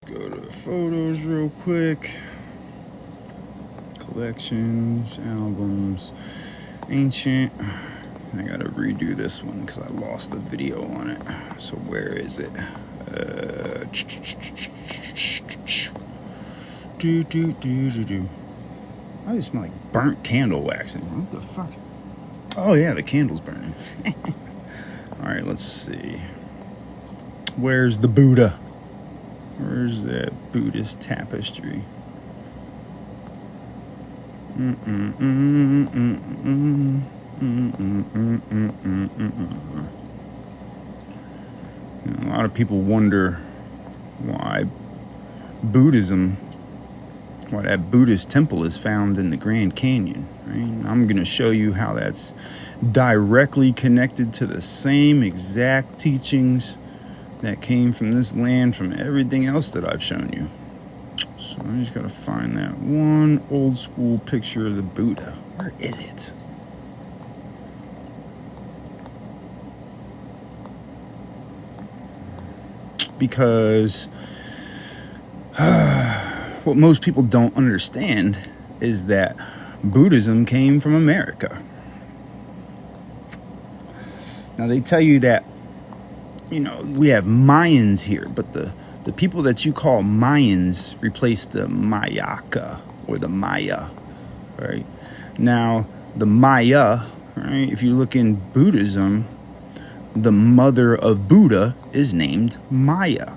Go to photos real quick. Collections, albums, ancient. I gotta redo this one because I lost the video on it. So where is it? I just smell like burnt candle waxing. What the fuck? Oh yeah, the candle's burning. All right, let's see. Where's the Buddha? Where's that Buddhist tapestry? A lot of people wonder why that Buddhist temple is found in the Grand Canyon, right? I'm going to show you how that's directly connected to the same exact teachings that came from this land, from everything else that I've shown you. So I just got to find that one old school picture of the Buddha. Where is it? Because what most people don't understand is that Buddhism came from America. Now they tell you that, we have Mayans here, but the people that you call Mayans replaced the Mayaka or the Maya, right? Now the Maya, right? If you look in Buddhism, the mother of Buddha is named Maya,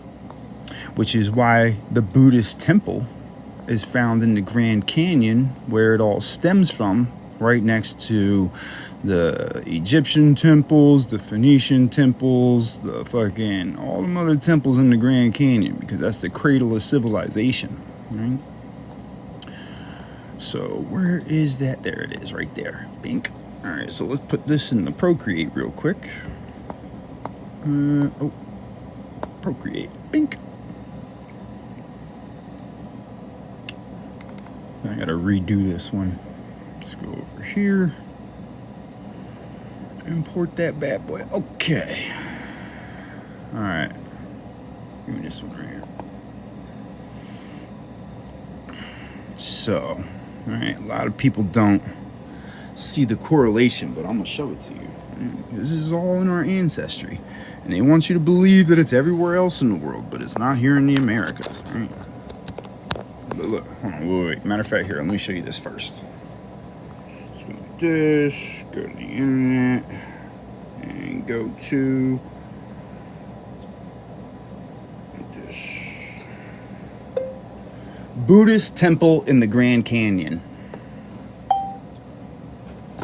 which is why the Buddhist temple is found in the Grand Canyon, where it all stems from, right next to the Egyptian temples, the Phoenician temples, the fucking all the other temples in the Grand Canyon, because that's the cradle of civilization, right? So where is that? There it is, right there. Bink. All right, so let's put this in the Procreate real quick. Procreate. Bink. I gotta redo this one. Let's go over here. Import that bad boy. Okay. All right. Give me this one right here. So, all right. A lot of people don't see the correlation, but I'm gonna show it to you. This is all in our ancestry, and they want you to believe that it's everywhere else in the world, but it's not here in the Americas. Right? But look, hold on, wait. Matter of fact, here, let me show you this first. So this, go to the internet, and go to this Buddhist temple in the Grand Canyon.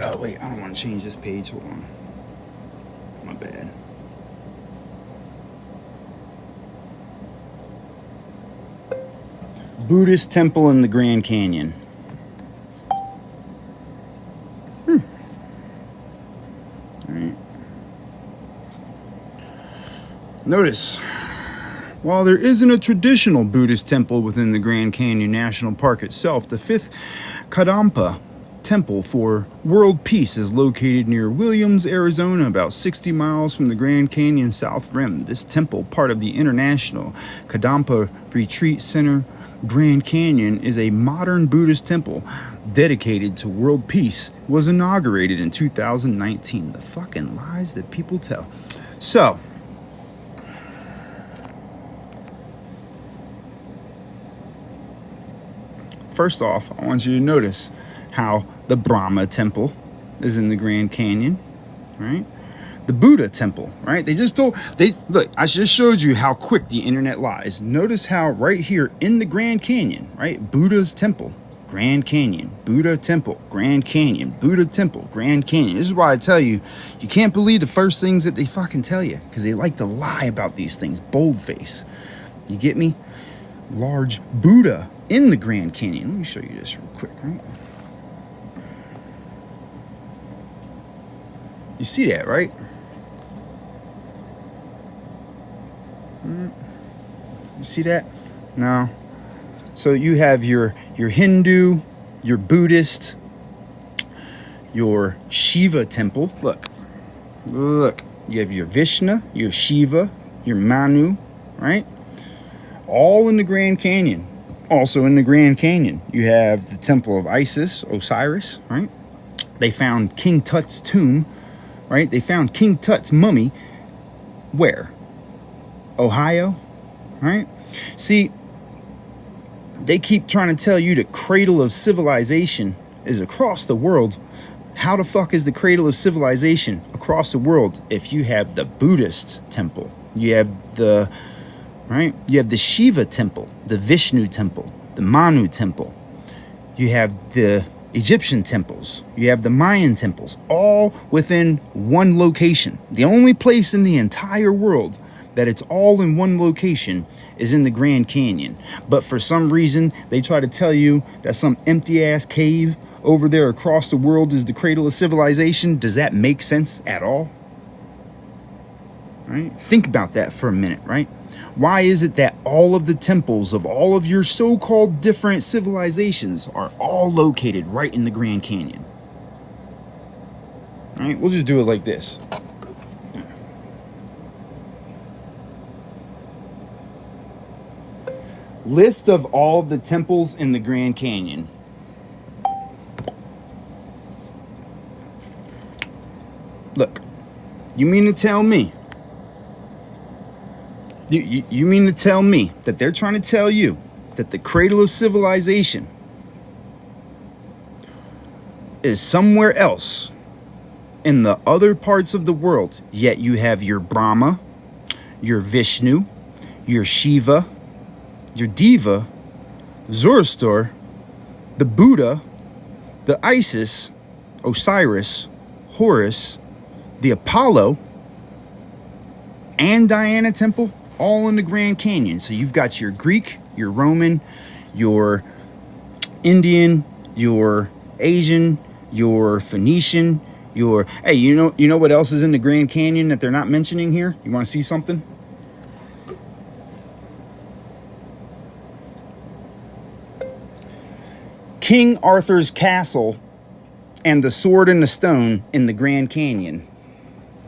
Oh wait, I don't want to change this page. Hold on. My bad. Buddhist temple in the Grand Canyon. All right. Notice, while there isn't a traditional Buddhist temple within the Grand Canyon National Park itself, the fifth Kadampa Temple for World Peace is located near Williams, Arizona, about 60 miles from the Grand Canyon South Rim. This temple, part of the International Kadampa Retreat Center, Grand Canyon, is a modern Buddhist temple dedicated to world peace. It was inaugurated in 2019. The fucking lies that people tell. So, first off, I want you to notice how the Brahma temple is in the Grand Canyon, right? The Buddha temple, right? Look, I just showed you how quick the internet lies. Notice how right here in the Grand Canyon, right? Buddha's temple, Grand Canyon, Buddha temple, Grand Canyon, Buddha temple, Grand Canyon. This is why I tell you, you can't believe the first things that they fucking tell you, because they like to lie about these things, boldface. You get me? Large Buddha in the Grand Canyon. Let me show you this real quick, right? You see that, right? You see that? No. So you have your Hindu, your Buddhist, your Shiva temple. Look. You have your Vishnu, your Shiva, your Manu, right? all in the Grand Canyon. Also in the Grand Canyon, you have the Temple of Isis, Osiris, right? They found King Tut's tomb, right? They found King Tut's mummy. Where? Ohio, right? See, they keep trying to tell you the cradle of civilization is across the world. How the fuck is the cradle of civilization across the world if you have the Buddhist temple? You have the, right? You have the Shiva temple, the Vishnu temple, the Manu temple. You have the Egyptian temples. You have the Mayan temples, all within one location. The only place in the entire world that it's all in one location is in the Grand Canyon. But for some reason, they try to tell you that some empty ass cave over there across the world is the cradle of civilization. Does that make sense at all? Right? Think about that for a minute, right? Why is it that all of the temples of all of your so-called different civilizations are all located right in the Grand Canyon? All right, we'll just do it like this. List of all the temples in the Grand Canyon. Look, you mean to tell me, you mean to tell me that they're trying to tell you that the cradle of civilization is somewhere else in the other parts of the world, yet you have your Brahma, your Vishnu, your Shiva, your Deva, Zoroaster, the Buddha, the Isis, Osiris, Horus, the Apollo, and Diana temple, all in the Grand Canyon. So you've got your Greek, your Roman, your Indian, your Asian, your Phoenician, your... Hey, you know what else is in the Grand Canyon that they're not mentioning here? You want to see something? King Arthur's castle and the sword and the stone in the Grand Canyon.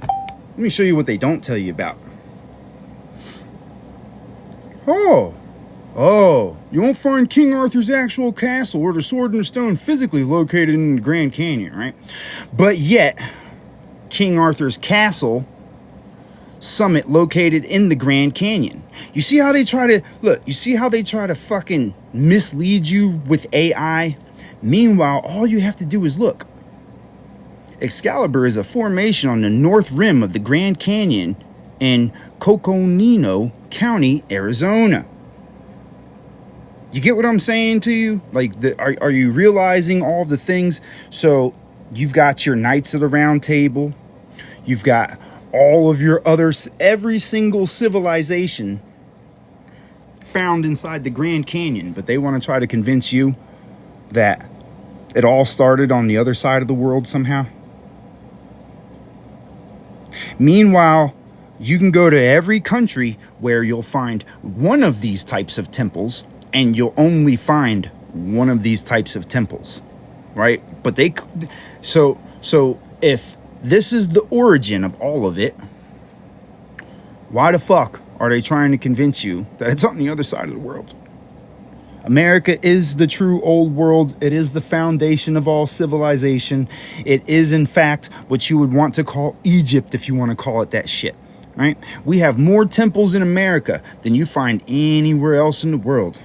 Let me show you what they don't tell you about. Oh, you won't find King Arthur's actual castle or the sword and the stone physically located in the Grand Canyon, right? But yet, King Arthur's castle summit located in the Grand Canyon. You see how they try to, look, you see how they try to fucking mislead you with AI? Meanwhile, all you have to do is look. Excalibur is a formation on the north rim of the Grand Canyon in Coconino County, Arizona. You get what I'm saying to you? Like, are you realizing all the things? So you've got your Knights of the Round Table. You've got all of your others, every single civilization found inside the Grand Canyon. But they want to try to convince you that it all started on the other side of the world somehow. Meanwhile, you can go to every country where you'll find one of these types of temples, and you'll only find one of these types of temples, right? But so if this is the origin of all of it, why the fuck are they trying to convince you that it's on the other side of the world? America is the true old world. It is the foundation of all civilization. It is, in fact, what you would want to call Egypt, if you want to call it that shit, right? We have more temples in America than you find anywhere else in the world.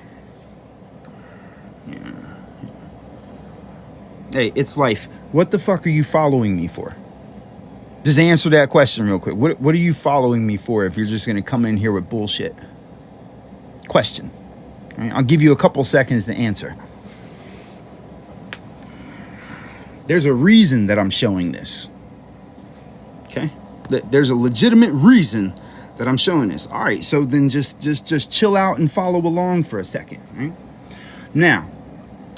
Yeah. Hey, it's life. What the fuck are you following me for? Just answer that question real quick. What are you following me for if you're just going to come in here with bullshit? Question. I'll give you a couple seconds to answer. There's a reason that I'm showing this. Okay? There's a legitimate reason that I'm showing this. All right, so then just chill out and follow along for a second. Right? Now,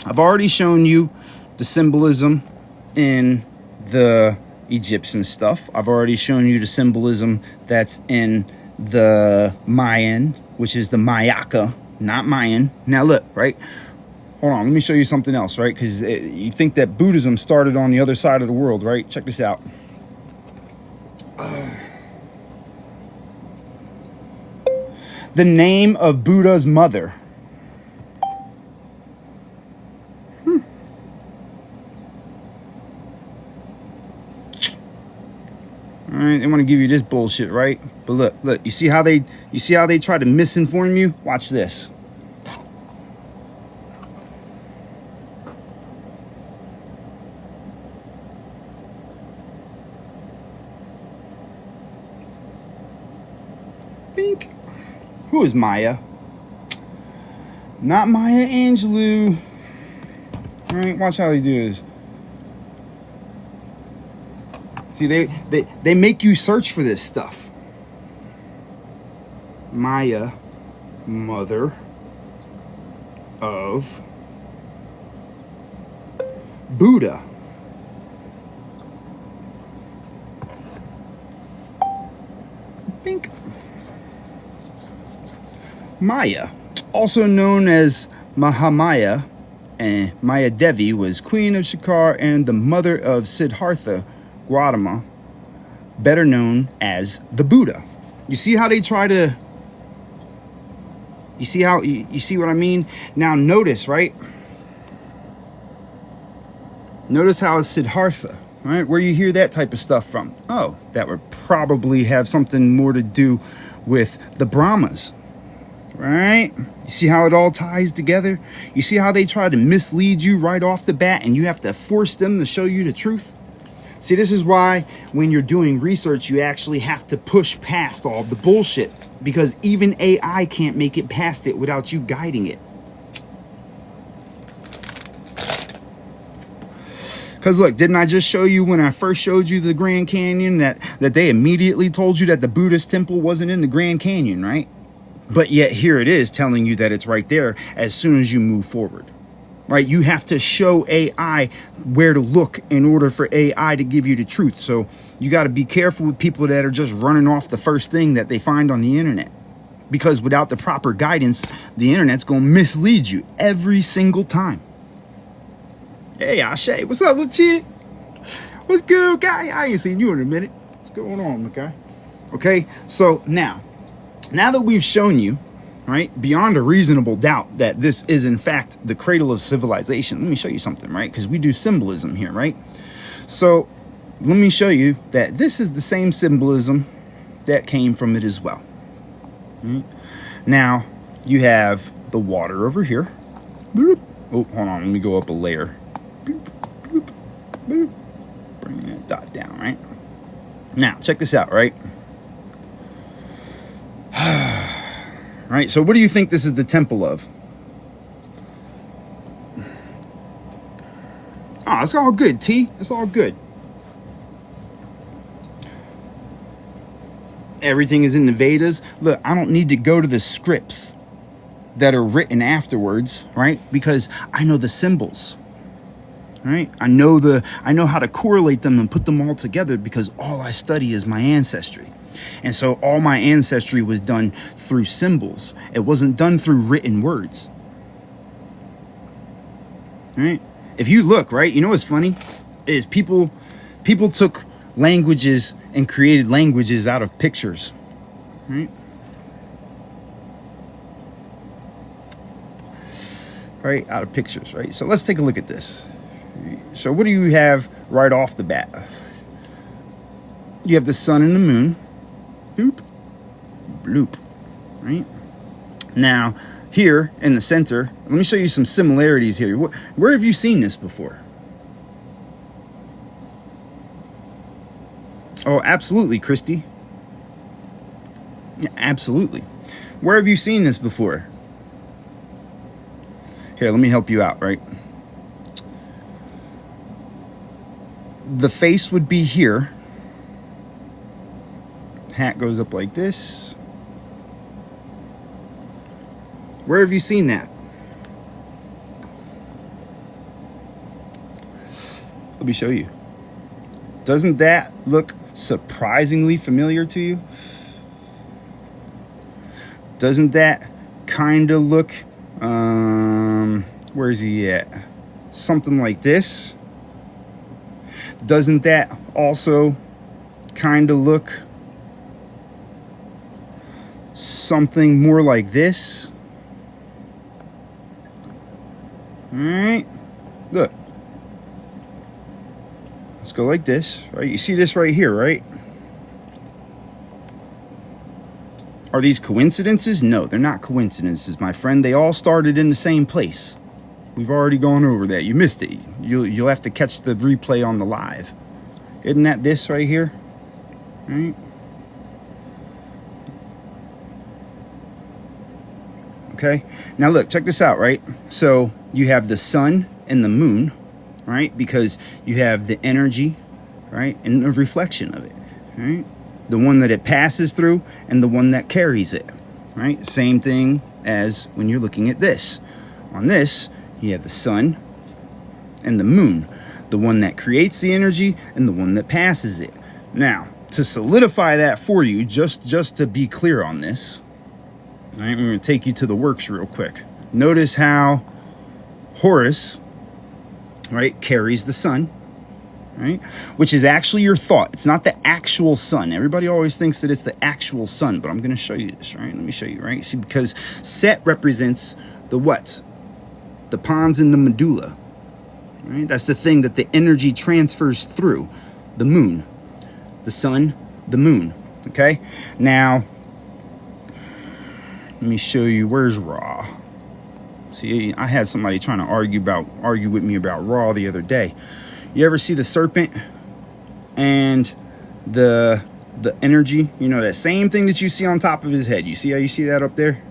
I've already shown you the symbolism in the Egyptian stuff. I've already shown you the symbolism that's in the Mayan, which is the Mayaka, not Mayan. Now look, right? Hold on, let me show you something else, right? Because you think that Buddhism started on the other side of the world, right? Check this out. The name of Buddha's mother. All right, they want to give you this bullshit, right? But look, you see how they try to misinform you? Watch this. Bink. Who is Maya? Not Maya Angelou. All right, watch how they do this. See, they make you search for this stuff. Maya, mother of Buddha. Think. Maya, also known as Mahamaya, and Maya Devi was queen of Shikar and the mother of Siddhartha Gautama, better known as the Buddha. You see how they try to, you see what I mean? Now notice, right? Notice how it's Siddhartha, right? Where you hear that type of stuff from. Oh, that would probably have something more to do with the Brahmas, right? You see how it all ties together? You see how they try to mislead you right off the bat and you have to force them to show you the truth? See, this is why when you're doing research, you actually have to push past all the bullshit, because even AI can't make it past it without you guiding it. Because look, didn't I just show you when I first showed you the Grand Canyon that they immediately told you that the Buddhist temple wasn't in the Grand Canyon, right? But yet here it is telling you that it's right there as soon as you move forward. Right? You have to show AI where to look in order for AI to give you the truth. So you got to be careful with people that are just running off the first thing that they find on the internet. Because without the proper guidance, the internet's going to mislead you every single time. Hey, Ashay, what's up, little chick? What's good, guy? I ain't seen you in a minute. What's going on, okay? Okay, so now that we've shown you, right, beyond a reasonable doubt that this is in fact the cradle of civilization. Let me show you something, right? Because we do symbolism here, right? So let me show you that this is the same symbolism that came from it as well. Right? Now you have the water over here. Boop. Oh, hold on, let me go up a layer. Boop, boop, boop. Bring that dot down, right? Now check this out, right? Right, so what do you think this is the temple of? Oh, it's all good, T. It's all good. Everything is in the Vedas. Look, I don't need to go to the scripts that are written afterwards, right? Because I know the symbols, right? I know how to correlate them and put them all together because all I study is my ancestry. And so all my ancestry was done through symbols. It wasn't done through written words. Right? If you look, right, you know what's funny? Is people took languages and created languages out of pictures. Right? Right? Out of pictures, right? So let's take a look at this. So what do you have right off the bat? You have the sun and the moon. Boop, bloop, right? Now, here in the center, let me show you some similarities here. Where have you seen this before? Oh, absolutely, Christy. Yeah, absolutely. Where have you seen this before? Here, let me help you out, right? The face would be here. Hat goes up like this. Where have you seen that? Let me show you. Doesn't that look surprisingly familiar to you? Doesn't that kind of look, where's he at? Something like this. Doesn't that also kind of look something more like this. All right, look. Let's go like this, right? You see this right here, right? Are these coincidences? No, they're not coincidences, my friend. They all started in the same place. We've already gone over that. You missed it. You'll have to catch the replay on the live. Isn't that this right here? Right? Okay. Now look, check this out, right? So you have the sun and the moon, right? Because you have the energy, right? And the reflection of it, right? The one that it passes through and the one that carries it, right? Same thing as when you're looking at this. On this, you have the sun and the moon, the one that creates the energy and the one that passes it. Now, to solidify that for you, just to be clear on this, all right, I'm going to take you to the works real quick. Notice how Horus, right, carries the sun, right, which is actually your thought. It's not the actual sun. Everybody always thinks that it's the actual sun, but I'm going to show you this, right? Let me show you, right? See, because Set represents the what? The pons and the medulla, right? That's the thing that the energy transfers through. The moon, the sun, the moon, okay? Now, let me show you, where's Ra? See, I had somebody trying to argue with me about Ra the other day. You ever see the serpent and the energy? You know, that same thing that you see on top of his head. You see how you see that up there?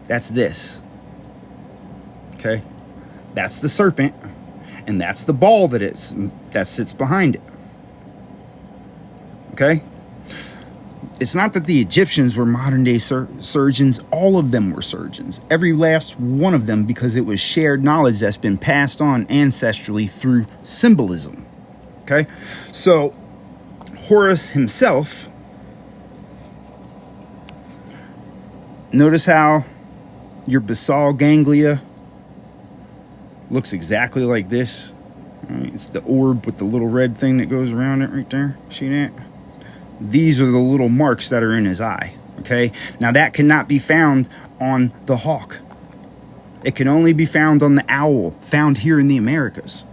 That's this. Okay? That's the serpent, and that's the ball that sits behind it. Okay? It's not that the Egyptians were modern day surgeons. All of them were surgeons. Every last one of them, because it was shared knowledge that's been passed on ancestrally through symbolism. Okay? So, Horus himself, notice how your basal ganglia looks exactly like this. Right? It's the orb with the little red thing that goes around it right there. See that? These are the little marks that are in his eye, okay? Now, that cannot be found on the hawk. It can only be found on the owl, found here in the Americas.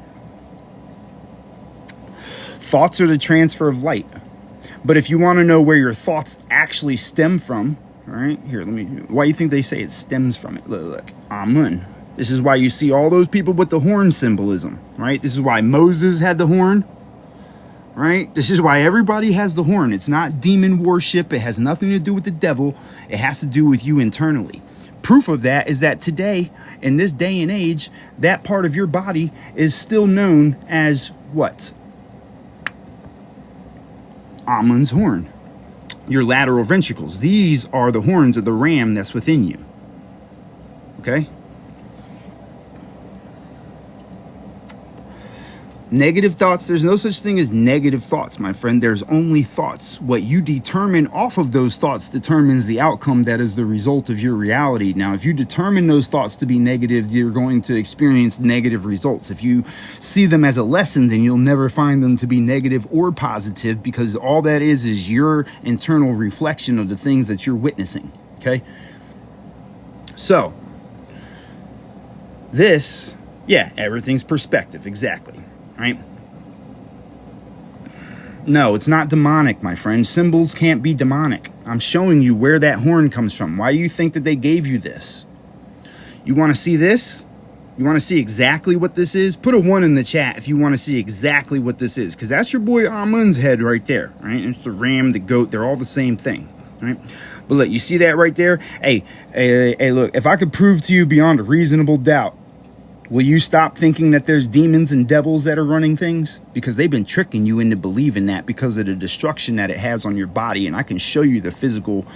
Thoughts are the transfer of light. But if you want to know where your thoughts actually stem from, all right, here, why do you think they say it stems from it? Look, Amun. This is why you see all those people with the horn symbolism, right? This is why Moses had the horn. Right? This is why everybody has the horn. It's not demon worship. It has nothing to do with the devil. It has to do with you internally. Proof of that is that today, in this day and age, that part of your body is still known as what? Amun's horn. Your lateral ventricles. These are the horns of the ram that's within you. Okay? Negative thoughts, there's no such thing as negative thoughts, my friend. There's only thoughts. What you determine off of those thoughts determines the outcome that is the result of your reality. Now, if you determine those thoughts to be negative, you're going to experience negative results. If you see them as a lesson, then you'll never find them to be negative or positive, because all that is your internal reflection of the things that you're witnessing, okay? So, this, yeah, everything's perspective, exactly. Right? No, it's not demonic, my friend. Symbols can't be demonic. I'm showing you where that horn comes from. Why do you think that they gave you this? You want to see this? You want to see exactly what this is? Put a 1 in the chat if you want to see exactly what this is, because that's your boy Amun's head right there. Right? It's the ram, the goat. They're all the same thing. Right? But look, you see that right there? Hey, look, if I could prove to you beyond a reasonable doubt, will you stop thinking that there's demons and devils that are running things? Because they've been tricking you into believing that because of the destruction that it has on your body. And I can show you the physical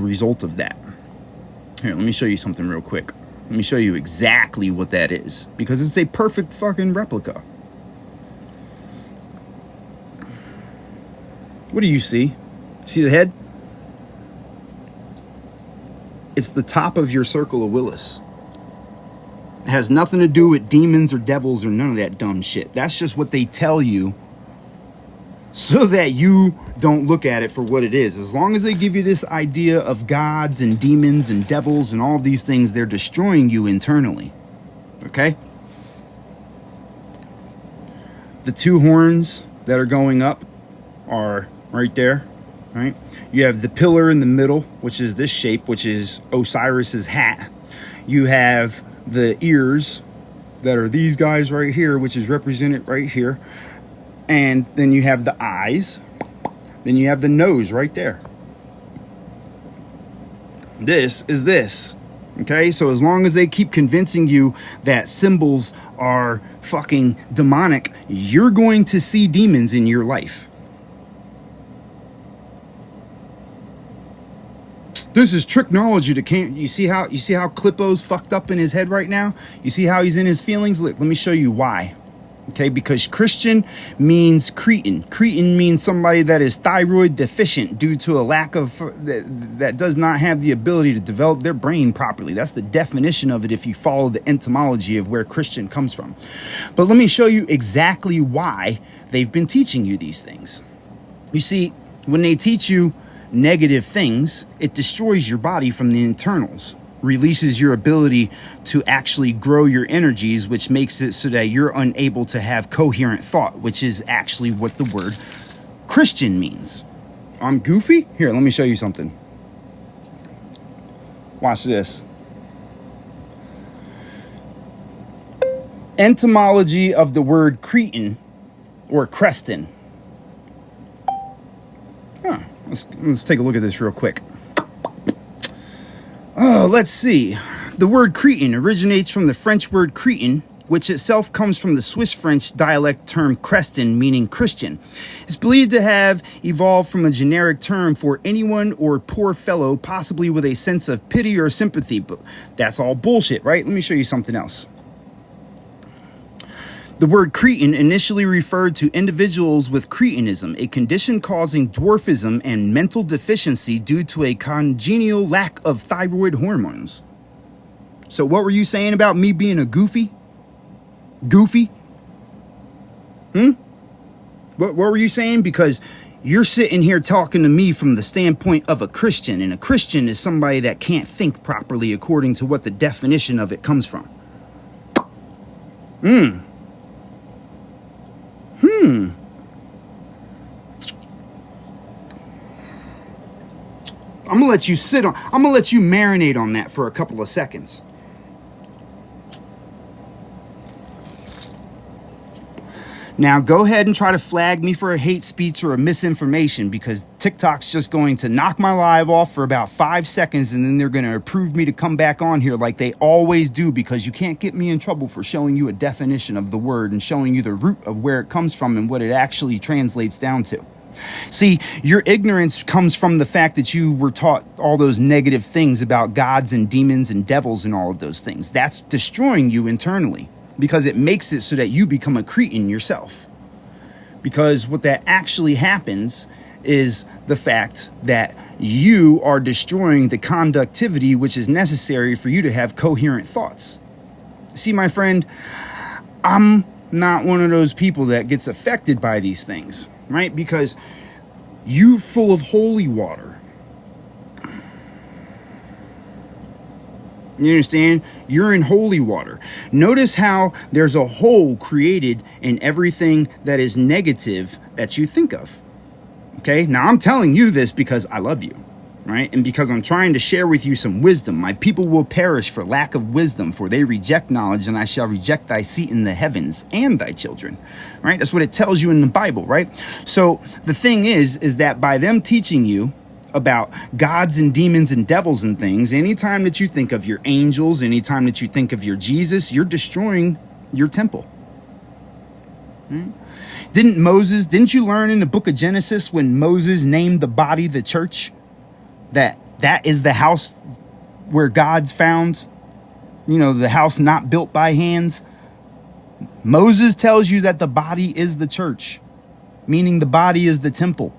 result of that. Here, let me show you something real quick. Let me show you exactly what that is, because it's a perfect fucking replica. What do you see? See the head? It's the top of your circle of Willis. It has nothing to do with demons or devils or none of that dumb shit. That's just what they tell you so that you don't look at it for what it is. As long as they give you this idea of gods and demons and devils and all these things, they're destroying you internally. Okay? The two horns that are going up are right there, right? You have the pillar in the middle, which is this shape, which is Osiris's hat. You have the ears that are these guys right here, which is represented right here. And then you have the eyes. Then you have the nose right there. This is this. Okay, so as long as they keep convincing you that symbols are fucking demonic, you're going to see demons in your life. This is tricknology to can't you see how Clippo's fucked up in his head right now? You see how he's in his feelings? Look, let me show you why. Okay, because Christian means Cretan. Cretan means somebody that is thyroid deficient due to a lack of that does not have the ability to develop their brain properly. That's the definition of it if you follow the etymology of where Christian comes from. But let me show you exactly why they've been teaching you these things. You see, when they teach you negative things, it destroys your body from the internals, releases your ability to actually grow your energies, which makes it so that you're unable to have coherent thought, which is actually what the word Christian means. I'm goofy? Here, let me show you something. Watch this. Etymology of the word Cretan or Creston. Let's take a look at this real quick. Let's see. The word Cretan originates from the French word Cretan, which itself comes from the Swiss French dialect term Creston, meaning Christian. It's believed to have evolved from a generic term for anyone or poor fellow, possibly with a sense of pity or sympathy, but that's all bullshit, right? Let me show you something else. The word Cretan initially referred to individuals with cretinism, a condition causing dwarfism and mental deficiency due to a congenital lack of thyroid hormones. So what were you saying about me being a goofy? Goofy? What were you saying? Because you're sitting here talking to me from the standpoint of a Christian, and a Christian is somebody that can't think properly according to what the definition of it comes from. I'm gonna let you marinate on that for a couple of seconds. Now go ahead and try to flag me for a hate speech or a misinformation, because TikTok's just going to knock my live off for about 5 seconds, and then they're going to approve me to come back on here like they always do, because you can't get me in trouble for showing you a definition of the word and showing you the root of where it comes from and what it actually translates down to. See, your ignorance comes from the fact that you were taught all those negative things about gods and demons and devils and all of those things. That's destroying you internally, because it makes it so that you become a Cretan yourself. Because what that actually happens is the fact that you are destroying the conductivity which is necessary for you to have coherent thoughts. See, my friend, I'm not one of those people that gets affected by these things, right? Because you're full of holy water. You understand? You're in holy water. Notice how there's a hole created in everything that is negative that you think of. Okay? Now, I'm telling you this because I love you, right? And because I'm trying to share with you some wisdom. My people will perish for lack of wisdom, for they reject knowledge, and I shall reject thy seat in the heavens and thy children, right? That's what it tells you in the Bible, right? So the thing is that by them teaching you about gods and demons and devils and things, anytime that you think of your angels, anytime that you think of your Jesus, you're destroying your temple. Right? Didn't you learn in the book of Genesis when Moses named the body the church, that is the house where God's found, the house not built by hands? Moses tells you that the body is the church, meaning the body is the temple.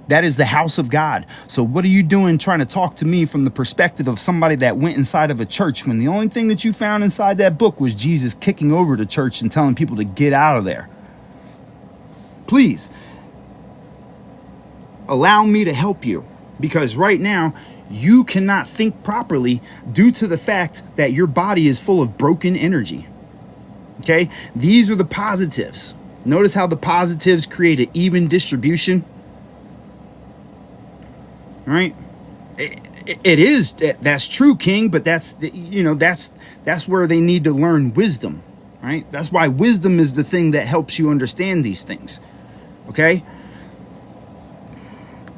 That is the house of God. So what are you doing trying to talk to me from the perspective of somebody that went inside of a church when the only thing that you found inside that book was Jesus kicking over the church and telling people to get out of there? Please, Allow me to help you, because right now you cannot think properly due to the fact that your body is full of broken energy. Okay, these are the positives. Notice how the positives create an even distribution. All right, it is, that's true, King, but that's, that's where they need to learn wisdom. Right, that's why wisdom is the thing that helps you understand these things. Okay,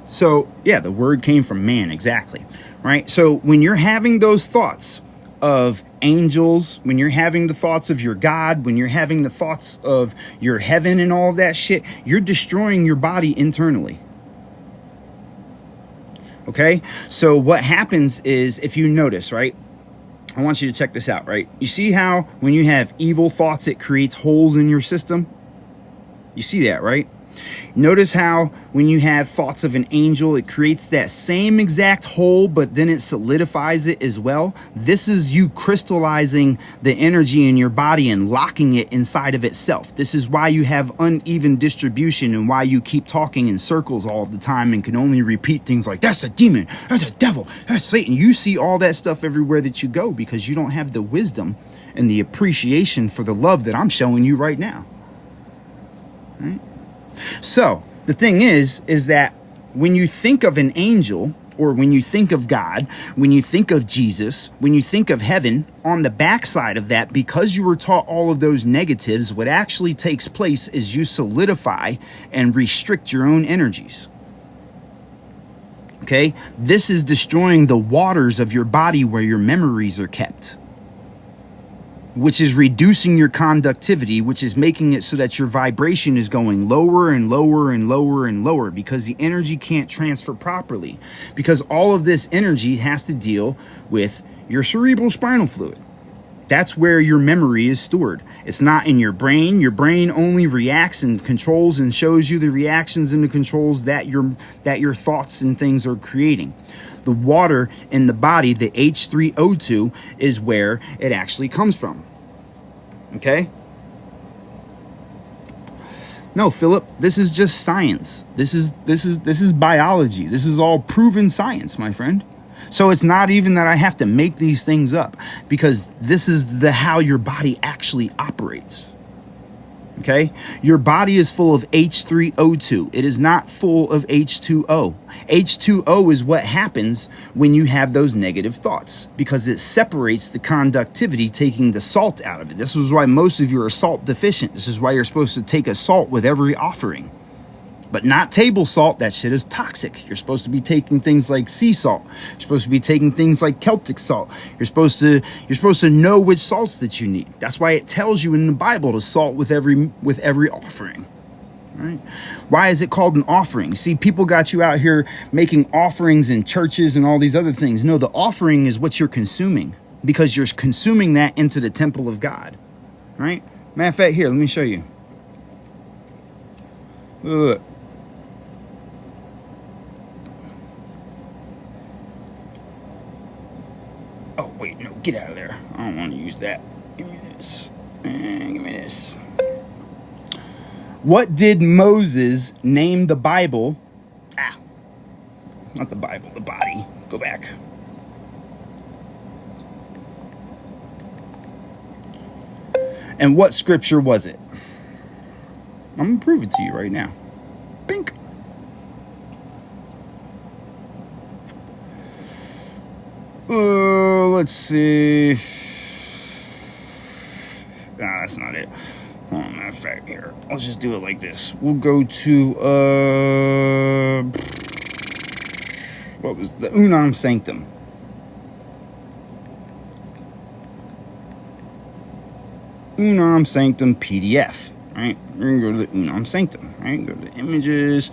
so yeah, the word came from man, exactly. Right, so when you're having those thoughts of angels, when you're having the thoughts of your God, when you're having the thoughts of your heaven and all of that shit, you're destroying your body internally. Okay, so what happens is, if you notice, right, I want you to check this out, right? You see how when you have evil thoughts, it creates holes in your system? You see that, right? Notice how when you have thoughts of an angel, it creates that same exact hole, but then it solidifies it as well. This is you crystallizing the energy in your body and locking it inside of itself. This is why you have uneven distribution and why you keep talking in circles all the time and can only repeat things like, that's a demon, that's a devil, that's Satan. You see all that stuff everywhere that you go because you don't have the wisdom and the appreciation for the love that I'm showing you right now. Right? So the thing is that when you think of an angel, or when you think of God, when you think of Jesus, when you think of heaven, on the backside of that, because you were taught all of those negatives, what actually takes place is you solidify and restrict your own energies. Okay? This is destroying the waters of your body where your memories are kept, which is reducing your conductivity, which is making it so that your vibration is going lower and lower and lower and lower because the energy can't transfer properly, because all of this energy has to deal with your cerebral spinal fluid. That's where your memory is stored. It's not in your brain. Your brain only reacts and controls and shows you the reactions and the controls that your thoughts and things are creating. The water in the body, the H3O2, is where it actually comes from. Okay? No, Philip, this is just science. This is biology. This is all proven science, my friend. So it's not even that I have to make these things up, because this is how your body actually operates. Okay? Your body is full of H3O2. It is not full of H2O. H2O is what happens when you have those negative thoughts, because it separates the conductivity, taking the salt out of it. This is why most of you are salt deficient. This is why you're supposed to take a salt with every offering. But not table salt. That shit is toxic. You're supposed to be taking things like sea salt. You're supposed to be taking things like Celtic salt. You're supposed to know which salts that you need. That's why it tells you in the Bible to salt with every offering. Right? Why is it called an offering? See, people got you out here making offerings in churches and all these other things. No, the offering is what you're consuming, because you're consuming that into the temple of God. Right? Matter of fact, here, let me show you. Look. Oh, wait, no, get out of there. I don't want to use that. Give me this. Give me this. What did Moses name the Bible? Not the Bible, the body. Go back. And what scripture was it? I'm going to prove it to you right now. Bink. Let's see. Nah, that's not it. Matter of fact, here, let's just do it like this. We'll go to what was the Unam Sanctum? Unam Sanctum PDF. Right, we're gonna go to the Unam Sanctum. Right, go to the images.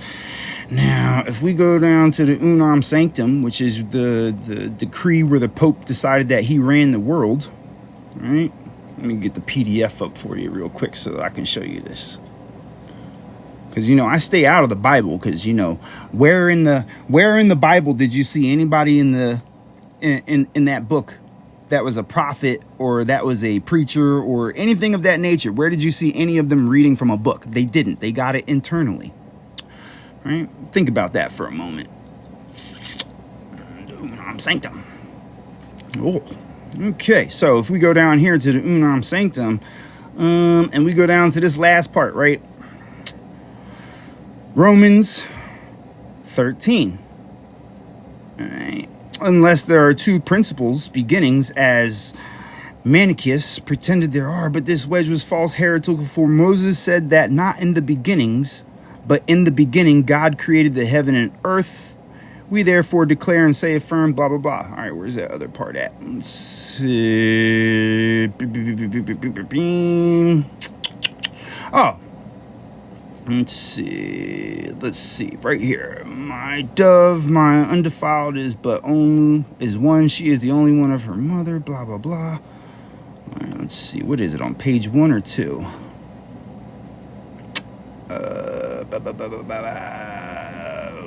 Now, if we go down to the Unam Sanctum, which is the decree where the Pope decided that he ran the world, right? Let me get the PDF up for you real quick so that I can show you this. Because, I stay out of the Bible because, where in the Bible did you see anybody in that book that was a prophet or that was a preacher or anything of that nature? Where did you see any of them reading from a book? They didn't. They got it internally. Right? Think about that for a moment. Unam Sanctum. Oh, okay. So if we go down here to the Unam Sanctum, and we go down to this last part, right? Romans 13. All right. Unless there are two principles, beginnings, as Manichaeus pretended there are, but this wedge was false, heretical, for Moses said that not in the beginnings, but in the beginning God created the heaven and earth. We therefore declare and say affirm, blah, blah, blah. All right, where's that other part at? Let's see. Oh, let's see, right here. My dove, my undefiled is one. She is the only one of her mother, blah, blah, blah. All right, let's see. What is it, on page 1 or 2?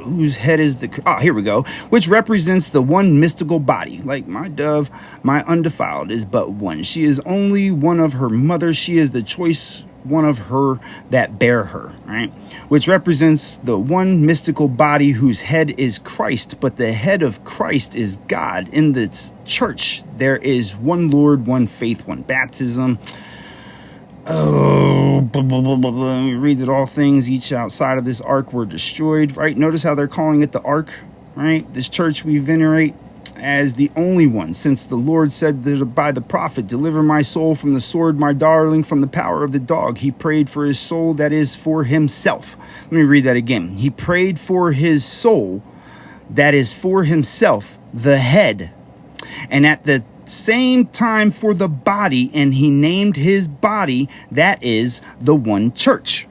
Whose head is here we go. Which represents the one mystical body. Like my dove, my undefiled is but one. She is only one of her mother. She is the choice one of her that bear her, right? Which represents the one mystical body whose head is Christ, but the head of Christ is God. In the church, there is one Lord, one faith, one baptism. We read that all things each outside of this ark were destroyed, right? Notice how they're calling it the ark, right? This church we venerate as the only one, since the Lord said by the prophet, deliver my soul from the sword, my darling, from the power of the dog. He prayed for his soul, that is for himself. Let me read that again. He prayed for his soul, that is for himself, the head, and at the same time for the body, and he named his body, that is the one church.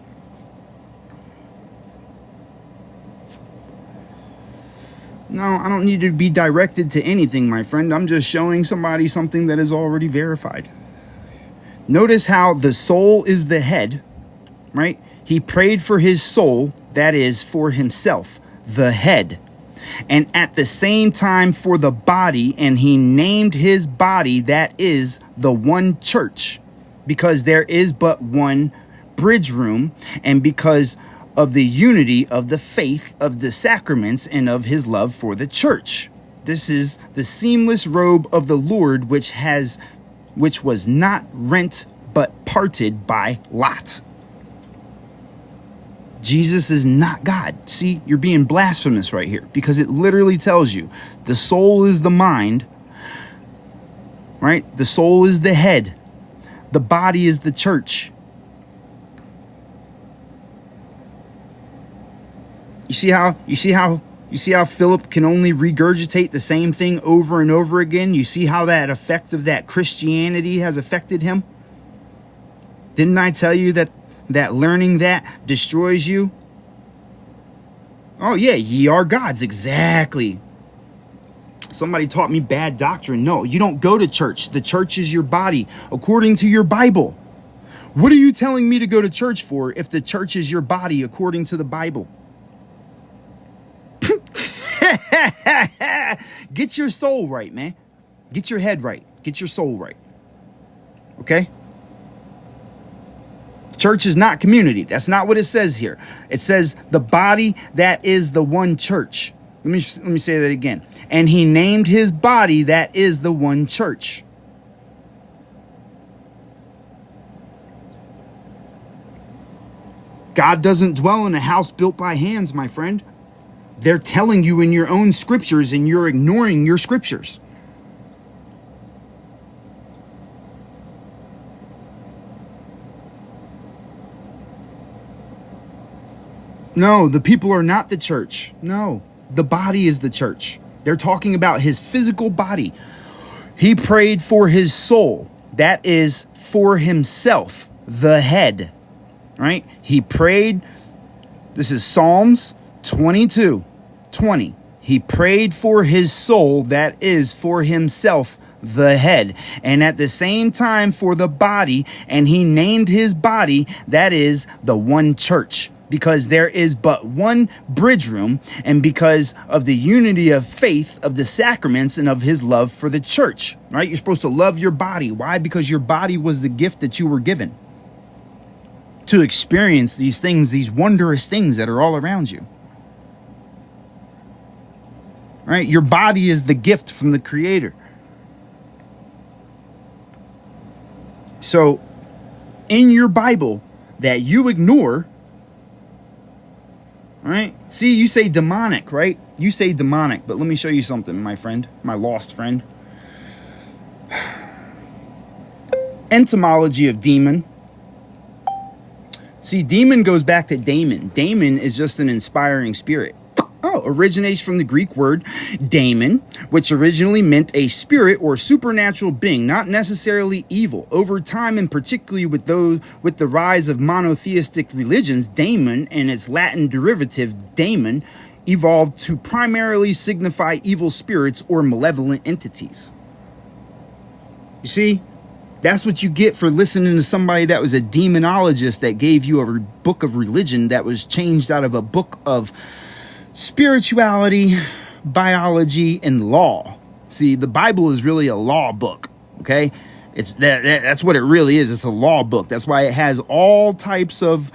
No, I don't need to be directed to anything, my friend. I'm just showing somebody something that is already verified. Notice how the soul is the head, right? He prayed for his soul, that is for himself, the head. And at the same time for the body, and he named his body, that is the one church, because there is but one bridge room, and because of the unity of the faith, of the sacraments, and of his love for the church. This is the seamless robe of the Lord, which was not rent but parted by lot. Jesus is not God. See, you're being blasphemous right here, because it literally tells you the soul is the mind, right? The soul is the head. The body is the church. You see how Philip can only regurgitate the same thing over and over again? You see how that effect of that Christianity has affected him? Didn't I tell you that learning that destroys you? Oh yeah, ye are gods. Exactly. Somebody taught me bad doctrine. No, you don't go to church. The church is your body, according to your Bible. What are you telling me to go to church for if the church is your body, according to the Bible? Get your soul right, man. Get your head right. Get your soul right. Okay? Church is not community. That's not what it says here. It says the body, that is the one church. Let me say that again. And he named his body, that is the one church. God doesn't dwell in a house built by hands, my friend. They're telling you in your own scriptures, and you're ignoring your scriptures. No, the people are not the church. No, the body is the church. They're talking about his physical body. He prayed for his soul. That is for himself, the head, right? He prayed. This is Psalms 22:20. He prayed for his soul, that is for himself, the head, and at the same time for the body, and he named his body, that is the one church, because there is but one bridge room, and because of the unity of faith, of the sacraments, and of his love for the church, right? You're supposed to love your body. Why? Because your body was the gift that you were given to experience these things, these wondrous things that are all around you. right? Your body is the gift from the Creator. So in your Bible that you ignore, right? See, you say demonic, right? You say demonic, but let me show you something, my friend, my lost friend. Etymology of demon. See, demon goes back to daemon. Daemon is just an inspiring spirit. Oh, originates from the Greek word daemon, which originally meant a spirit or supernatural being, not necessarily evil. Over time, and particularly with the rise of monotheistic religions, daemon and its Latin derivative daemon evolved to primarily signify evil spirits or malevolent entities. You see, that's what you get for listening to somebody that was a demonologist that gave you a book of religion that was changed out of a book of spirituality, biology, and law. See, the Bible is really a law book, okay? It's that's what it really is. It's a law book. That's why it has all types of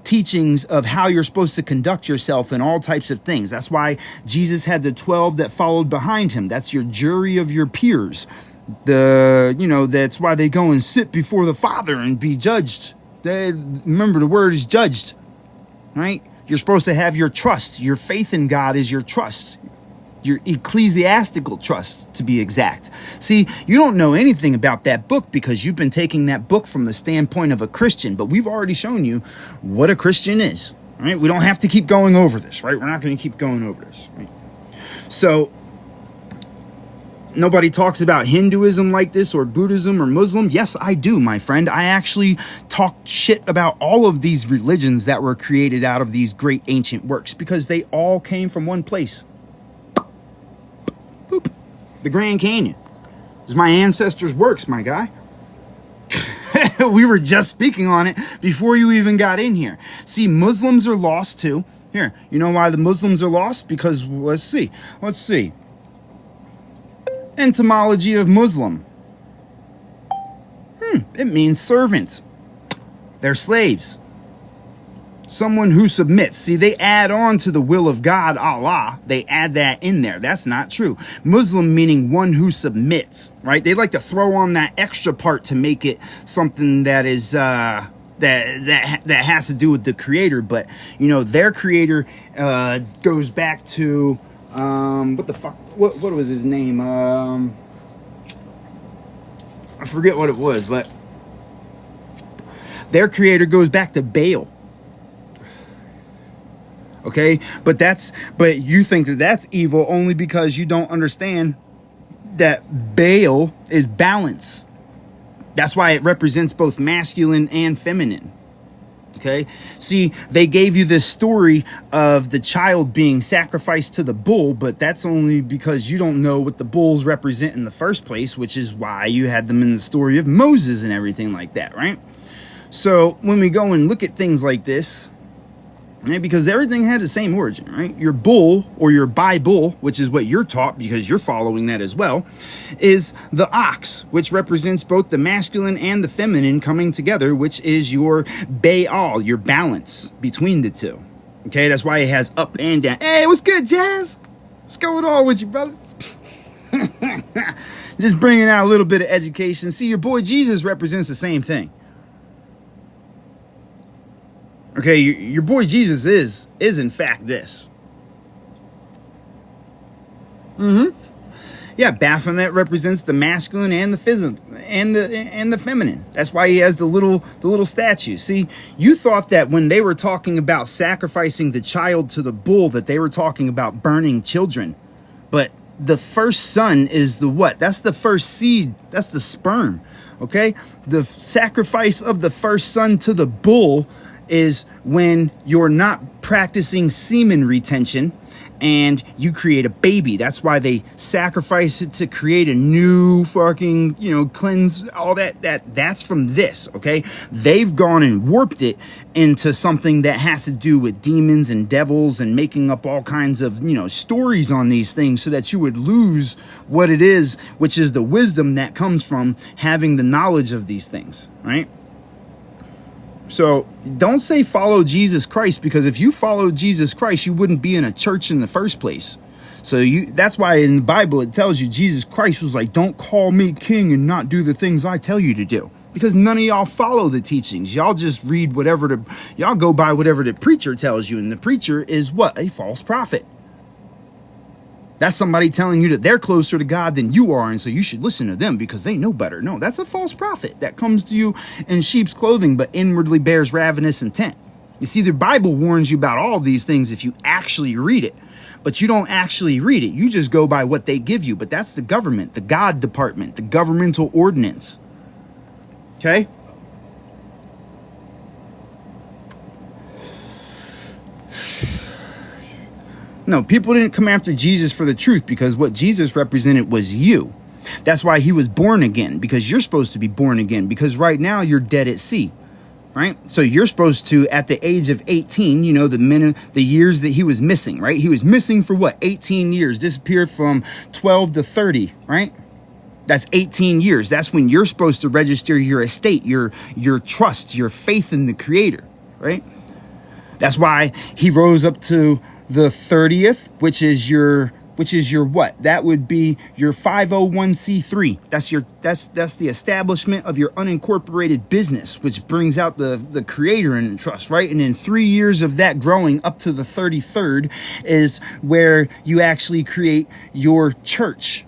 teachings of how you're supposed to conduct yourself and all types of things. That's why Jesus had the 12 that followed behind him. That's your jury of your peers. That's why they go and sit before the Father and be judged. Remember, the word is judged, right? You're supposed to have your trust. Your faith in God is your trust. Your ecclesiastical trust, to be exact. See, you don't know anything about that book because you've been taking that book from the standpoint of a Christian, but we've already shown you what a Christian is, right? We don't have to keep going over this, right? We're not going to keep going over this, right? So, nobody talks about Hinduism like this, or Buddhism, or Muslim. Yes, I do, my friend. I actually talk shit about all of these religions that were created out of these great ancient works because they all came from one place. Boop. The Grand Canyon. It was my ancestors' works, my guy. We were just speaking on it before you even got in here. See, Muslims are lost too. Here, you know why the Muslims are lost? Because, let's see. Etymology of Muslim. It means servant. They're slaves. Someone who submits. See, they add on to the will of God, Allah. They add that in there. That's not true. Muslim meaning one who submits, right? They like to throw on that extra part to make it something that is that has to do with the Creator. But their Creator goes back to what the fuck? What was his name? I forget what it was, but their Creator goes back to Baal. Okay, but you think that that's evil only because you don't understand that Baal is balance. That's why it represents both masculine and feminine. Okay, see, they gave you this story of the child being sacrificed to the bull, but that's only because you don't know what the bulls represent in the first place, which is why you had them in the story of Moses and everything like that, right? So when we go and look at things like this, right, because everything had the same origin, right? Your bull, or your Bible, which is what you're taught because you're following that as well, is the ox, which represents both the masculine and the feminine coming together, which is your Baal, your balance between the two. Okay, that's why it has up and down. Hey, what's good, Jazz? What's going on with you, brother? Just bringing out a little bit of education. See, your boy Jesus represents the same thing. Okay, your boy Jesus is in fact this. Yeah, Baphomet represents the masculine and the physical and the feminine. That's why he has the little statue. See, you thought that when they were talking about sacrificing the child to the bull, that they were talking about burning children. But the first son is the what? That's the first seed. That's the sperm. Okay? The sacrifice of the first son to the bull is when you're not practicing semen retention and you create a baby. That's why they sacrifice it to create a new fucking, cleanse all that's from this, okay? They've gone and warped it into something that has to do with demons and devils and making up all kinds of, stories on these things so that you would lose what it is, which is the wisdom that comes from having the knowledge of these things, right? So don't say follow Jesus Christ, because if you followed Jesus Christ, you wouldn't be in a church in the first place. So that's why in the Bible it tells you Jesus Christ was like, don't call me king and not do the things I tell you to do. Because none of y'all follow the teachings. Y'all just read y'all go by whatever the preacher tells you. And the preacher is what? A false prophet. That's somebody telling you that they're closer to God than you are, and so you should listen to them because they know better. No, that's a false prophet that comes to you in sheep's clothing, but inwardly bears ravenous intent. You see, the Bible warns you about all of these things if you actually read it, but you don't actually read it. You just go by what they give you, but that's the government, the God department, the governmental ordinance. Okay? No, people didn't come after Jesus for the truth because what Jesus represented was you. That's why he was born again, because you're supposed to be born again, because right now you're dead at sea, right? So you're supposed to, at the age of 18, you know, the years that he was missing, right? He was missing for what? 18 years, disappeared from 12 to 30, right? That's 18 years. That's when you're supposed to register your estate, your trust, your faith in the Creator, right? That's why he rose up to the 30th, which is your what? That would be your 501c3. That's the establishment of your unincorporated business, which brings out the Creator in the trust, right? And in 3 years of that growing up to the 33rd is where you actually create your church.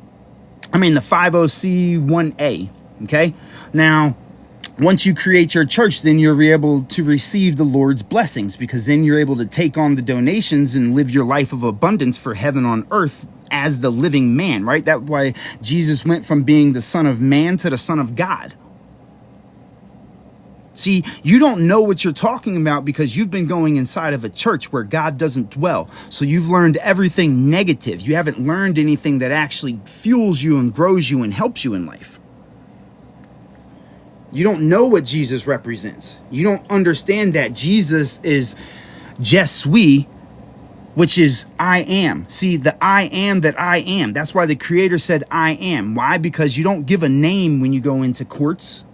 I mean, the 50C1A, okay? Now, once you create your church, then you're able to receive the Lord's blessings, because then you're able to take on the donations and live your life of abundance for heaven on earth as the living man, right? That's why Jesus went from being the Son of Man to the Son of God. See, you don't know what you're talking about because you've been going inside of a church where God doesn't dwell. So you've learned everything negative. You haven't learned anything that actually fuels you and grows you and helps you in life. You don't know what Jesus represents. You don't understand that Jesus is Je suis, which is I am. See, the I am that I am. That's why the Creator said I am. Why? Because you don't give a name when you go into courts.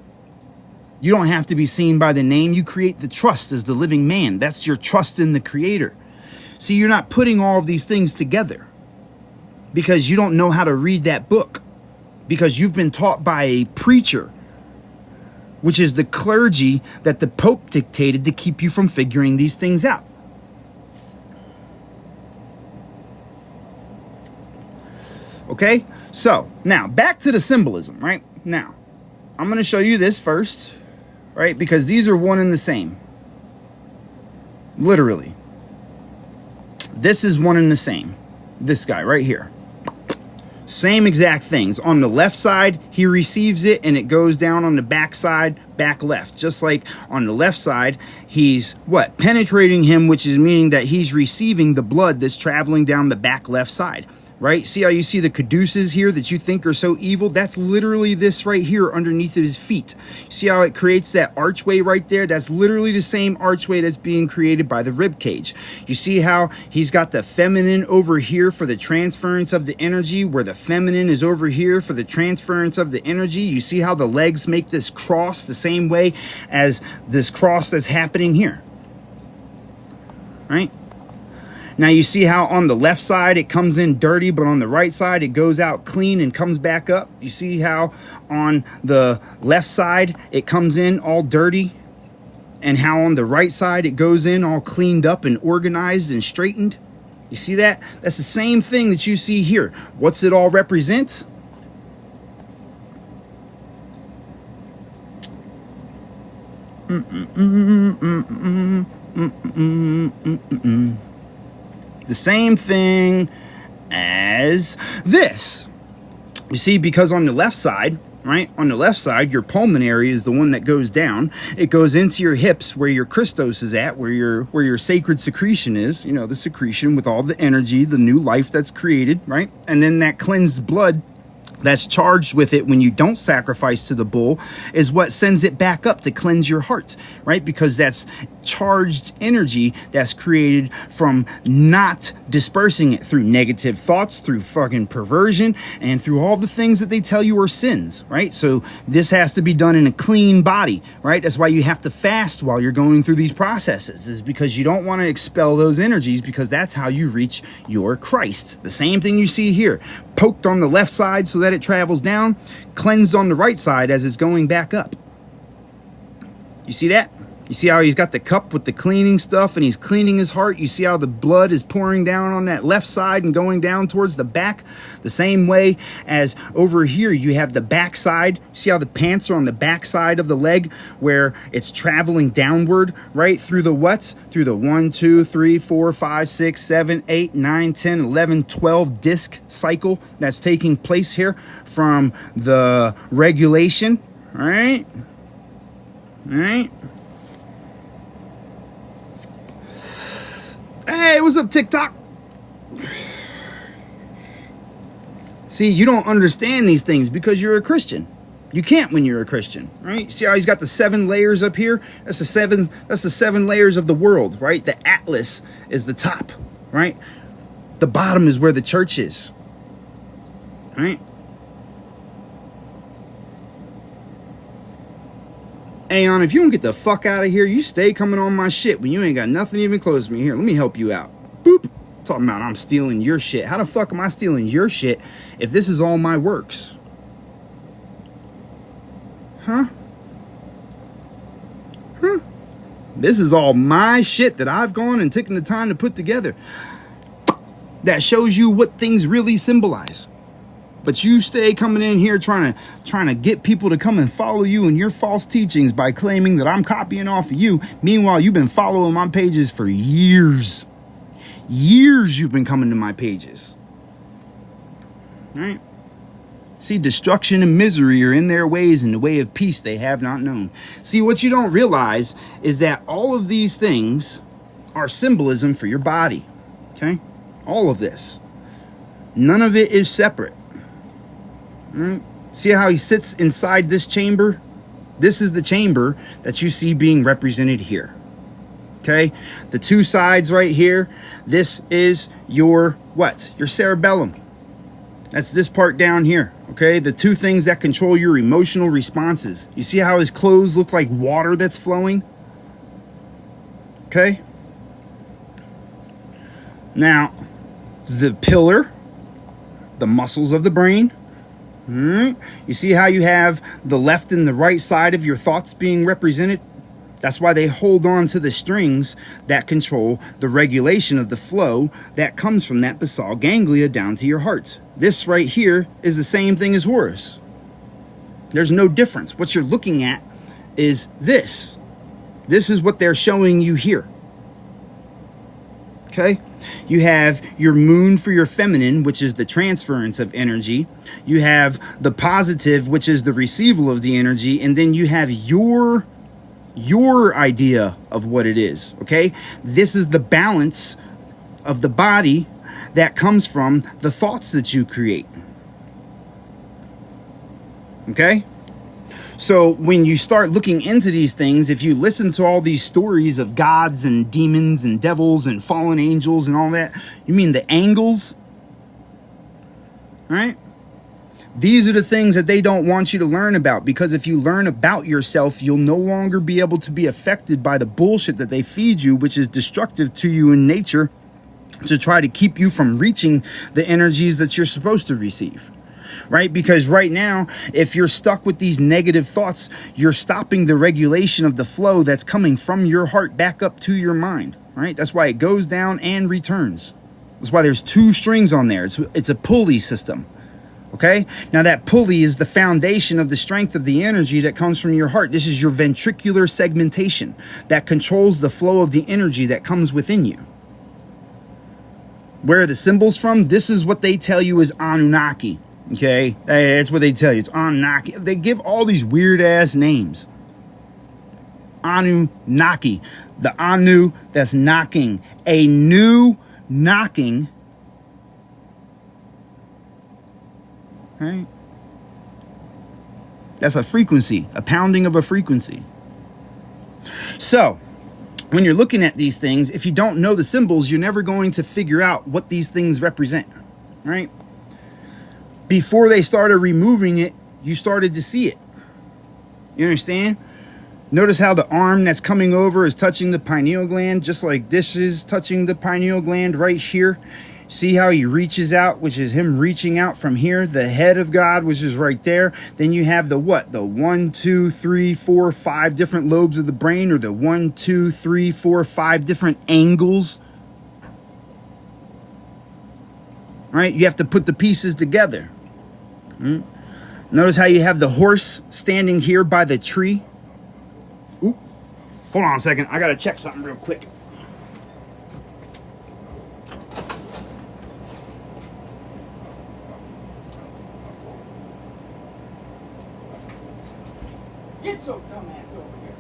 You don't have to be seen by the name. You create the trust as the living man. That's your trust in the Creator. See, you're not putting all of these things together because you don't know how to read that book, because you've been taught by a preacher, which is the clergy that the Pope dictated to keep you from figuring these things out. Okay, so now back to the symbolism, right? Now, I'm going to show you this first, right? Because these are one and the same. Literally. This is one and the same. This guy right here. Same exact things. On the left side, he receives it and it goes down on the back side, back left. Just like on the left side, he's what? Penetrating him, which is meaning that he's receiving the blood that's traveling down the back left side. Right? See how you see the caduceus here that you think are so evil? That's literally this right here underneath his feet. See how it creates that archway right there? That's literally the same archway that's being created by the rib cage. You see how he's got the feminine over here for the transference of the energy, where the feminine is over here for the transference of the energy. You see how the legs make this cross the same way as this cross that's happening here. Right? Now you see how on the left side it comes in dirty, but on the right side it goes out clean and comes back up. You see how on the left side it comes in all dirty, and how on the right side it goes in all cleaned up and organized and straightened. You see that? That's the same thing that you see here. What's it all represent? The same thing as this. You see, because on the left side, right, on the left side, your pulmonary is the one that goes down. It goes into your hips where your Christos is at, where your sacred secretion is, you know, the secretion with all the energy, the new life that's created, right? And then that cleansed blood that's charged with it when you don't sacrifice to the bull is what sends it back up to cleanse your heart, right? Because that's charged energy that's created from not dispersing it through negative thoughts, through fucking perversion, and through all the things that they tell you are sins, right? So this has to be done in a clean body, right? That's why you have to fast while you're going through these processes, is because you don't want to expel those energies, because that's how you reach your Christ. The same thing you see here, poked on the left side so that it travels down, cleansed on the right side as it's going back up. You see that? You see how he's got the cup with the cleaning stuff and he's cleaning his heart? You see how the blood is pouring down on that left side and going down towards the back? The same way as over here, you have the back side. See how the pants are on the back side of the leg where it's traveling downward, right? Through the what? Through the 1, 2, 3, 4, 5, 6, 7, 8, 9, 10, 11, 12 disc cycle that's taking place here from the regulation, right? Right? Hey, what's up, TikTok? See, you don't understand these things because you're a Christian. You can't when you're a Christian, right? See how he's got the 7 layers up here? That's the 7 layers of the world, right? The Atlas is the top, right? The bottom is where the church is, right? Aeon, if you don't get the fuck out of here, you stay coming on my shit when you ain't got nothing even close to me. Here, let me help you out. Boop. Talking about I'm stealing your shit. How the fuck am I stealing your shit if this is all my works? Huh? Huh? This is all my shit that I've gone and taken the time to put together. That shows you what things really symbolize. But you stay coming in here trying to get people to come and follow you and your false teachings by claiming that I'm copying off of you. Meanwhile, you've been following my pages for years. Years you've been coming to my pages. All right? See, destruction and misery are in their ways, and the way of peace they have not known. See, what you don't realize is that all of these things are symbolism for your body. Okay? All of this. None of it is separate. Right. See how he sits inside this chamber? This is the chamber that you see being represented here. Okay? The 2 sides right here, this is your what? Your cerebellum. That's this part down here. Okay? The 2 things that control your emotional responses. You see how his clothes look like water that's flowing? Okay? Now, the pillar, the muscles of the brain. You see how you have the left and the right side of your thoughts being represented? That's why they hold on to the strings that control the regulation of the flow that comes from that basal ganglia down to your heart. This right here is the same thing as Horus. There's no difference. What you're looking at is this. This is what they're showing you here. Okay? You have your moon for your feminine, which is the transference of energy. You have the positive, which is the receival of the energy. And then you have your idea of what it is. Okay? This is the balance of the body that comes from the thoughts that you create. Okay? So when you start looking into these things, if you listen to all these stories of gods and demons and devils and fallen angels and all that, you mean the angles? Right? These are the things that they don't want you to learn about, because if you learn about yourself, you'll no longer be able to be affected by the bullshit that they feed you, which is destructive to you in nature, to try to keep you from reaching the energies that you're supposed to receive. Right? Because right now, if you're stuck with these negative thoughts, you're stopping the regulation of the flow that's coming from your heart back up to your mind. Right? That's why it goes down and returns. That's why there's 2 strings on there. It's a pulley system. Okay? Now that pulley is the foundation of the strength of the energy that comes from your heart. This is your ventricular segmentation that controls the flow of the energy that comes within you. Where are the symbols from? This is what they tell you is Anunnaki. Okay, that's what they tell you. It's Anunnaki. They give all these weird ass names. Anunnaki, the Anu that's knocking, a new knocking. Right? That's a frequency, a pounding of a frequency. So, when you're looking at these things, if you don't know the symbols, you're never going to figure out what these things represent, right? Before they started removing it, you started to see it. You understand? Notice how the arm that's coming over is touching the pineal gland, just like this is touching the pineal gland right here. See how he reaches out, which is him reaching out from here, the head of God, which is right there. Then you have the what? The 1, 2, 3, 4, 5 different lobes of the brain, or the 1, 2, 3, 4, 5 different angles. Right? You have to put the pieces together. Notice how you have the horse standing here by the tree. Ooh. Hold on a second. I got to check something real quick. Get your dumb ass over here.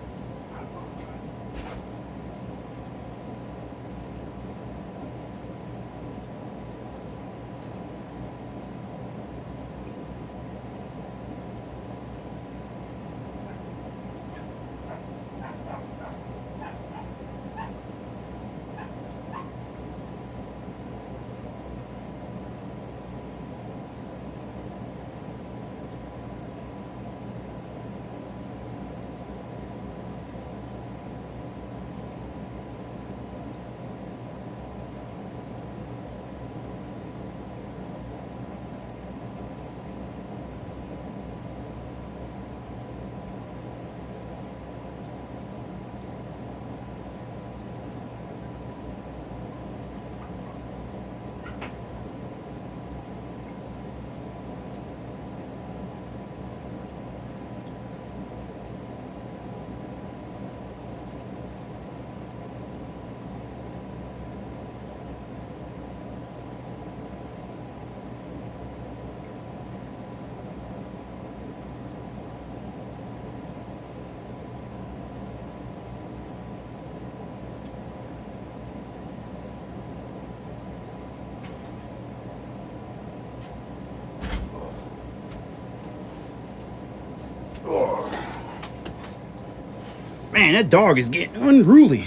Man, that dog is getting unruly.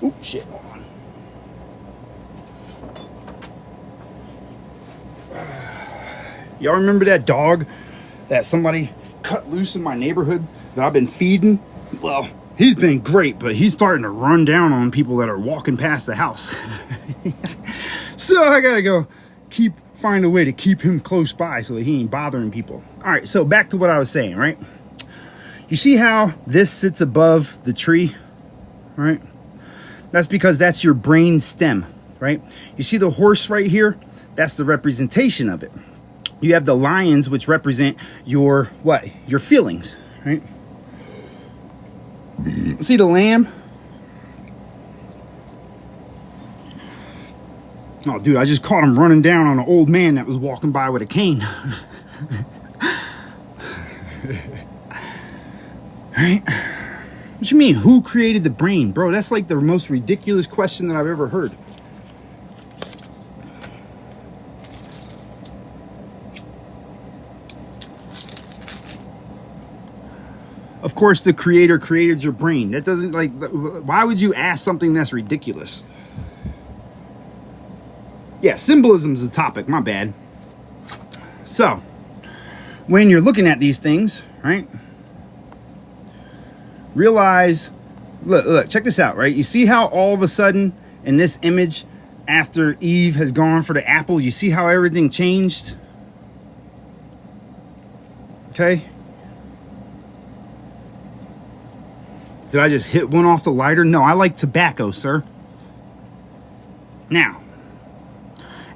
Oh, shit. Hold on. Y'all remember that dog that somebody cut loose in my neighborhood that I've been feeding? Well, he's been great, but he's starting to run down on people that are walking past the house. So I gotta go find a way to keep him close by so that he ain't bothering people. All right, so back to what I was saying, right? You see how this sits above the tree, right? That's because that's your brain stem, right? You see the horse right here? That's the representation of it. You have the lions, which represent your, what? Your feelings, right? See the lamb? Oh, dude, I just caught him running down on an old man that was walking by with a cane. Right? What you mean, who created the brain? Bro, that's like the most ridiculous question that I've ever heard. Of course, the creator created your brain. That doesn't, like, why would you ask something that's ridiculous? Yeah, symbolism is the topic, my bad. So, when you're looking at these things, right? Realize, look, check this out, right? You see how all of a sudden in this image, after Eve has gone for the apple, you see how everything changed? Okay? Did I just hit one off the lighter? No, I like tobacco, sir. Now,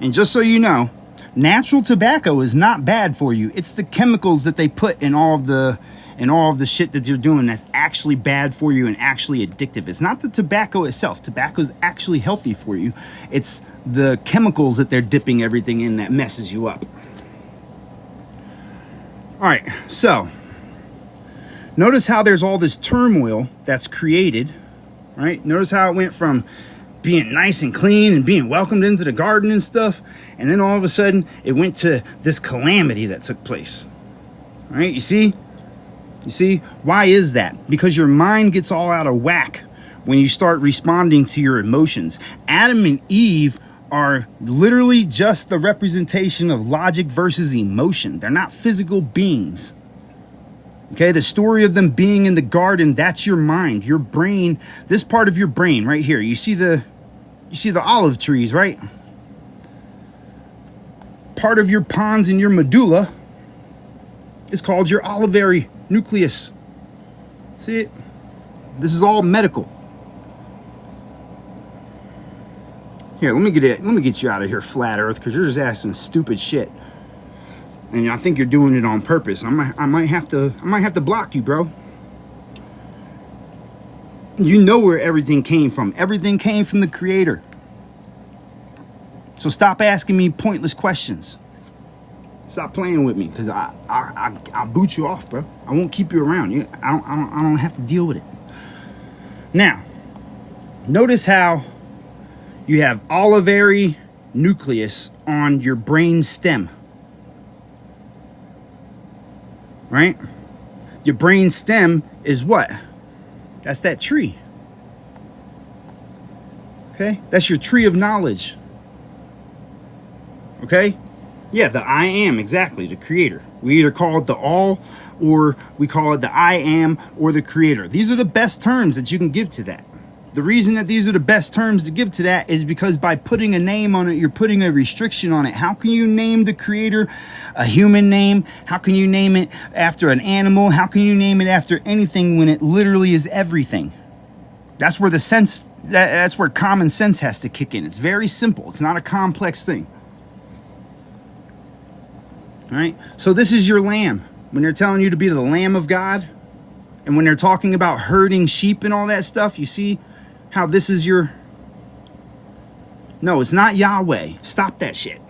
and just so you know, natural tobacco is not bad for you. It's the chemicals that they put in all of the shit that you're doing that's actually bad for you and actually addictive. It's not the tobacco itself. Tobacco is actually healthy for you. It's the chemicals that they're dipping everything in that messes you up. All right, so notice how there's all this turmoil that's created, right? Notice how it went from being nice and clean and being welcomed into the garden and stuff, and then all of a sudden it went to this calamity that took place. All right, you see? You see, why is that? Because your mind gets all out of whack when you start responding to your emotions. Adam and Eve are literally just the representation of logic versus emotion. They're not physical beings. Okay, the story of them being in the garden, that's your mind, your brain, this part of your brain right here. You see the olive trees, right? Part of your pons and your medulla is called your olivary nucleus. See it? This is all medical. Here, let me get you out of here, flat earth, because you're just asking stupid shit. And I think you're doing it on purpose. I might have to block you, bro. You know where everything came from. Everything came from the Creator. So stop asking me pointless questions. Stop playing with me, because I'll boot you off, bro. I won't keep you around. I don't have to deal with it. Now, notice how you have olivary nucleus on your brain stem. Right? Your brain stem is what? That's that tree. Okay? That's your tree of knowledge. Okay? Yeah, the I am, exactly, the Creator. We either call it the all, or we call it the I am, or the Creator. These are the best terms that you can give to that. The reason that these are the best terms to give to that is because by putting a name on it, you're putting a restriction on it. How can you name the Creator a human name? How can you name it after an animal? How can you name it after anything when it literally is everything? That's where that's where common sense has to kick in. It's very simple. It's not a complex thing. All right? So this is your lamb. When they're telling you to be the Lamb of God, and when they're talking about herding sheep and all that stuff, you see how this is your... No, it's not Yahweh. Stop that shit.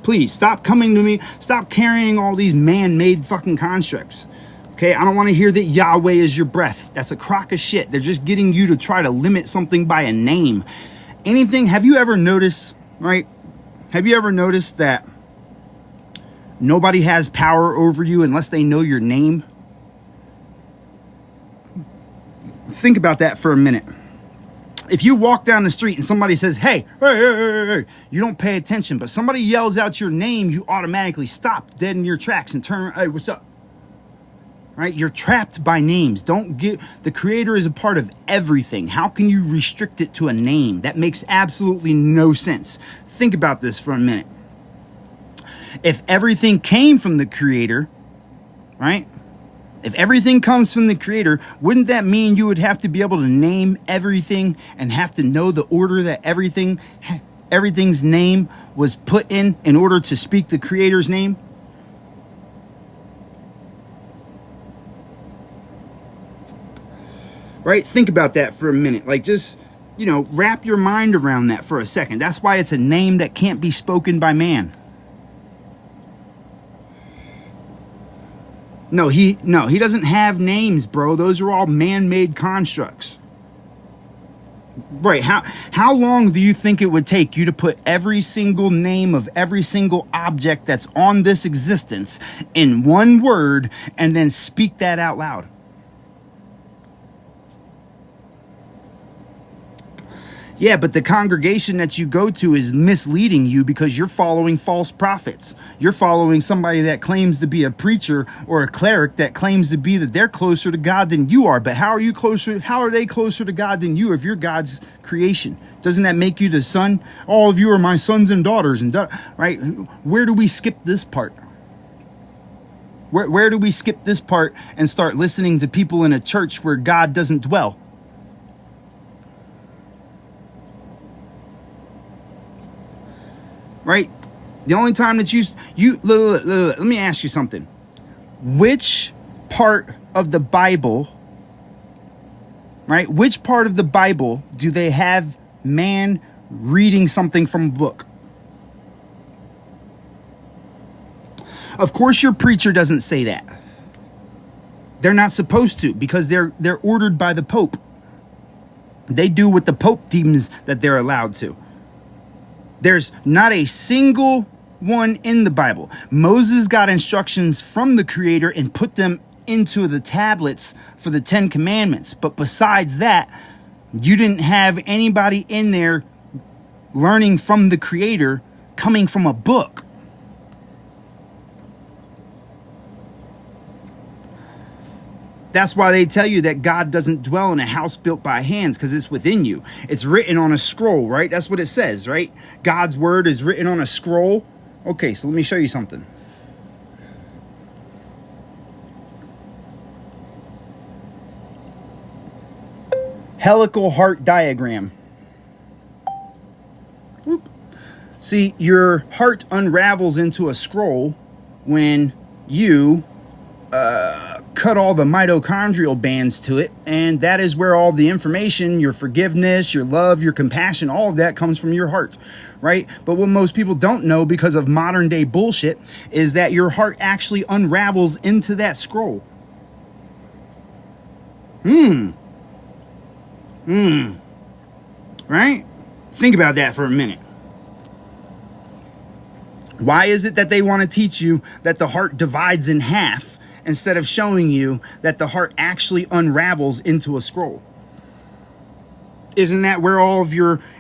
Please, stop coming to me. Stop carrying all these man-made fucking constructs. Okay, I don't want to hear that Yahweh is your breath. That's a crock of shit. They're just getting you to try to limit something by a name. Anything, have you ever noticed, right? Have you ever noticed that nobody has power over you unless they know your name? Think about that for a minute. If you walk down the street and somebody says, hey, you don't pay attention, but somebody yells out your name, you automatically stop dead in your tracks and turn, hey, what's up? Right? You're trapped by names. The Creator is a part of everything. How can you restrict it to a name? That makes absolutely no sense. Think about this for a minute. If everything came from the Creator, right? If everything comes from the Creator, wouldn't that mean you would have to be able to name everything and have to know the order that everything's name was put in order to speak the Creator's name? Right? Think about that for a minute. Like, just, wrap your mind around that for a second. That's why it's a name that can't be spoken by man. No, he doesn't have names, bro. Those are all man-made constructs. Right, how long do you think it would take you to put every single name of every single object that's on this existence in one word and then speak that out loud? Yeah, but the congregation that you go to is misleading you because you're following false prophets. You're following somebody that claims to be a preacher or a cleric that claims to be that they're closer to God than you are. But how are they closer to God than you if you're God's creation? Doesn't that make you the son? All of you are my sons and daughters, right? Where do we skip this part? Where do we skip this part and start listening to people in a church where God doesn't dwell? Right? The only time that let me ask you something. Which part of the Bible, right? Which part of the Bible do they have man reading something from a book? Of course your preacher doesn't say that. They're not supposed to, because they're ordered by the Pope. They do what the Pope deems that they're allowed to. There's not a single one in the Bible. Moses got instructions from the Creator and put them into the tablets for the 10 Commandments. But besides that, You didn't have anybody in there learning from the Creator coming from a book. That's why they tell you that God doesn't dwell in a house built by hands, because it's within you. It's written on a scroll, right? That's what it says, right? God's word is written on a scroll. Okay, so let me show you something. Helical heart diagram. Whoop. See, your heart unravels into a scroll when you cut all the mitochondrial bands to it, and that is where all the information, your forgiveness, your love, your compassion, all of that comes from your heart, right? But what most people don't know, because of modern day bullshit, is that your heart actually unravels into that scroll. Right? Think about that for a minute. Why is it that they want to teach you that the heart divides in half, instead of showing you that the heart actually unravels into a scroll? Isn't that where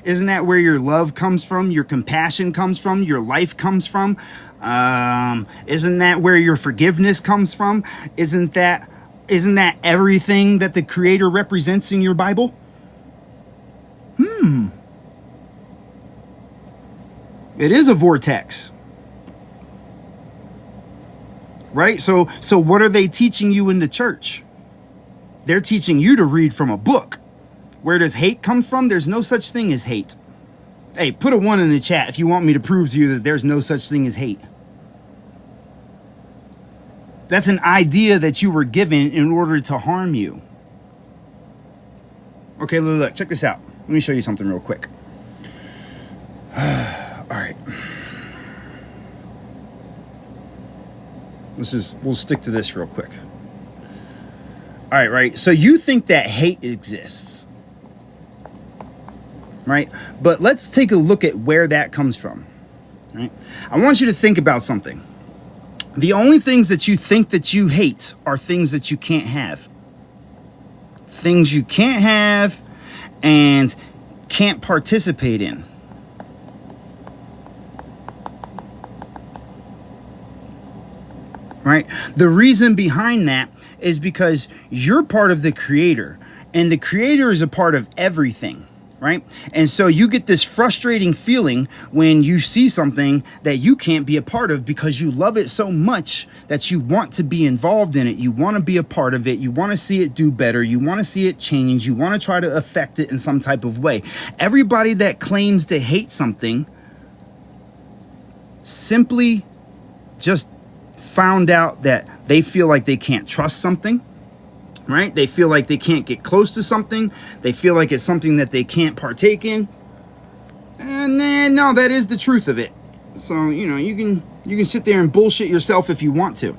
isn't that where your love comes from, your compassion comes from, your life comes from? Isn't that where your forgiveness comes from? Isn't that everything that the Creator represents in your Bible? It is a vortex. Right? So what are they teaching you in the church? They're teaching you to read from a book. Where does hate come from? There's no such thing as hate. Hey, put a 1 in the chat if you want me to prove to you that there's no such thing as hate. That's an idea that you were given in order to harm you. Okay, look, check this out. Let me show you something real quick. All right. We'll stick to this real quick. All right, right. So you think that hate exists, right? But let's take a look at where that comes from, right? I want you to think about something. The only things that you think that you hate are things that you can't have. Things you can't have and can't participate in. Right? The reason behind that is because you're part of the Creator, and the Creator is a part of everything, right? And so you get this frustrating feeling when you see something that you can't be a part of, because you love it so much that you want to be involved in it. You want to be a part of it. You want to see it do better. You want to see it change. You want to try to affect it in some type of way. Everybody that claims to hate something simply just found out that they feel like they can't trust something, right? They feel like they can't get close to something. They feel like it's something that they can't partake in. And then, no, that is the truth of it. So, you know, you can sit there and bullshit yourself if you want to.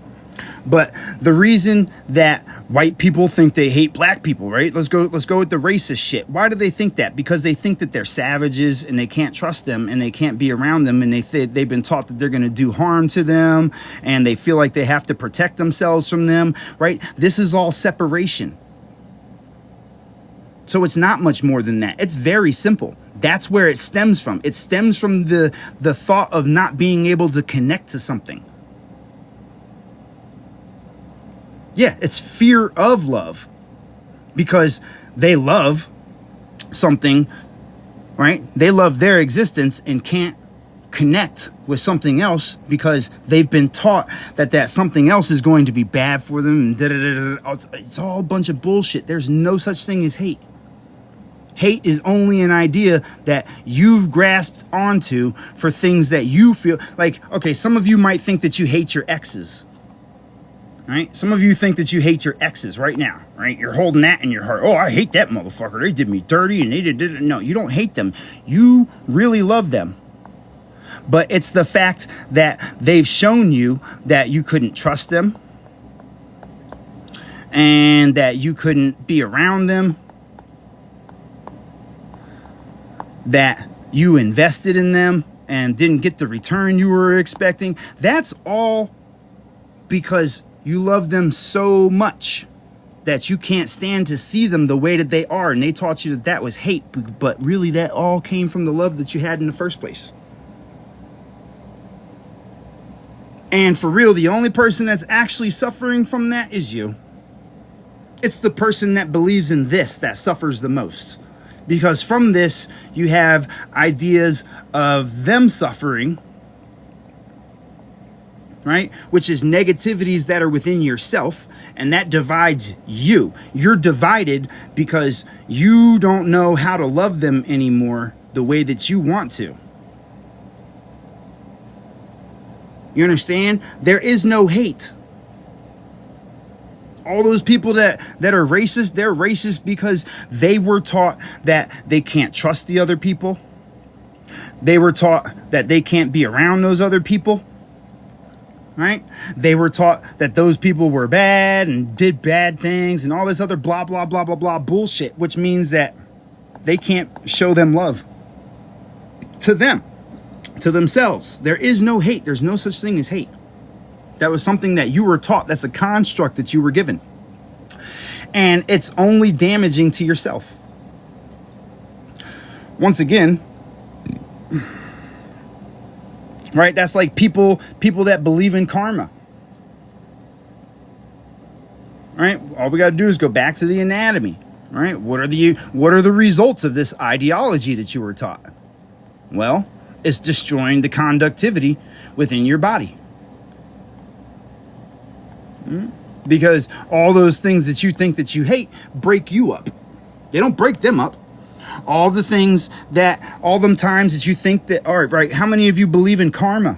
But the reason that white people think they hate black people, right? Let's go with the racist shit. Why do they think that? Because they think that they're savages and they can't trust them and they can't be around them, and they've been taught that they're going to do harm to them, and they feel like they have to protect themselves from them, right? This is all separation. So it's not much more than that. It's very simple. That's where it stems from. It stems from the thought of not being able to connect to something. Yeah, it's fear of love, because they love something, right? They love their existence and can't connect with something else because they've been taught that something else is going to be bad for them. And it's all a bunch of bullshit. There's no such thing as hate. Hate is only an idea that you've grasped onto for things that you feel like. Okay, some of you might think that you hate your exes. Right? Some of you think that you hate your exes right now, right? You're holding that in your heart. Oh, I hate that motherfucker. They did me dirty and they did it. No, you don't hate them. You really love them. But it's the fact that they've shown you that you couldn't trust them and that you couldn't be around them, that you invested in them and didn't get the return you were expecting. That's all because you love them so much that you can't stand to see them the way that they are, and they taught you that that was hate, but really that all came from the love that you had in the first place. And for real, the only person that's actually suffering from that is you. It's the person that believes in this that suffers the most. Because from this, you have ideas of them suffering, right? Which is negativities that are within yourself, and that divides you. You're divided because you don't know how to love them anymore the way that you want to. You understand? There is no hate. All those people that are racist, they're racist because they were taught that they can't trust the other people. They were taught that they can't be around those other people. Right? They were taught that those people were bad and did bad things and all this other blah, blah, blah, blah, blah bullshit, which means that they can't show them love to them. To themselves. There is no hate. There's no such thing as hate. That was something that you were taught. That's a construct that you were given. And it's only damaging to yourself. Once again, right? That's like people that believe in karma. Right? All we got to do is go back to the anatomy. Right? What are the results of this ideology that you were taught? Well, it's destroying the conductivity within your body. Because all those things that you think that you hate break you up. They don't break them up. All them times that you think that, all right, how many of you believe in karma?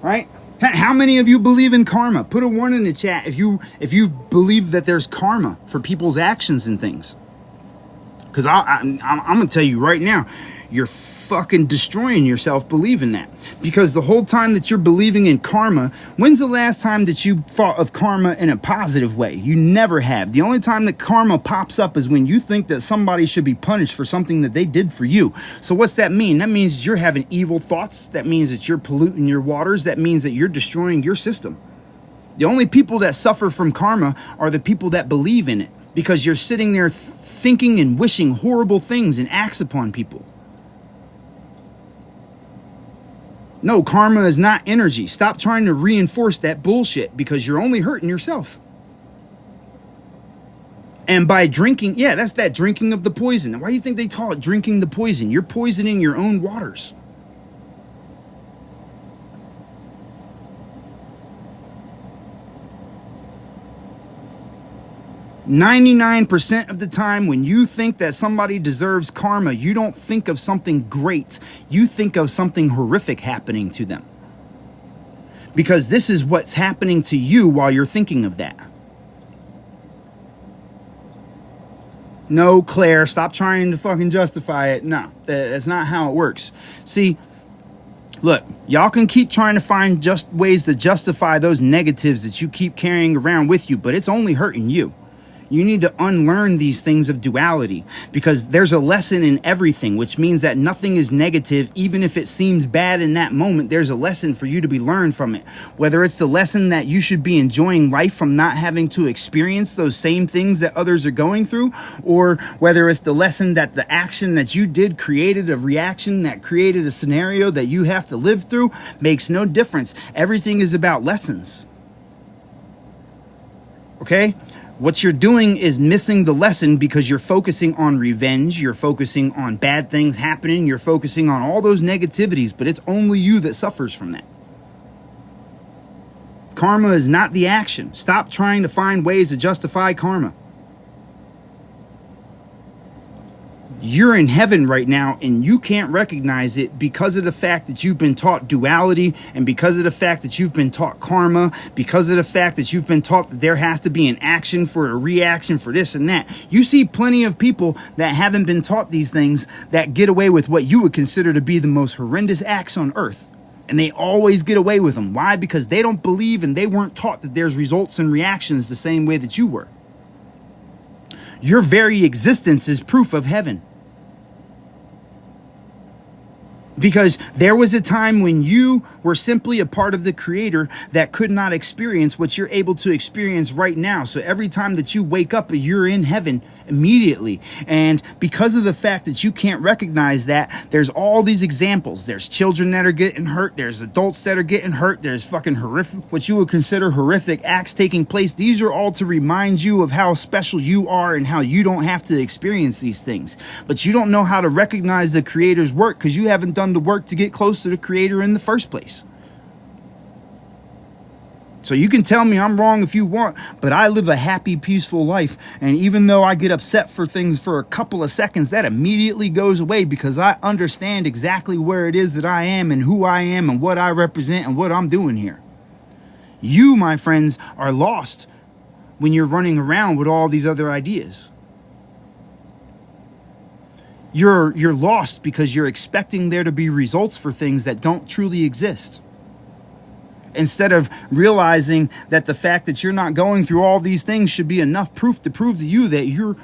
Right? How many of you believe in karma? Put a 1 in the chat if you believe that there's karma for people's actions and things. Because I'm going to tell you right now, you're fucking destroying yourself believing that. Because the whole time that you're believing in karma, when's the last time that you thought of karma in a positive way? You never have. The only time that karma pops up is when you think that somebody should be punished for something that they did for you. So what's that mean? That means you're having evil thoughts. That means that you're polluting your waters. That means that you're destroying your system. The only people that suffer from karma are the people that believe in it. Because you're sitting there thinking and wishing horrible things and acts upon people. No, karma is not energy. Stop trying to reinforce that bullshit because you're only hurting yourself. And by drinking, yeah, that's that drinking of the poison. Why do you think they call it drinking the poison? You're poisoning your own waters. "99% of the time when you think that somebody deserves karma, you don't think of something great. You think of something horrific happening to them. Because this is what's happening to you while you're thinking of that. No, Claire, stop trying to fucking justify it. No, that's not how it works. See, look, y'all can keep trying to find just ways to justify those negatives that you keep carrying around with you, but it's only hurting you. You need to unlearn these things of duality because there's a lesson in everything, which means that nothing is negative. Even if it seems bad in that moment, there's a lesson for you to be learned from it. Whether it's the lesson that you should be enjoying life from not having to experience those same things that others are going through, or whether it's the lesson that the action that you did created a reaction that created a scenario that you have to live through, makes no difference. Everything is about lessons. Okay? What you're doing is missing the lesson because you're focusing on revenge, you're focusing on bad things happening, you're focusing on all those negativities, but it's only you that suffers from that. Karma is not the action. Stop trying to find ways to justify karma. You're in heaven right now and you can't recognize it because of the fact that you've been taught duality, and because of the fact that you've been taught karma, because of the fact that you've been taught that there has to be an action for a reaction for this and that. You see plenty of people that haven't been taught these things that get away with what you would consider to be the most horrendous acts on earth. And they always get away with them. Why? Because they don't believe and they weren't taught that there's results and reactions the same way that you were. Your very existence is proof of heaven. Because there was a time when you were simply a part of the creator that could not experience what you're able to experience right now. So every time that you wake up, you're in heaven immediately. And because of the fact that you can't recognize that, there's all these examples. There's children that are getting hurt. There's adults that are getting hurt. There's fucking horrific, what you would consider horrific acts taking place. These are all to remind you of how special you are and how you don't have to experience these things. But you don't know how to recognize the creator's work because you haven't done the work to get close to the creator in the first place. So you can tell me I'm wrong if you want, but I live a happy, peaceful life. And even though I get upset for things for a couple of seconds, that immediately goes away because I understand exactly where it is that I am and who I am and what I represent and what I'm doing here. You, my friends, are lost when you're running around with all these other ideas. You're lost because you're expecting there to be results for things that don't truly exist. Instead of realizing that the fact that you're not going through all these things should be enough proof to prove to you that you're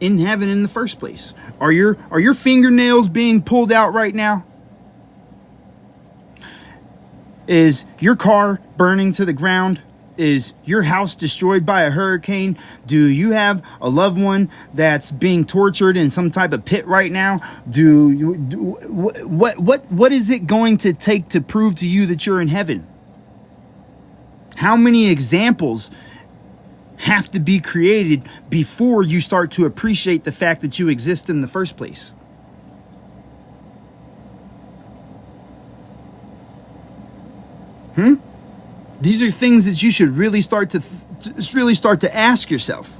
in heaven in the first place. Are your fingernails being pulled out right now? Is your car burning to the ground? Is your house destroyed by a hurricane? Do you have a loved one that's being tortured in some type of pit right now? What is it going to take to prove to you that you're in heaven? How many examples have to be created before you start to appreciate the fact that you exist in the first place? These are things that you should really start to ask yourself.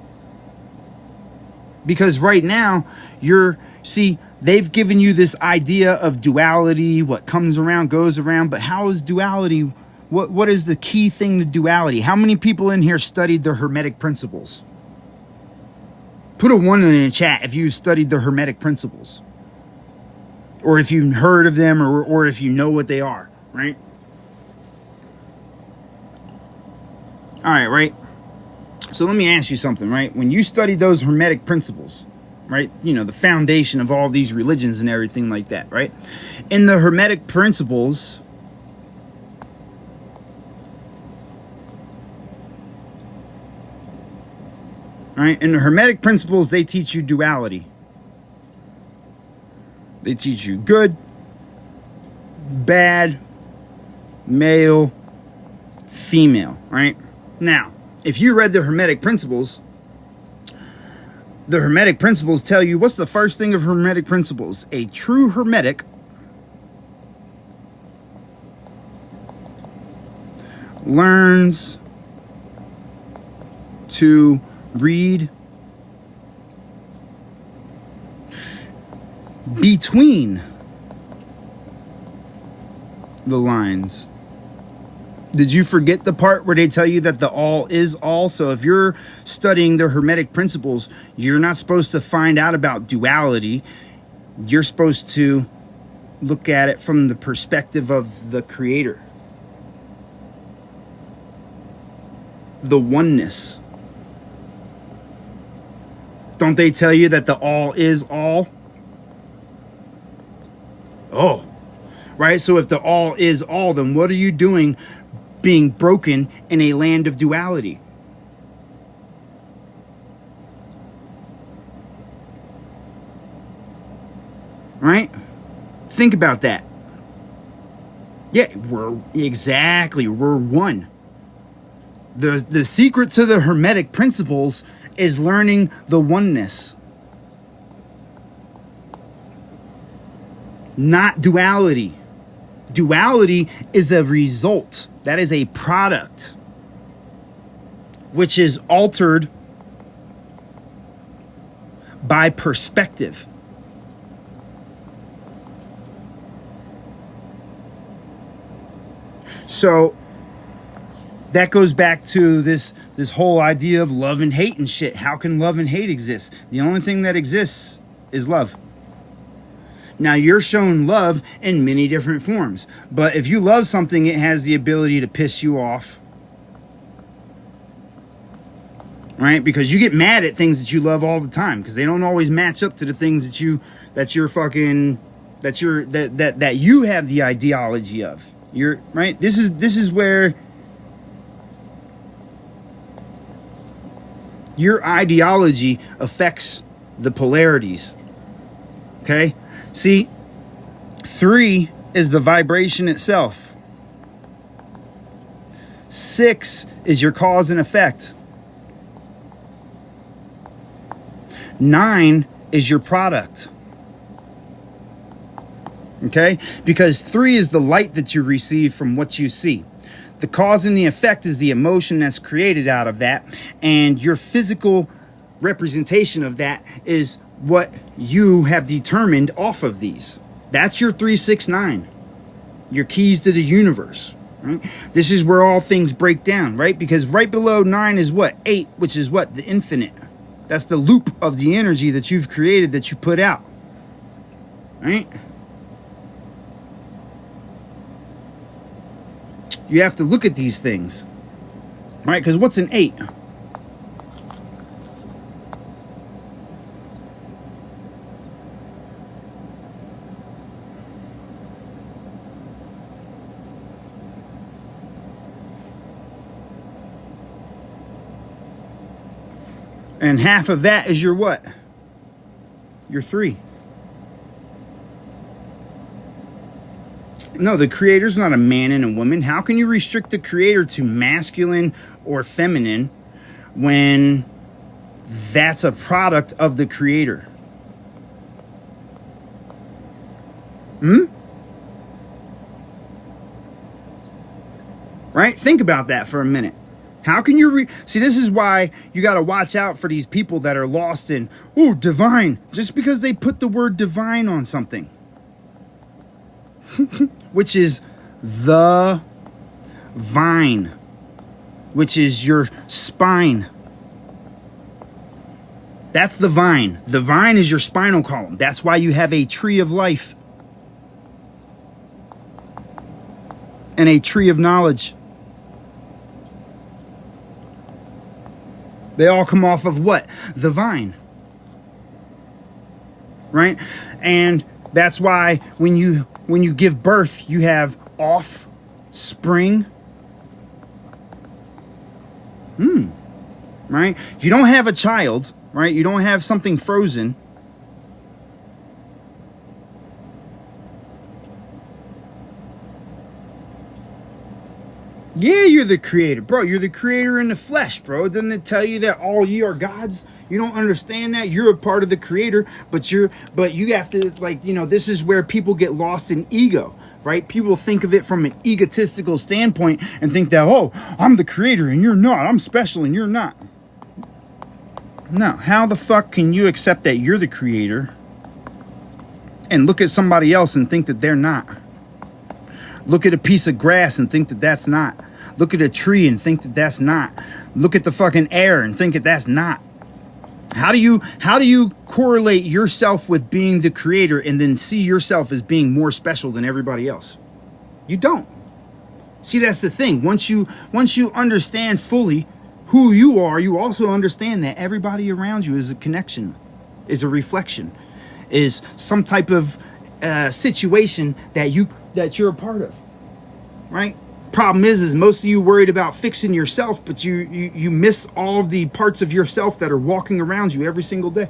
Because right now, they've given you this idea of duality, what comes around goes around, but how is duality, what is the key thing to duality? How many people in here studied the Hermetic principles? Put a 1 in the chat if you studied the Hermetic principles. Or if you've heard of them, or if you know what they are, right? All right. So let me ask you something, right? When you studied those Hermetic principles, right? You know, the foundation of all these religions and everything like that, right? In the Hermetic principles, right? In the Hermetic principles, they teach you duality. They teach you good, bad, male, female, right? Now, if you read the Hermetic principles tell you, what's the first thing of Hermetic principles? A true Hermetic learns to read between the lines. Did you forget the part where they tell you that the all is all? So if you're studying the Hermetic principles, you're not supposed to find out about duality. You're supposed to look at it from the perspective of the creator. The oneness. Don't they tell you that the all is all? Oh, right? So if the all is all, then what are you doing being broken in a land of duality? Right? Think about that. Yeah, we're one. The secret to the Hermetic principles is learning the oneness, not duality. Duality is a result. That is a product which is altered by perspective. So that goes back to this whole idea of love and hate and shit. How can love and hate exist? The only thing that exists is love. Now, you're shown love in many different forms. But if you love something, it has the ability to piss you off. right? Because you get mad at things that you love all the time because they don't always match up to the things that you have the ideology of. You're right. This is where your ideology affects the polarities. Okay? See, 3 is the vibration itself. 6 is your cause and effect. 9 is your product. Okay? Because 3 is the light that you receive from what you see. The cause and the effect is the emotion that's created out of that. And your physical representation of that is what you have determined off of these. That's your 3, 6, 9. Your keys to the universe. Right? This is where all things break down, right? Because right below 9 is what? 8, which is what? The infinite. That's the loop of the energy that you've created, that you put out. Right? You have to look at these things. Right? Because what's an 8? And half of that is your what? Your 3. No, the creator's not a man and a woman. How can you restrict the creator to masculine or feminine when that's a product of the creator? Right? Think about that for a minute. How can you see, this is why you got to watch out for these people that are lost in, ooh, divine, just because they put the word divine on something. Which is the vine, which is your spine. That's the vine. The vine is your spinal column. That's why you have a tree of life and a tree of knowledge. They all come off of what? The vine. Right? And that's why when you give birth, you have offspring. Right? You don't have a child, right? You don't have something frozen. Yeah, you're the creator, bro. You're the creator in the flesh, bro. Doesn't it tell you that all ye are gods? You don't understand that? You're a part of the creator, but you have to, like, you know, this is where people get lost in ego, right? People think of it from an egotistical standpoint and think that, oh, I'm the creator and you're not. I'm special and you're not. No, how the fuck can you accept that you're the creator and look at somebody else and think that they're not? Look at a piece of grass and think that that's not. Look at a tree and think that that's not. Look at the fucking air and think that that's not. How do you correlate yourself with being the creator and then see yourself as being more special than everybody else? You don't. See, that's the thing. Once you understand fully who you are, you also understand that everybody around you is a connection, is a reflection, is some type of situation that you're a part of, right? Problem is most of you worried about fixing yourself, but you miss all of the parts of yourself that are walking around you every single day.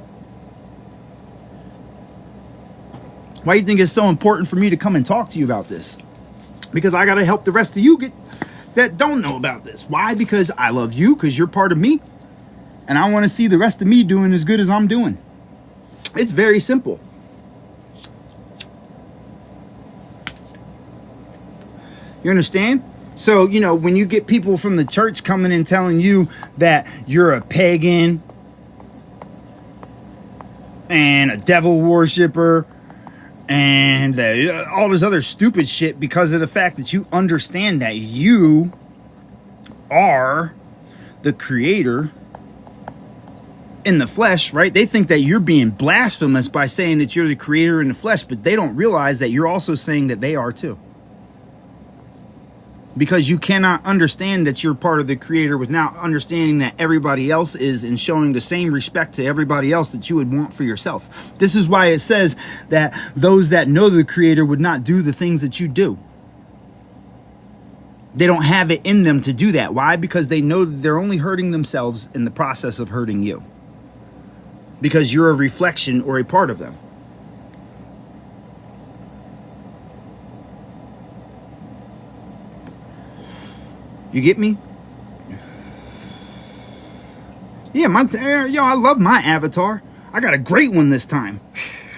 Why do you think it's so important for me to come and talk to you about this? Because I got to help the rest of you that don't know about this. Why? Because I love you, because you're part of me, and I want to see the rest of me doing as good as I'm doing. It's very simple. You understand? So, you know, when you get people from the church coming and telling you that you're a pagan and a devil worshiper and all this other stupid shit because of the fact that you understand that you are the creator in the flesh, right? They think that you're being blasphemous by saying that you're the creator in the flesh, but they don't realize that you're also saying that they are too. because you cannot understand that you're part of the creator without understanding that everybody else is, and showing the same respect to everybody else that you would want for yourself. This is why it says that those that know the creator would not do the things that you do. They don't have it in them to do that. Why? Because they know that they're only hurting themselves in the process of hurting you, because you're a reflection or a part of them. You get me? Yeah, I love my avatar. I got a great one this time.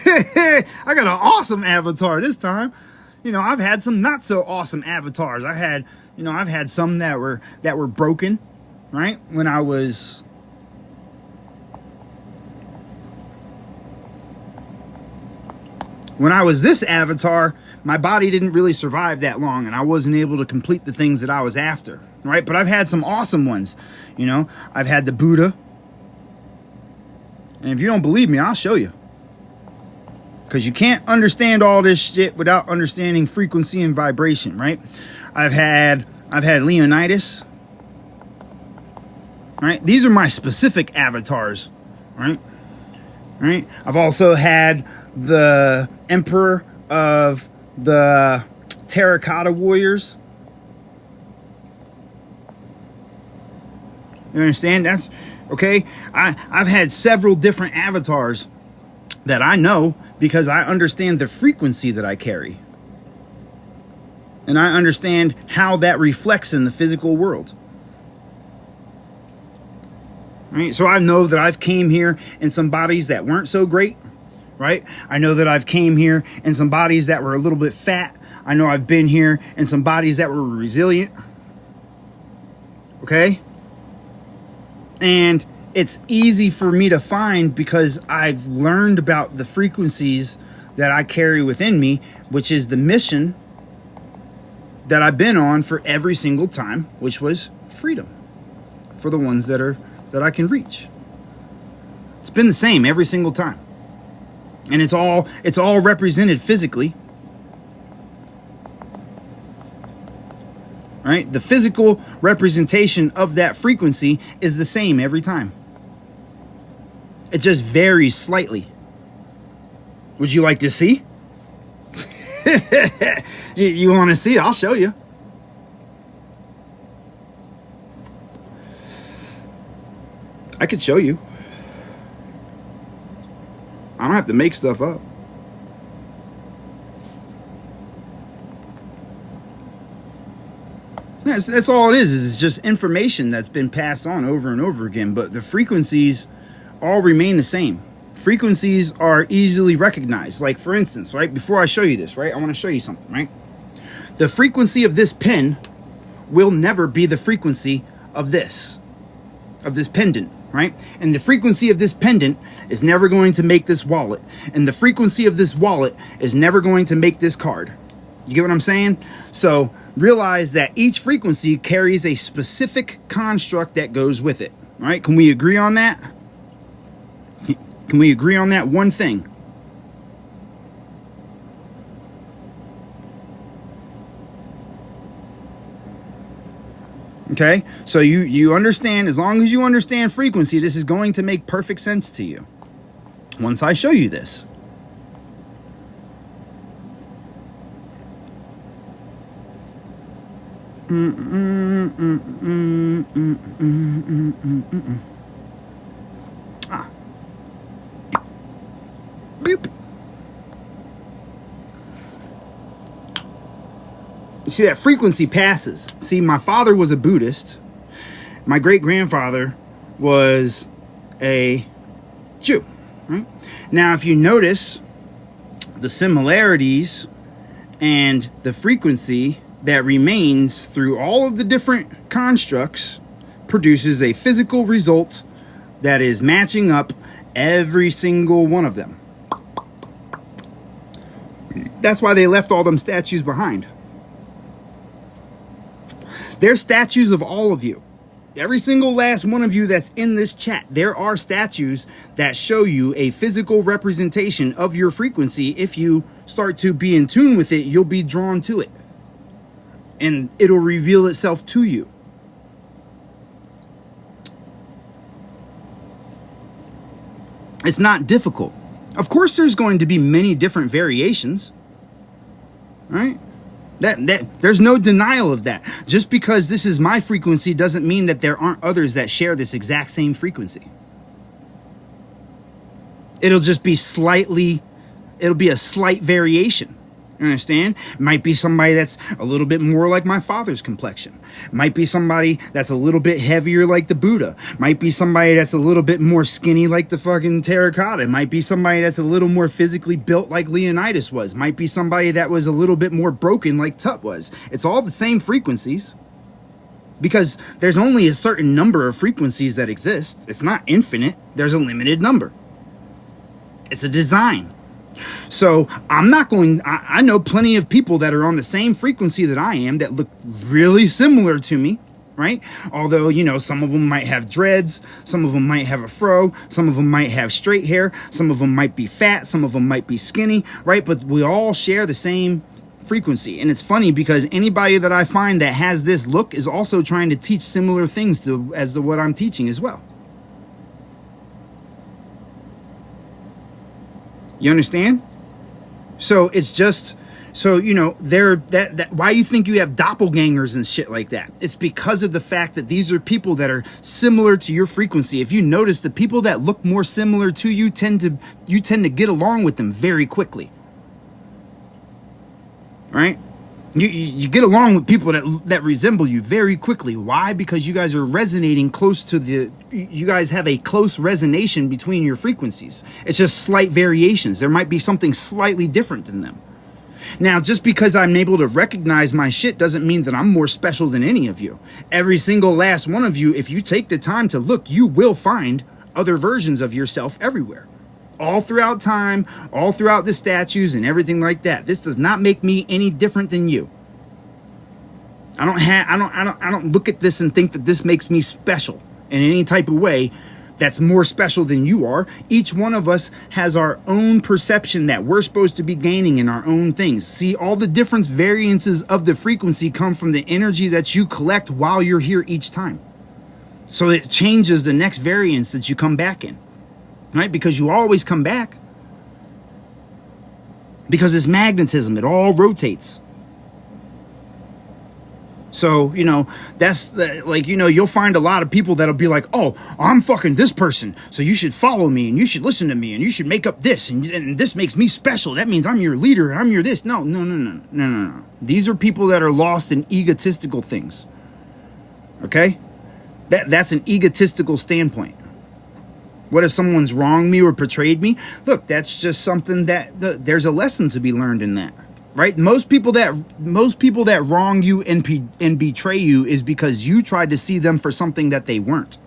I got an awesome avatar this time. You know, I've had some not so awesome avatars. I've had some that were broken, right? When I was this avatar, my body didn't really survive that long, and I wasn't able to complete the things that I was after, right? But I've had some awesome ones. You know, I've had the Buddha. And if you don't believe me, I'll show you. Because you can't understand all this shit without understanding frequency and vibration, right? I've had Leonidas, right? These are my specific avatars, right? Right? I've also had the Emperor of the Terracotta Warriors. You understand? That's okay. I've had several different avatars that I know because I understand the frequency that I carry. And I understand how that reflects in the physical world. Right? So I know that I've came here in some bodies that weren't so great, right? I know that I've came here in some bodies that were a little bit fat. I know I've been here in some bodies that were resilient. Okay? And it's easy for me to find because I've learned about the frequencies that I carry within me, which is the mission that I've been on for every single time, which was freedom for the ones that I can reach. It's been the same every single time. And it's all represented physically. Right? The physical representation of that frequency is the same every time. It just varies slightly. Would you like to see? You want to see? I'll show you. I could show you. I don't have to make stuff up. That's all it is it's just information that's been passed on over and over again, but the frequencies all remain the same. Frequencies are easily recognized. Like, for instance, right, before I show you this, right, I want to show you something, right? The frequency of this pen will never be the frequency of this pendant, right? And the frequency of this pendant is never going to make this wallet. And the frequency of this wallet is never going to make this card. You get what I'm saying? So realize that each frequency carries a specific construct that goes with it, right? Can we agree on that? Can we agree on that one thing? Okay, so you understand, as long as you understand frequency, this is going to make perfect sense to you once I show you this. Beep. See, that frequency passes. See, my father was a Buddhist. My great-grandfather was a Jew. Right? Now, if you notice the similarities and the frequency that remains through all of the different constructs produces a physical result that is matching up every single one of them. That's why they left all them statues behind. There's statues of all of you. Every single last one of you that's in this chat, there are statues that show you a physical representation of your frequency. If you start to be in tune with it, you'll be drawn to it. and it'll reveal itself to you. It's not difficult. Of course, there's going to be many different variations, right? There's no denial of that. Just because this is my frequency doesn't mean that there aren't others that share this exact same frequency. It'll just be it'll be a slight variation. You understand? Might be somebody that's a little bit more like my father's complexion. Might be somebody that's a little bit heavier like the Buddha. Might be somebody that's a little bit more skinny like the fucking terracotta. Might be somebody that's a little more physically built like Leonidas was. Might be somebody that was a little bit more broken like Tut was. It's all the same frequencies. Because there's only a certain number of frequencies that exist. It's not infinite. There's a limited number. It's a design. So I know plenty of people that are on the same frequency that I am that look really similar to me, right? Although, you know, some of them might have dreads, some of them might have a fro, some of them might have straight hair, some of them might be fat, some of them might be skinny, right? But we all share the same frequency. And it's funny because anybody that I find that has this look is also trying to teach similar things as to what I'm teaching as well. You understand? So it's just, so, you know, why you think you have doppelgangers and shit like that? It's because of the fact that these are people that are similar to your frequency. If you notice, the people that look more similar to you tend to get along with them very quickly. Right? You get along with people that resemble you very quickly. Why? Because you guys are resonating close to you guys have a close resonation between your frequencies. It's just slight variations. There might be something slightly different than them. Now, just because I'm able to recognize my shit doesn't mean that I'm more special than any of you. Every single last one of you, if you take the time to look, you will find other versions of yourself everywhere. All throughout time, all throughout the statues and everything like that. This does not make me any different than you. I don't look at this and think that this makes me special in any type of way that's more special than you are. Each one of us has our own perception that we're supposed to be gaining in our own things. See, all the different variances of the frequency come from the energy that you collect while you're here each time. So it changes the next variance that you come back in. Right? Because you always come back. Because it's magnetism. It all rotates. So, you know, that's like, you know, you'll find a lot of people that'll be like, oh, I'm fucking this person, so you should follow me and you should listen to me and you should make up this and this makes me special. That means I'm your leader and I'm your this. No. These are people that are lost in egotistical things. Okay? That's an egotistical standpoint. What if someone's wronged me or betrayed me? Look, that's just something that there's a lesson to be learned in that, right? Most people that wrong you and betray you is because you tried to see them for something that they weren't.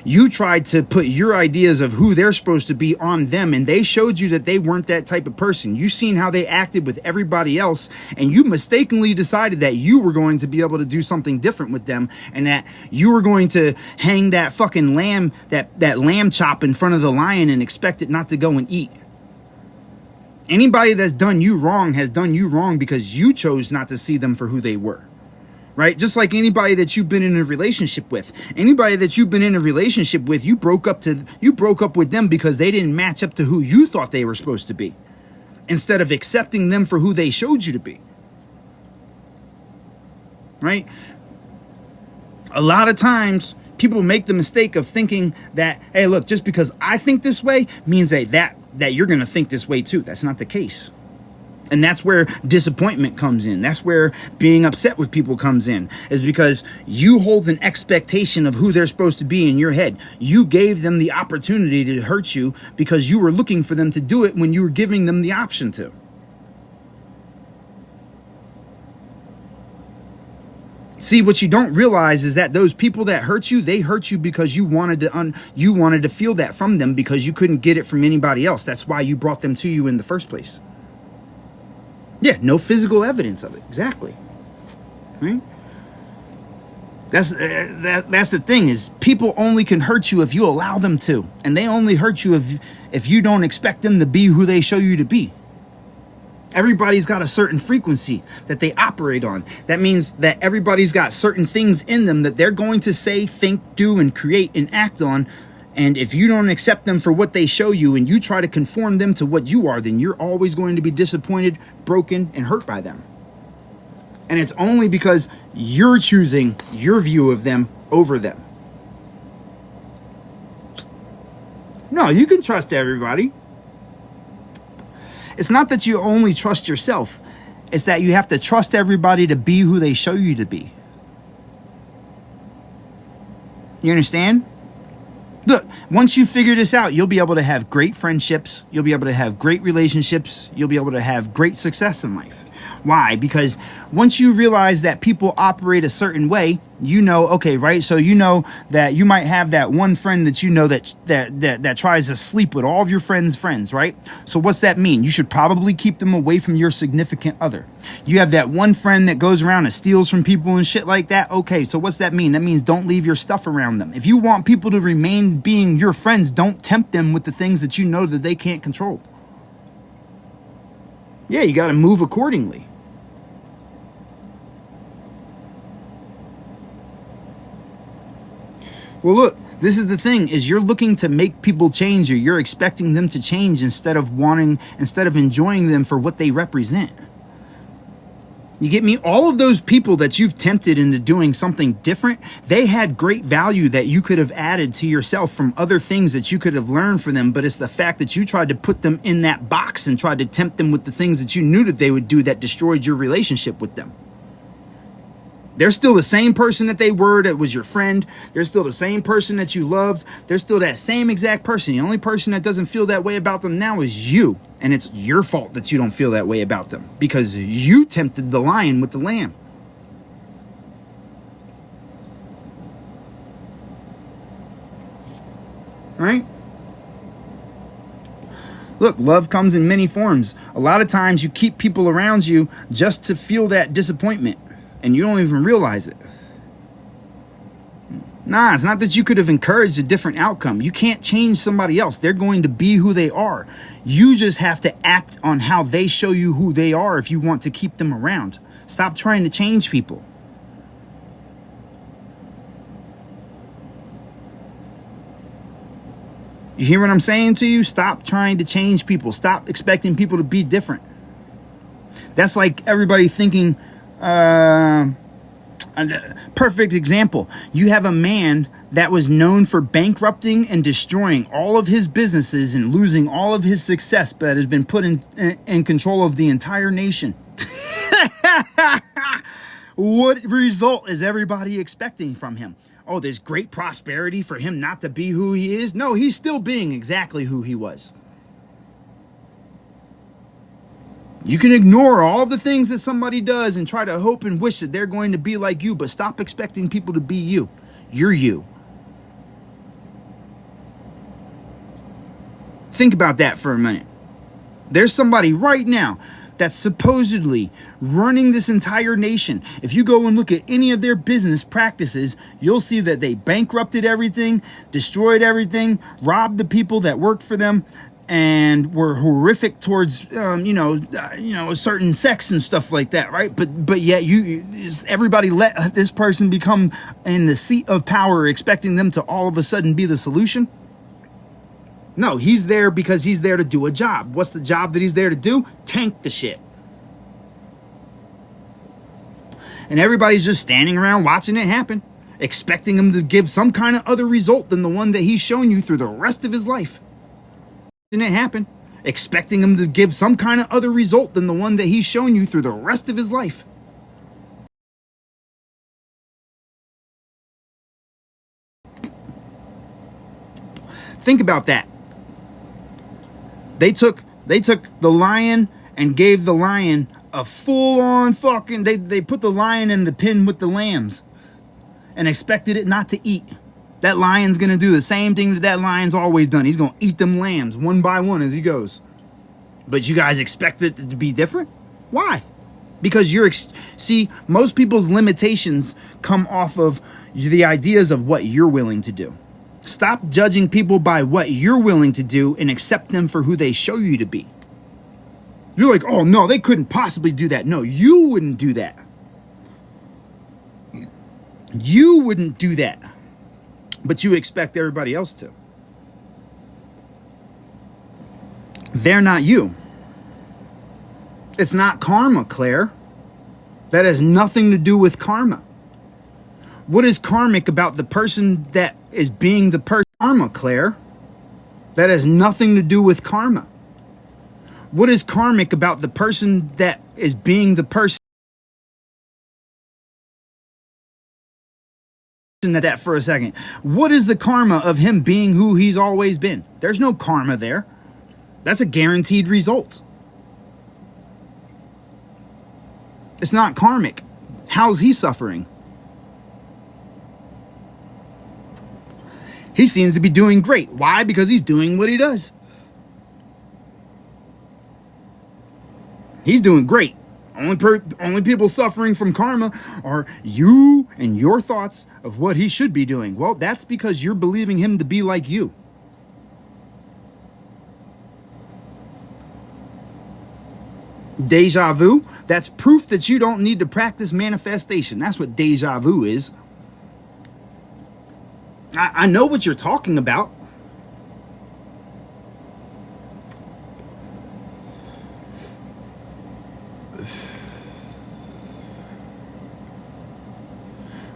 You tried to put your ideas of who they're supposed to be on them, and they showed you that they weren't that type of person. You seen how they acted with everybody else, and you mistakenly decided that you were going to be able to do something different with them, and that you were going to hang that fucking lamb, that lamb chop in front of the lion and expect it not to go and eat. Anybody that's done you wrong has done you wrong because you chose not to see them for who they were. Right? Just like anybody that you've been in a relationship with. Anybody that you've been in a relationship with, you broke up with them because they didn't match up to who you thought they were supposed to be. Instead of accepting them for who they showed you to be. Right? A lot of times people make the mistake of thinking that, hey, look, just because I think this way means that you're going to think this way too. That's not the case. And that's where disappointment comes in. That's where being upset with people comes in, is because you hold an expectation of who they're supposed to be in your head. You gave them the opportunity to hurt you because you were looking for them to do it when you were giving them the option to. See, what you don't realize is that those people that hurt you, they hurt you because you wanted to feel that from them because you couldn't get it from anybody else. That's why you brought them to you in the first place. Yeah, no physical evidence of it. Exactly. Right? That's the thing, is people only can hurt you if you allow them to. And they only hurt you if you don't expect them to be who they show you to be. Everybody's got a certain frequency that they operate on. That means that everybody's got certain things in them that they're going to say, think, do, and create and act on. And if you don't accept them for what they show you and you try to conform them to what you are, then you're always going to be disappointed, broken, and hurt by them. And it's only because you're choosing your view of them over them. No, you can trust everybody. It's not that you only trust yourself. It's that you have to trust everybody to be who they show you to be. You understand? Look, once you figure this out, you'll be able to have great friendships. You'll be able to have great relationships. You'll be able to have great success in life. Why? Because once you realize that people operate a certain way, you know, okay, right? So you know that you might have that one friend that you know that tries to sleep with all of your friends' friends, right? So what's that mean? You should probably keep them away from your significant other. You have that one friend that goes around and steals from people and shit like that. Okay, so what's that mean? That means don't leave your stuff around them. If you want people to remain being your friends, don't tempt them with the things that you know that they can't control. Yeah, you got to move accordingly. Well, look, this is the thing, is you're looking to make people change, or you're expecting them to change instead of enjoying them for what they represent. You get me? All of those people that you've tempted into doing something different, they had great value that you could have added to yourself from other things that you could have learned from them. But it's the fact that you tried to put them in that box and tried to tempt them with the things that you knew that they would do that destroyed your relationship with them. They're still the same person that they were that was your friend. They're still the same person that you loved. They're still that same exact person. The only person that doesn't feel that way about them now is you. And it's your fault that you don't feel that way about them because you tempted the lion with the lamb. Right? Look, love comes in many forms. A lot of times you keep people around you just to feel that disappointment. And you don't even realize it. Nah, it's not that you could have encouraged a different outcome. You can't change somebody else. They're going to be who they are. You just have to act on how they show you who they are if you want to keep them around. Stop trying to change people. You hear what I'm saying to you? Stop trying to change people. Stop expecting people to be different. That's like everybody thinking... a perfect example. You have a man that was known for bankrupting and destroying all of his businesses and losing all of his success, but has been put in control of the entire nation. What result is everybody expecting from him? Oh, there's great prosperity for him not to be who he is? No, he's still being exactly who he was. You can ignore all the things that somebody does and try to hope and wish that they're going to be like you, but stop expecting people to be you. You're you. Think about that for a minute. There's somebody right now that's supposedly running this entire nation. If you go and look at any of their business practices, you'll see that they bankrupted everything, destroyed everything, robbed the people that worked for them, and were horrific towards, a certain sex and stuff like that, right? But yet everybody let this person become in the seat of power, expecting them to all of a sudden be the solution. No, he's there because he's there to do a job. What's the job that he's there to do? Tank the shit. And everybody's just standing around watching it happen, expecting him to give some kind of other result than the one that he's shown you through the rest of his life. And it happen, expecting him to give some kind of other result than the one that he's shown you through the rest of his life. Think about that. They took the lion and gave the lion a full-on fucking... They put the lion in the pen with the lambs and expected it not to eat. That lion's going to do the same thing that lion's always done. He's going to eat them lambs one by one as he goes. But you guys expect it to be different? Why? Because see, most people's limitations come off of the ideas of what you're willing to do. Stop judging people by what you're willing to do and accept them for who they show you to be. You're like, oh no, they couldn't possibly do that. No, you wouldn't do that. You wouldn't do that. But you expect everybody else to. They're not you. It's not karma, Claire. That has nothing to do with karma. What is karmic about the person that is being the person? Karma, Claire. That has nothing to do with karma. What is karmic about the person that is being the person? That for a second. What is the karma of him being who he's always been? There's no karma there. That's a guaranteed result. It's not karmic. How's he suffering? He seems to be doing great. Why? Because he's doing what he does. He's doing great. Only people suffering from karma are you and your thoughts of what he should be doing. Well, that's because you're believing him to be like you. Deja vu, that's proof that you don't need to practice manifestation. That's what deja vu is. I know what you're talking about.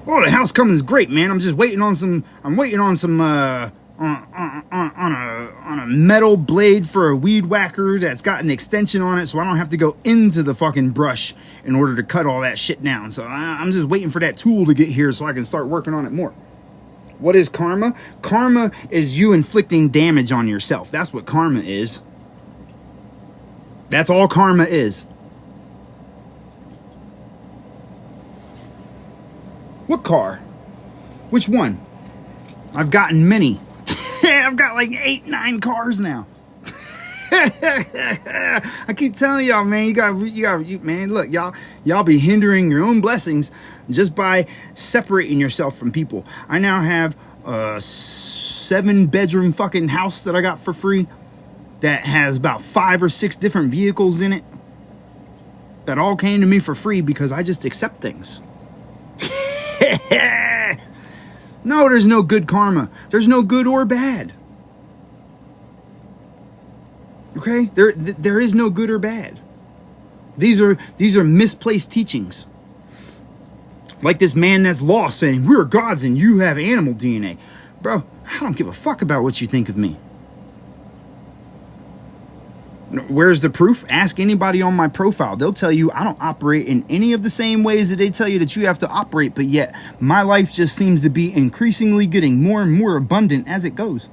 Oh, the house coming is great, man. I'm just waiting on some. I'm waiting on some on a metal blade for a weed whacker that's got an extension on it, so I don't have to go into the fucking brush in order to cut all that shit down. So I'm just waiting for that tool to get here so I can start working on it more. What is karma? Karma is you inflicting damage on yourself. That's what karma is. That's all karma is. What car? Which one? I've gotten many. I've got like 8, 9 cars now. I keep telling y'all, man, man, look, y'all be hindering your own blessings just by separating yourself from people. I now have a 7-bedroom fucking house that I got for free that has about 5 or 6 different vehicles in it that all came to me for free because I just accept things. No, there's no good karma. There's no good or bad. Okay? There is no good or bad. These are misplaced teachings. Like this man that's lost saying, we're gods and you have animal DNA. Bro, I don't give a fuck about what you think of me. Where's the proof? Ask anybody on my profile. They'll tell you I don't operate in any of the same ways that they tell you that you have to operate, but yet my life just seems to be increasingly getting more and more abundant as it goes.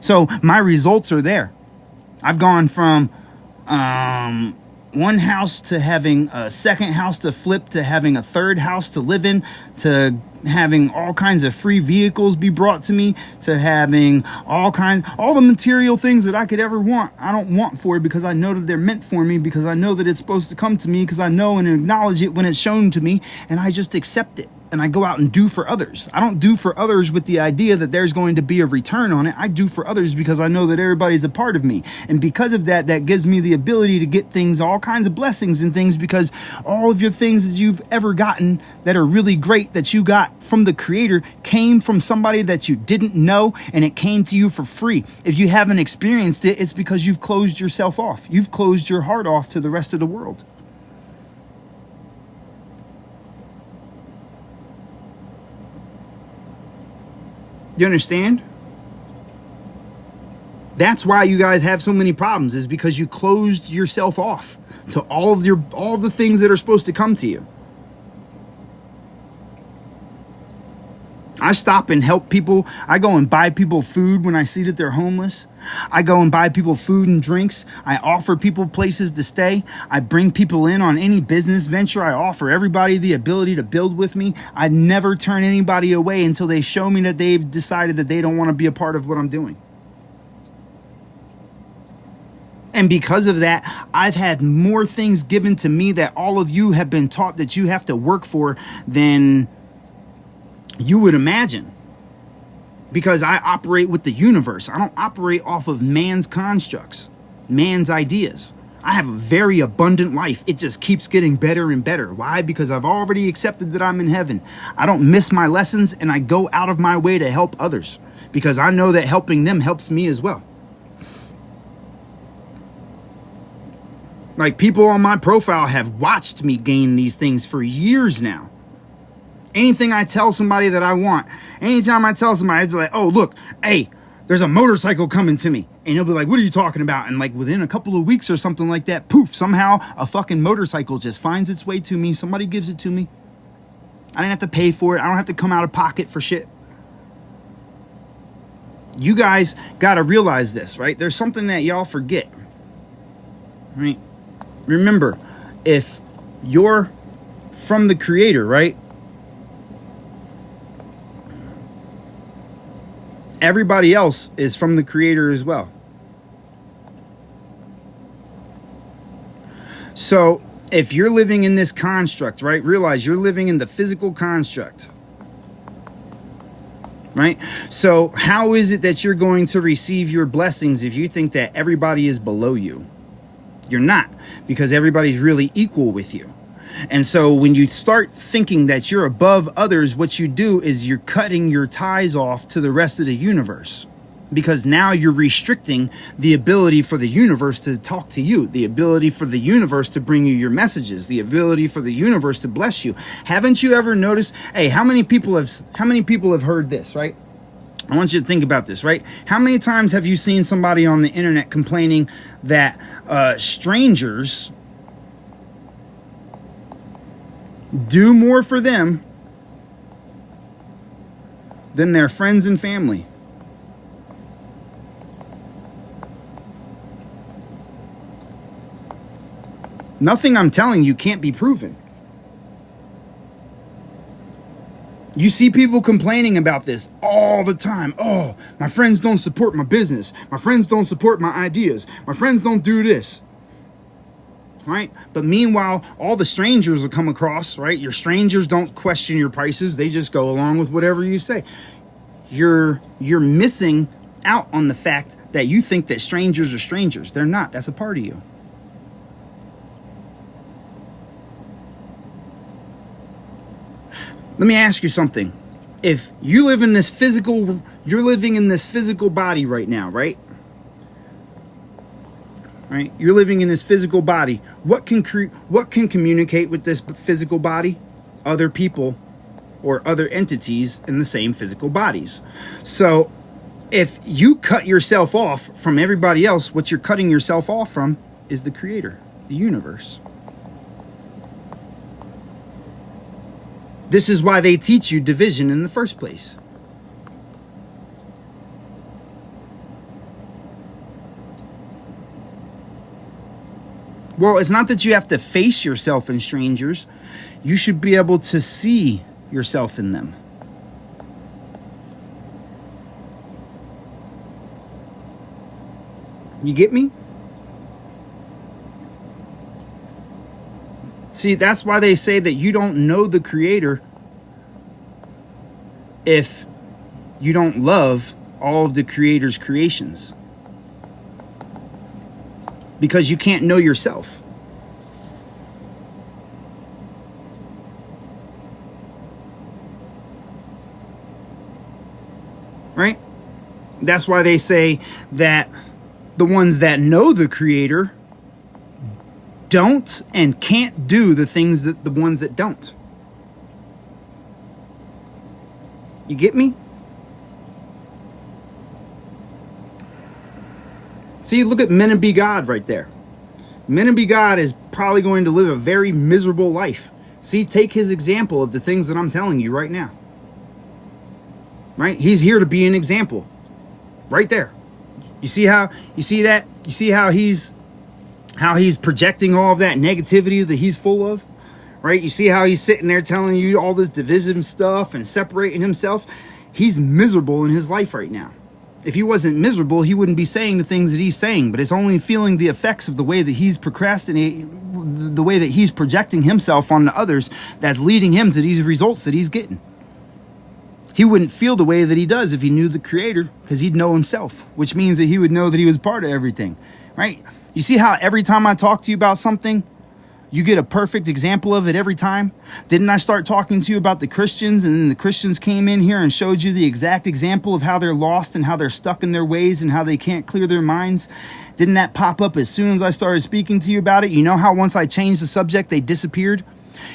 So my results are there. I've gone from one house to having a second house to flip, to having a third house to live in, to having all kinds of free vehicles be brought to me, to having all the material things that I could ever want. I don't want for it because I know that they're meant for me, because I know that it's supposed to come to me, because I know and acknowledge it when it's shown to me, and I just accept it. And I go out and do for others. I don't do for others with the idea that there's going to be a return on it. I do for others because I know that everybody's a part of me. And because of that, that gives me the ability to get things, all kinds of blessings and things, because all of your things that you've ever gotten that are really great that you got from the Creator came from somebody that you didn't know, and it came to you for free. If you haven't experienced it, it's because you've closed yourself off. You've closed your heart off to the rest of the world. You understand? That's why you guys have so many problems, is because you closed yourself off to all of the things that are supposed to come to you. I stop and help people. I go and buy people food when I see that they're homeless. I go and buy people food and drinks. I offer people places to stay. I bring people in on any business venture. I offer everybody the ability to build with me. I never turn anybody away until they show me that they've decided that they don't want to be a part of what I'm doing. And because of that, I've had more things given to me that all of you have been taught that you have to work for than you would imagine, because I operate with the universe. I don't operate off of man's constructs. man's ideas. I have a very abundant life. It just keeps getting better and better. Why? Because I've already accepted that I'm in heaven. I don't miss my lessons, and I go out of my way to help others because I know that helping them helps me as well. Like, people on my profile have watched me gain these things for years now. Anything I tell somebody that I want, anytime I tell somebody, I'd be like, oh, look, hey, there's a motorcycle coming to me. And he'll be like, what are you talking about? And like within a couple of weeks or something like that, poof, somehow a fucking motorcycle just finds its way to me. Somebody gives it to me. I didn't have to pay for it. I don't have to come out of pocket for shit. You guys got to realize this, right? There's something that y'all forget, right? Remember, if you're from the Creator, right? Everybody else is from the Creator as well. So if you're living in this construct, right? Realize you're living in the physical construct, right? So how is it that you're going to receive your blessings if you think that everybody is below you? You're not, because everybody's really equal with you. And so when you start thinking that you're above others, what you do is you're cutting your ties off to the rest of the universe, because now you're restricting the ability for the universe to talk to you, the ability for the universe to bring you your messages, the ability for the universe to bless you. Haven't you ever noticed, hey, how many people have heard this, right? I want you to think about this, right? How many times have you seen somebody on the internet complaining that strangers do more for them than their friends and family? Nothing I'm telling you can't be proven. You see people complaining about this all the time. Oh, my friends don't support my business. My friends don't support my ideas. My friends don't do this. Right? But meanwhile, all the strangers will come across, right? Your strangers don't question your prices. They just go along with whatever you say. You're missing out on the fact that you think that strangers are strangers. They're not. That's a part of you. Let me ask you something. If you live in this physical, you're living in this physical body right now, right? Right? You're living in this physical body. What can communicate with this physical body? Other people or other entities in the same physical bodies. So if you cut yourself off from everybody else, what you're cutting yourself off from is the Creator, the universe. This is why they teach you division in the first place. Well, it's not that you have to face yourself in strangers. You should be able to see yourself in them. You get me? See, that's why they say that you don't know the Creator if you don't love all of the Creator's creations. Because you can't know yourself. Right? That's why they say that the ones that know the Creator don't and can't do the things that the ones that don't. You get me? See, look at Men and Be God right there. Men and Be God is probably going to live a very miserable life. See, take his example of the things that I'm telling you right now. Right? He's here to be an example. Right there. You see how he's projecting all of that negativity that he's full of, right? You see how he's sitting there telling you all this divisive stuff and separating himself. He's miserable in his life right now. If he wasn't miserable, he wouldn't be saying the things that he's saying, but it's only feeling the effects of the way that he's procrastinating, the way that he's projecting himself onto others that's leading him to these results that he's getting. He wouldn't feel the way that he does if he knew the creator, because he'd know himself, which means that he would know that he was part of everything, right? You see how every time I talk to you about something, you get a perfect example of it every time? Didn't I start talking to you about the Christians, and then the Christians came in here and showed you the exact example of how they're lost and how they're stuck in their ways and how they can't clear their minds? Didn't that pop up as soon as I started speaking to you about it? You know how once I changed the subject, they disappeared?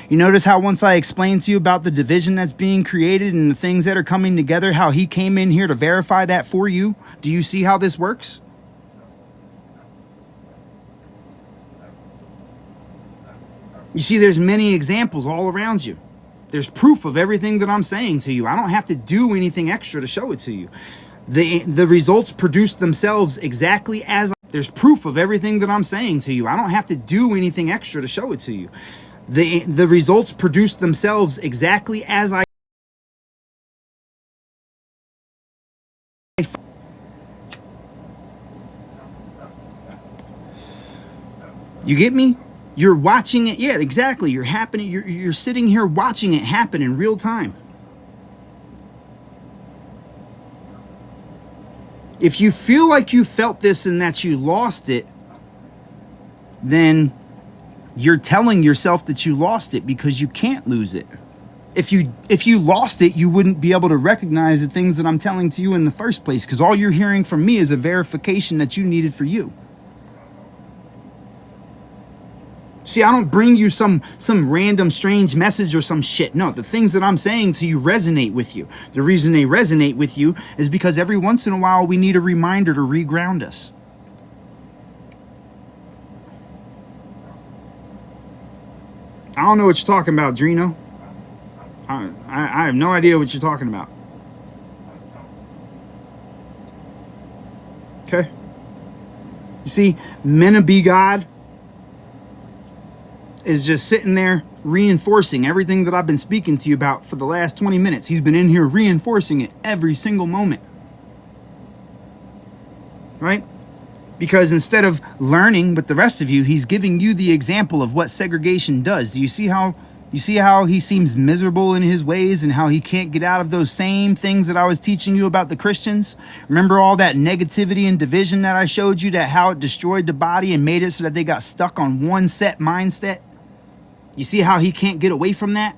You notice how once I explained to you about the division that's being created and the things that are coming together, how he came in here to verify that for you? Do you see how this works? You see, there's many examples all around you. There's proof of everything that I'm saying to you. I don't have to do anything extra to show it to you. The results produce themselves exactly as there's proof of everything that I'm saying to you. I don't have to do anything extra to show it to you. The results produce themselves exactly as I. You get me? You're watching it. Yeah, exactly. You're sitting here watching it happen in real time. If you feel like you felt this and that you lost it, then you're telling yourself that you lost it because you can't lose it. If you lost it, you wouldn't be able to recognize the things that I'm telling to you in the first place, because all you're hearing from me is a verification that you needed for you. See, I don't bring you some random strange message or some shit. No, the things that I'm saying to you resonate with you. The reason they resonate with you is because every once in a while we need a reminder to reground us. I don't know what you're talking about, Drino. I have no idea what you're talking about. Okay? You see, Men of Be God is just sitting there reinforcing everything that I've been speaking to you about for the last 20 minutes. He's been in here reinforcing it every single moment. Right? Because instead of learning with the rest of you, he's giving you the example of what segregation does. Do you see how he seems miserable in his ways and how he can't get out of those same things that I was teaching you about the Christians? Remember all that negativity and division that I showed you, that how it destroyed the body and made it so that they got stuck on one set mindset? You see how he can't get away from that?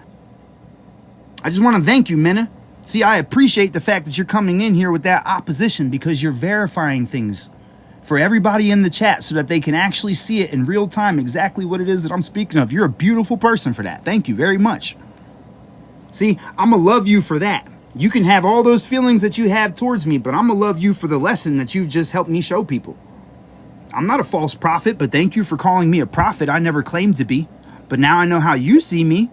I just want to thank you, Mena. See, I appreciate the fact that you're coming in here with that opposition, because you're verifying things for everybody in the chat so that they can actually see it in real time exactly what it is that I'm speaking of. You're a beautiful person for that. Thank you very much. See, I'm going to love you for that. You can have all those feelings that you have towards me, but I'm going to love you for the lesson that you've just helped me show people. I'm not a false prophet, but thank you for calling me a prophet. I never claimed to be. But now I know how you see me.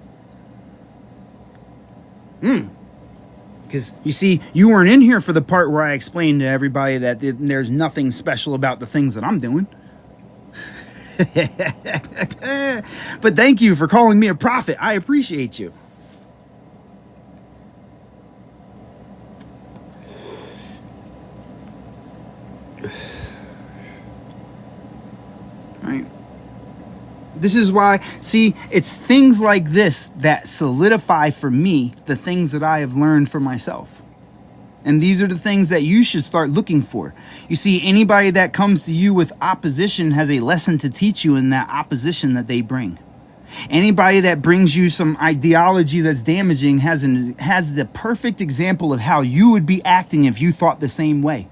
Because, you see, you weren't in here for the part where I explained to everybody that there's nothing special about the things that I'm doing. But thank you for calling me a prophet. I appreciate you. Right? This is why, see, it's things like this that solidify for me the things that I have learned for myself. And these are the things that you should start looking for. You see, anybody that comes to you with opposition has a lesson to teach you in that opposition that they bring. Anybody that brings you some ideology that's damaging has the perfect example of how you would be acting if you thought the same way.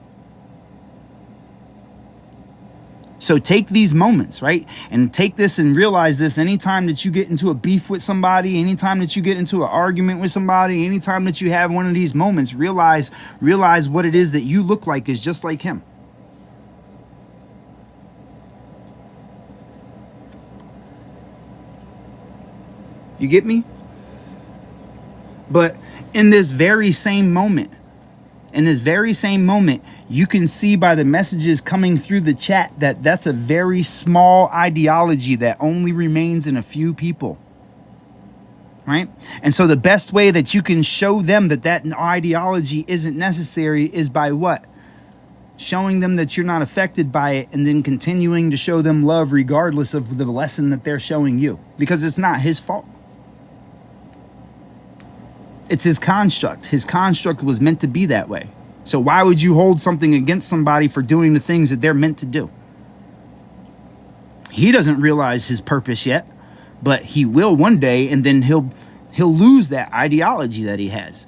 So take these moments, right? And take this and realize this anytime that you get into a beef with somebody, anytime that you get into an argument with somebody, anytime that you have one of these moments, realize what it is that you look like is just like him. You get me? But in this very same moment, you can see by the messages coming through the chat that that's a very small ideology that only remains in a few people. Right? And so the best way that you can show them that that ideology isn't necessary is by what? Showing them that you're not affected by it, and then continuing to show them love regardless of the lesson that they're showing you, because it's not his fault. It's his construct. His construct was meant to be that way. So why would you hold something against somebody for doing the things that they're meant to do? He doesn't realize his purpose yet, but he will one day, and then he'll lose that ideology that he has.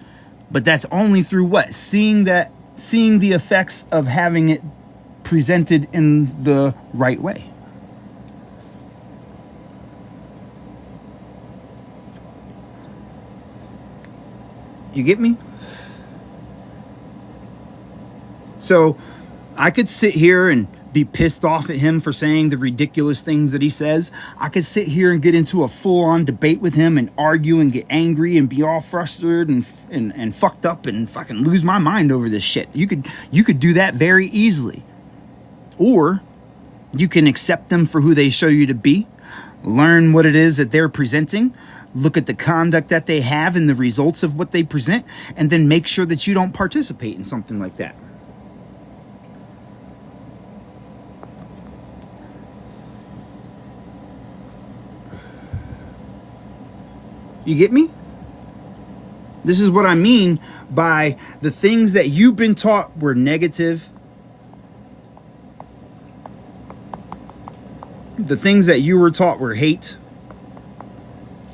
But that's only through what? Seeing the effects of having it presented in the right way. You get me? So I could sit here and be pissed off at him for saying the ridiculous things that he says. I could sit here and get into a full-on debate with him and argue and get angry and be all frustrated and fucked up and fucking lose my mind over this shit. You could do that very easily. Or you can accept them for who they show you to be, learn what it is that they're presenting, look at the conduct that they have and the results of what they present, and then make sure that you don't participate in something like that. You get me? This is what I mean by the things that you've been taught were negative. The things that you were taught were hate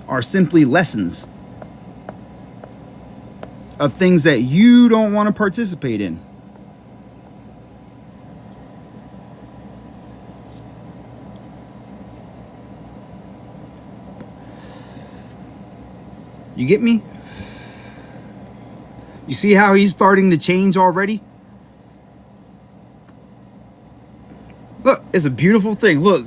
are simply lessons of things that you don't want to participate in. You get me? You see how he's starting to change already? Look, it's a beautiful thing. Look.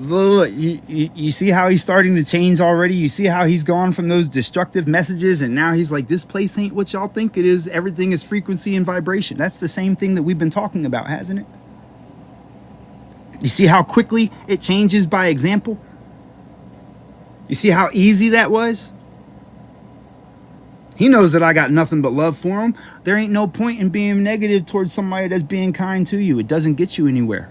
You see how he's starting to change already? You see how he's gone from those destructive messages, and now he's like, this place ain't what y'all think it is. Everything is frequency and vibration. That's the same thing that we've been talking about, hasn't it? You see how quickly it changes by example? You see how easy that was? He knows that I got nothing but love for him. There ain't no point in being negative towards somebody that's being kind to you. It doesn't get you anywhere.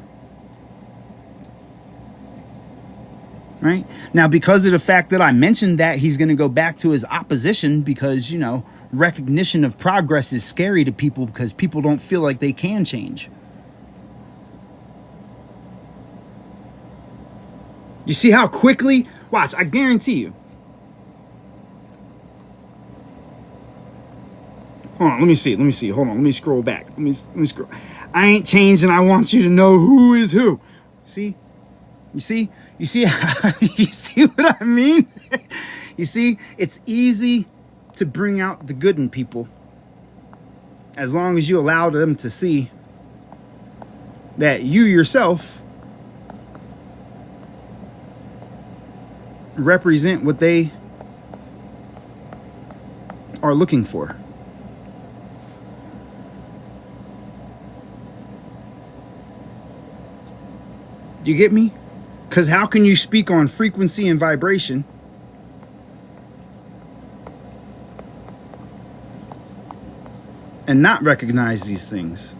Right? Now, because of the fact that I mentioned that, he's going to go back to his opposition because, you know, recognition of progress is scary to people because people don't feel like they can change. You see how quickly? Watch, I guarantee you. Hold on, let me see. Hold on, let me scroll back. Let me scroll. I ain't changed, and I want you to know who is who. See? You see what I mean? You see, it's easy to bring out the good in people as long as you allow them to see that you yourself represent what they are looking for. Do you get me? Because how can you speak on frequency and vibration and not recognize these things?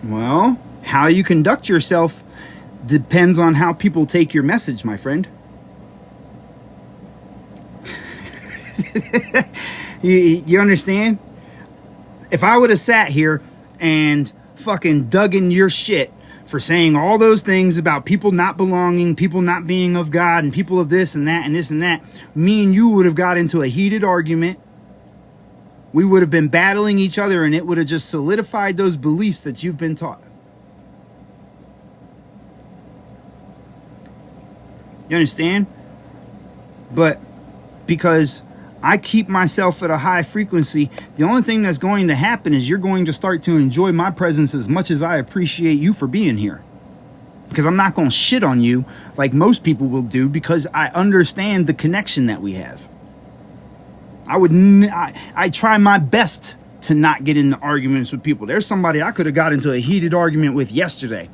Well, how you conduct yourself depends on how people take your message, my friend. You understand? If I would have sat here and fucking dug in your shit for saying all those things about people not belonging, people not being of God, and people of this and that and this and that, me and you would have got into a heated argument. We would have been battling each other, and it would have just solidified those beliefs that you've been taught. You understand? But because I keep myself at a high frequency, the only thing that's going to happen is you're going to start to enjoy my presence as much as I appreciate you for being here. Because I'm not going to shit on you like most people will do, because I understand the connection that we have. I try my best to not get into arguments with people. There's somebody I could have got into a heated argument with yesterday,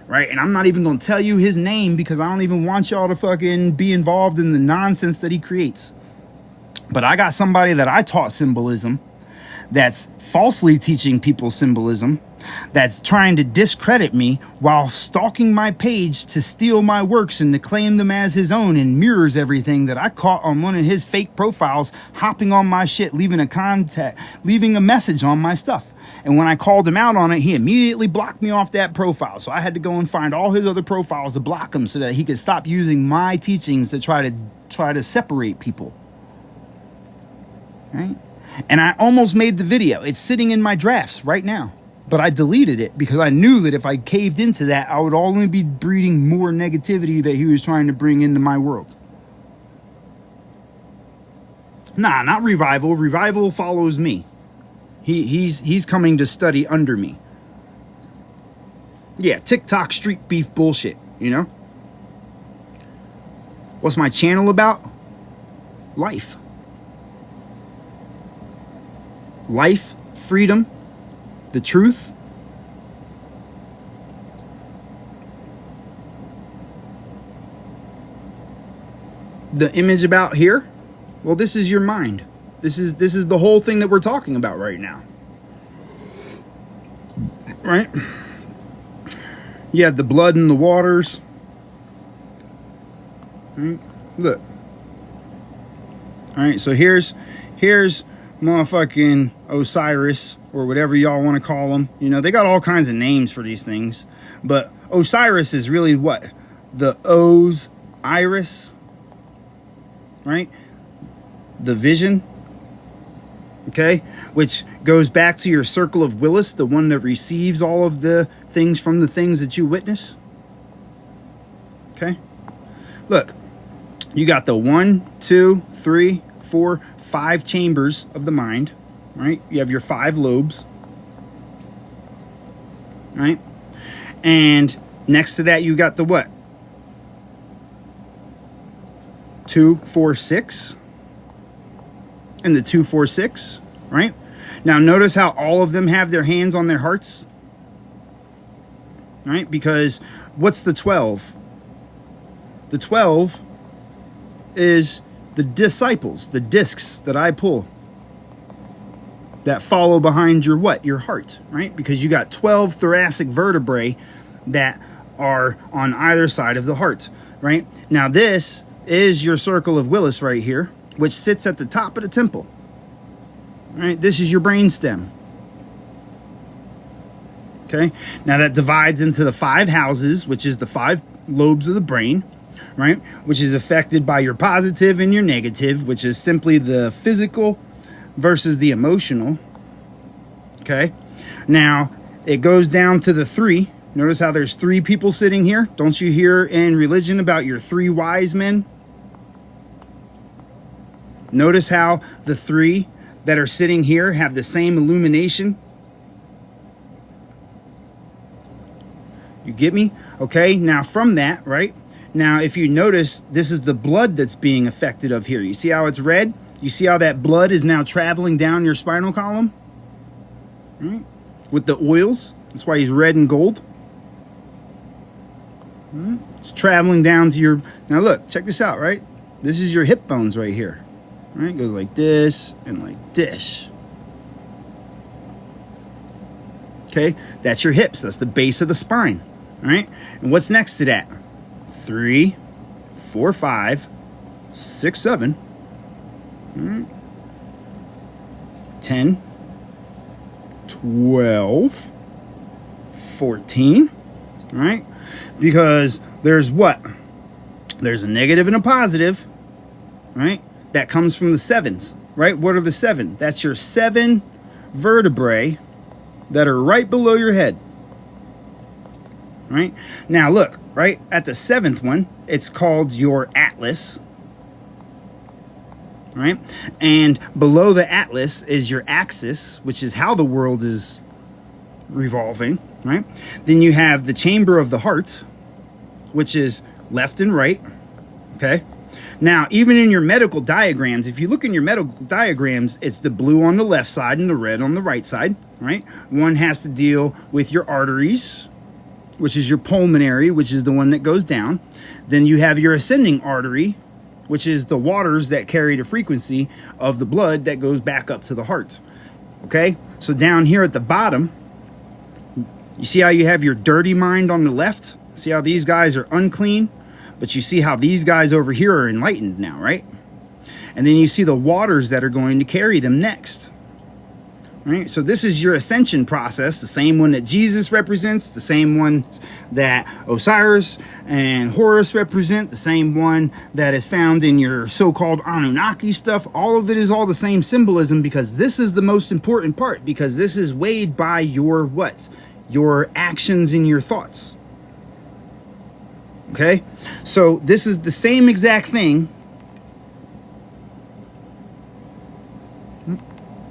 right? And I'm not even going to tell you his name because I don't even want y'all to fucking be involved in the nonsense that he creates. But I got somebody that I taught symbolism that's falsely teaching people symbolism, that's trying to discredit me while stalking my page to steal my works and to claim them as his own, and mirrors everything that I caught on one of his fake profiles, hopping on my shit, leaving a message on my stuff. And when I called him out on it, he immediately blocked me off that profile. So I had to go and find all his other profiles to block him so that he could stop using my teachings to try to separate people. Right? And I almost made the video. It's sitting in my drafts right now. But I deleted it because I knew that if I caved into that, I would only be breeding more negativity that he was trying to bring into my world. Nah, not Revival. Revival follows me. He's coming to study under me. Yeah, TikTok street beef bullshit, you know? What's my channel about? Life. Life, freedom, the truth. The image about here, well, this is your mind. This is the whole thing that we're talking about right now. Right? You have the blood in the waters. Right? Look. All right, so here's motherfucking Osiris, or whatever y'all want to call him. You know, they got all kinds of names for these things. But Osiris is really what? The O's iris. Right? The vision. Okay? Which goes back to your circle of Willis, the one that receives all of the things from the things that you witness. Okay? Look. You got the 1, 2, 3, 4, 5 chambers of the mind, right? You have your 5 lobes, right? And next to that, you got the what? 2, 4, 6. And the 2, 4, 6, right? Now, notice how all of them have their hands on their hearts, right? Because what's the 12? The 12 is the disciples, the discs that I pull that follow behind your what? Your heart, right? Because you got 12 thoracic vertebrae that are on either side of the heart, right? Now this is your circle of Willis right here, which sits at the top of the temple, right? This is your brain stem. Okay, now that divides into the 5 houses, which is the 5 lobes of the brain, right? Which is affected by your positive and your negative, which is simply the physical versus the emotional. Okay. Now it goes down to the 3. Notice how there's 3 people sitting here. Don't you hear in religion about your 3 wise men? Notice how the 3 that are sitting here have the same illumination. You get me? Okay. Now from that, right? Now, if you notice, this is the blood that's being affected of here. You see how it's red? You see how that blood is now traveling down your spinal column? Right? With the oils. That's why he's red and gold. Right? It's traveling down to your... Now look, check this out, right? This is your hip bones right here. Right? It goes like this and like this. Okay? That's your hips. That's the base of the spine. Right? And what's next to that? 3, 4, 5, 6, 7, 10, 12, 14, right? Because there's what? There's a negative and a positive, right? That comes from the 7s, right? What are the 7? That's your 7 vertebrae that are right below your head, right? Now look, right at the 7th one, it's called your atlas, right? And below the atlas is your axis, which is how the world is revolving, right? Then you have the chamber of the heart, which is left and right, okay? Now, even in your medical diagrams, if you look in your medical diagrams, it's the blue on the left side and the red on the right side, right? One has to deal with your arteries, which is your pulmonary, which is the one that goes down. Then you have your ascending artery, which is the waters that carry the frequency of the blood that goes back up to the heart. Okay, so down here at the bottom, you see how you have your dirty mind on the left? See how these guys are unclean? But you see how these guys over here are enlightened now, right? And then you see the waters that are going to carry them next. Right? So this is your ascension process, the same one that Jesus represents, the same one that Osiris and Horus represent, the same one that is found in your so-called Anunnaki stuff. All of it is all the same symbolism, because this is the most important part, because this is weighed by your what? Your actions and your thoughts. Okay? So this is the same exact thing.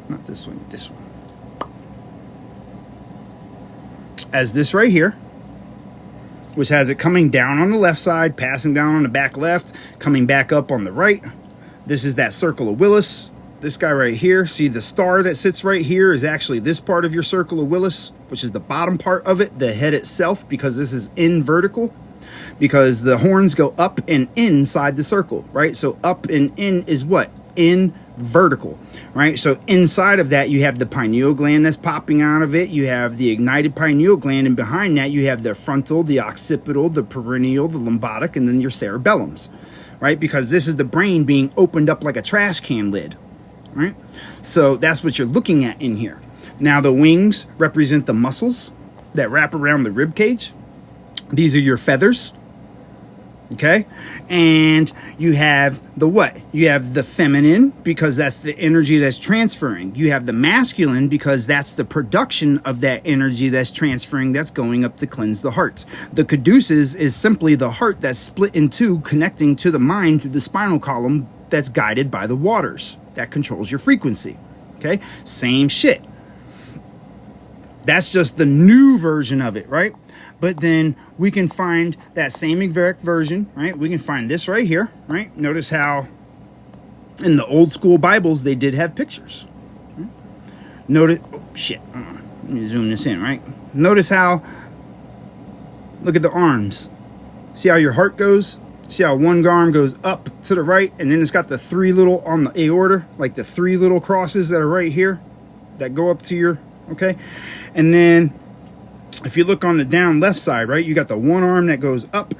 Not this one, this one. As this right here, which has it coming down on the left side, passing down on the back left, coming back up on the right. This is that circle of Willis. This guy right here, see the star that sits right here is actually this part of your circle of Willis, which is the bottom part of it, the head itself, because this is in vertical, because the horns go up and inside the circle, right? So up and in is what? In vertical, right? So inside of that, you have the pineal gland that's popping out of it. You have the ignited pineal gland, and behind that, you have the frontal, the occipital, the perineal, the lombatic, and then your cerebellums, right? Because this is the brain being opened up like a trash can lid, right? So that's what you're looking at in here. Now, the wings represent the muscles that wrap around the rib cage. These are your feathers. Okay, and you have the what? You have the feminine, because that's the energy that's transferring. You have the masculine, because that's the production of that energy that's transferring, that's going up to cleanse the heart. The caduceus is simply the heart that's split in two, connecting to the mind through the spinal column that's guided by the waters. That controls your frequency. Okay, same shit. That's just the new version of it, right? But then we can find that same exact version, right? We can find this right here, right? Notice how in the old school Bibles, they did have pictures. Right? Notice, oh shit, let me zoom this in, right? Notice how, look at the arms. See how your heart goes? See how one arm goes up to the right, and then it's got the three little on the aorta, like the three little crosses that are right here that go up to your, okay? And then if you look on the down left side, right, you got the one arm that goes up,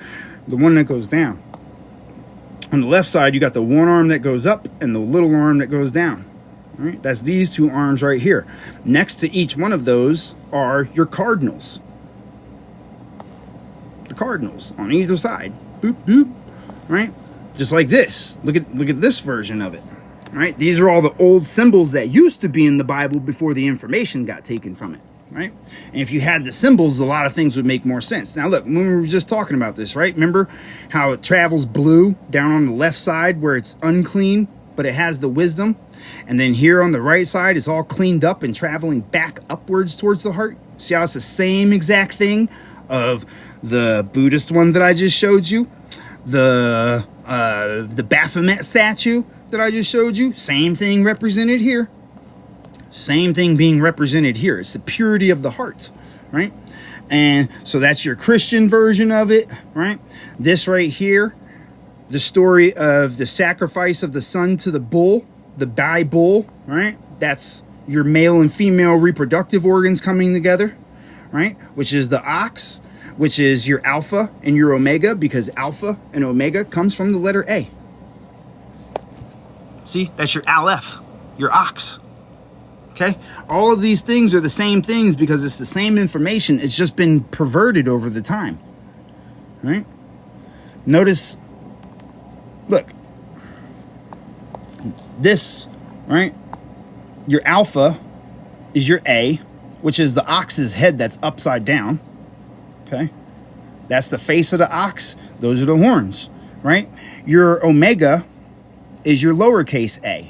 the one that goes down. On the left side, you got the one arm that goes up and the little arm that goes down. All right, that's these two arms right here. Next to each one of those are your cardinals. The cardinals on either side. Boop, boop. Right? Just like this. Look at this version of it. Right? These are all the old symbols that used to be in the Bible before the information got taken from it. Right? And if you had the symbols, a lot of things would make more sense. Now look, when we were just talking about this, right? Remember how it travels blue down on the left side where it's unclean, but it has the wisdom? And then here on the right side, it's all cleaned up and traveling back upwards towards the heart. See how it's the same exact thing of the Buddhist one that I just showed you? The Baphomet statue that I just showed you? Same thing represented here. Same thing being represented here. It's the purity of the heart, right? And so that's your Christian version of it, right? This right here, the story of the sacrifice of the son to the bull, the bi-bull, right? That's your male and female reproductive organs coming together, right? Which is the ox, which is your alpha and your omega, because alpha and omega comes from the letter A. See, that's your aleph, your ox. Okay, all of these things are the same things because it's the same information. It's just been perverted over the time, right? Notice, look, this, right? Your alpha is your A, which is the ox's head that's upside down. Okay, that's the face of the ox. Those are the horns, right? Your omega is your lowercase a.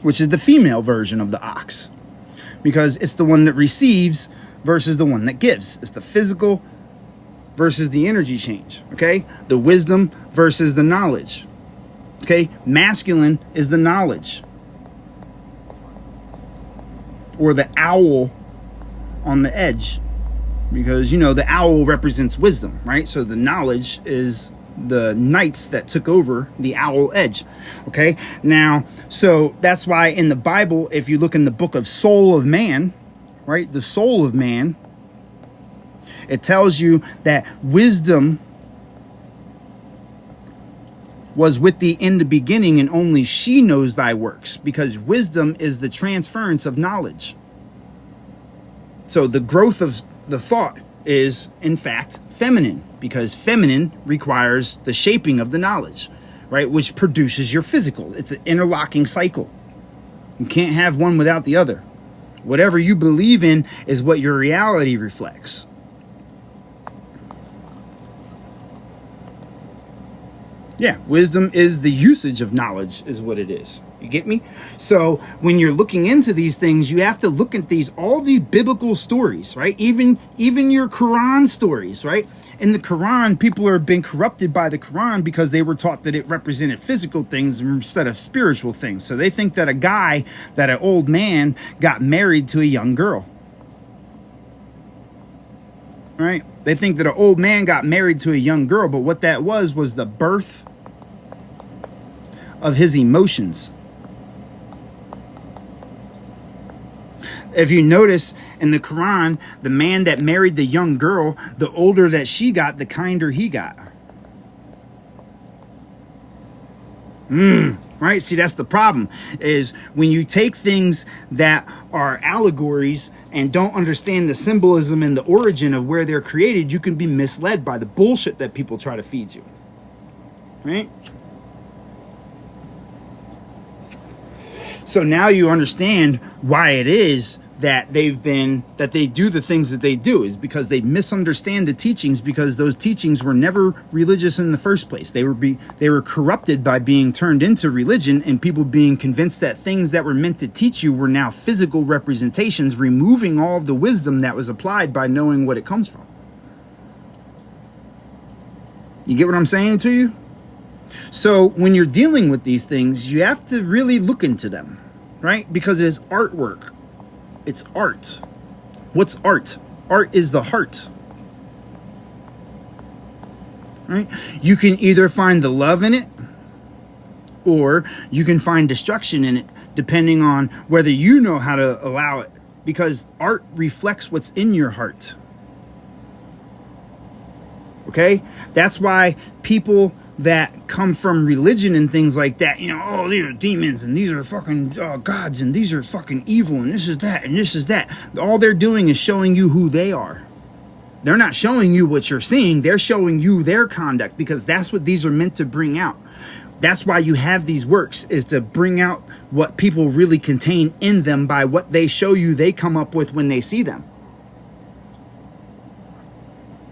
Which is the female version of the ox, because it's the one that receives versus the one that gives. It's the physical versus the energy change, okay? The wisdom versus the knowledge, okay? Masculine is the knowledge, or the owl on the edge, because, you know, the owl represents wisdom, right? So the knowledge is the knights that took over the Owl Edge. Okay, now, so that's why in the Bible, if you look in the book of Soul of Man, right, the soul of man, it tells you that wisdom was with thee in the beginning, and only she knows thy works, because wisdom is the transference of knowledge. So the growth of the thought is, in fact, feminine, because feminine requires the shaping of the knowledge, right, which produces your physical. It's an interlocking cycle. You can't have one without the other. Whatever you believe in is what your reality reflects. Yeah, wisdom is the usage of knowledge, is what it is. You get me? So when you're looking into these things, you have to look at all these biblical stories, right? Even your Quran stories, right? In the Quran, people are being corrupted by the Quran because they were taught that it represented physical things instead of spiritual things. So they think that an old man got married to a young girl. Right? They think that an old man got married to a young girl, but what that was the birth of his emotions. If you notice in the Quran, the man that married the young girl, the older that she got, the kinder he got. Right? See, that's the problem, is when you take things that are allegories and don't understand the symbolism and the origin of where they're created, you can be misled by the bullshit that people try to feed you. Right? So now you understand why it is that they do the things that they do, is because they misunderstand the teachings, because those teachings were never religious in the first place. They were corrupted by being turned into religion, and people being convinced that things that were meant to teach you were now physical representations, removing all of the wisdom that was applied by knowing what it comes from. You get what I'm saying to you? So when you're dealing with these things, you have to really look into them, right? Because it's artwork. It's art. What's art? Art is the heart. Right? You can either find the love in it, or you can find destruction in it, depending on whether you know how to allow it. Because art reflects what's in your heart. Okay? That's why people that come from religion and things like that, oh, these are demons, and these are fucking gods, and these are fucking evil, and this is that, and this is that. All they're doing is showing you who they are. They're not showing you what you're seeing. They're showing you their conduct, because that's what these are meant to bring out. That's why you have these works, is to bring out what people really contain in them by what they show you they come up with when they see them.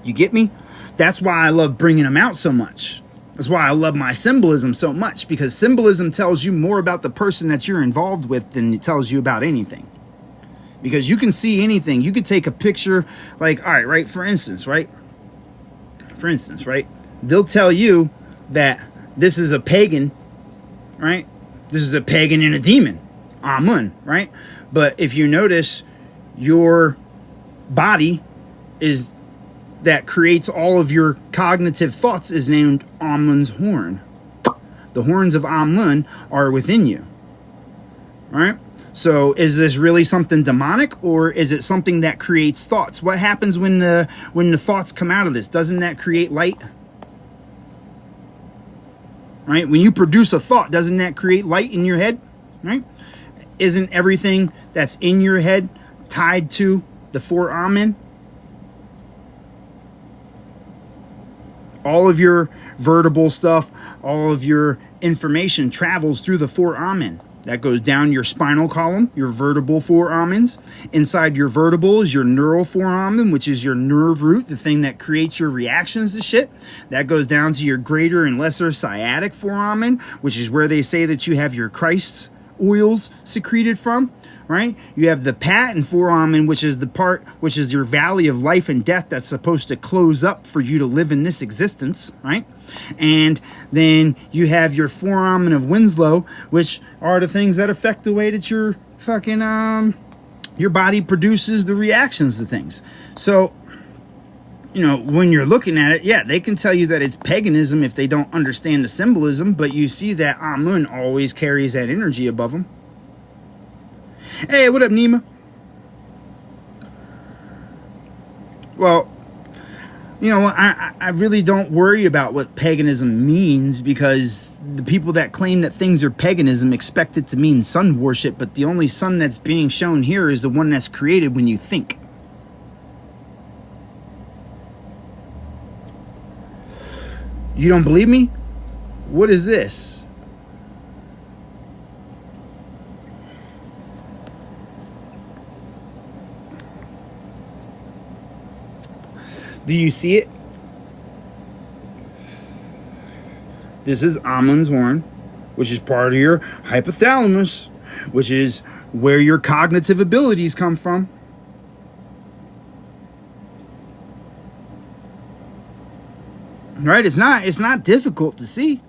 You get me? That's why I love bringing them out so much. That's why I love my symbolism so much, because symbolism tells you more about the person that you're involved with than it tells you about anything. Because you can see anything. You could take a picture, like, all right, right, for instance, right? They'll tell you that this is a pagan, right? This is a pagan and a demon, Amun, right? But if you notice, your body is that creates all of your cognitive thoughts is named Amun's horn. The horns of Amun are within you. Right? So is this really something demonic, or is it something that creates thoughts? What happens when the thoughts come out of this? Doesn't that create light? Right? When you produce a thought, doesn't that create light in your head? Right? Isn't everything that's in your head tied to the four Amen? All of your vertebral stuff, all of your information travels through the four Amen. That goes down your spinal column, your vertebral foramens. Inside your vertebral is your neural foramen, which is your nerve root, the thing that creates your reactions to shit. That goes down to your greater and lesser sciatic foramen, which is where they say that you have your Christ oils secreted from, right? You have the patent foramen, which is the part, which is your valley of life and death that's supposed to close up for you to live in this existence, right? And then you have your foramen of Winslow, which are the things that affect the way that your fucking your body produces the reactions to things. So you know, when you're looking at it, yeah, they can tell you that it's paganism if they don't understand the symbolism, but you see that Amun always carries that energy above them. Hey, what up, Nima? Well, you know, I really don't worry about what paganism means, because the people that claim that things are paganism expect it to mean sun worship, but the only sun that's being shown here is the one that's created when you think. You don't believe me? What is this? Do you see it? This is Amun's horn, which is part of your hypothalamus, which is where your cognitive abilities come from. Right? It's not difficult to see.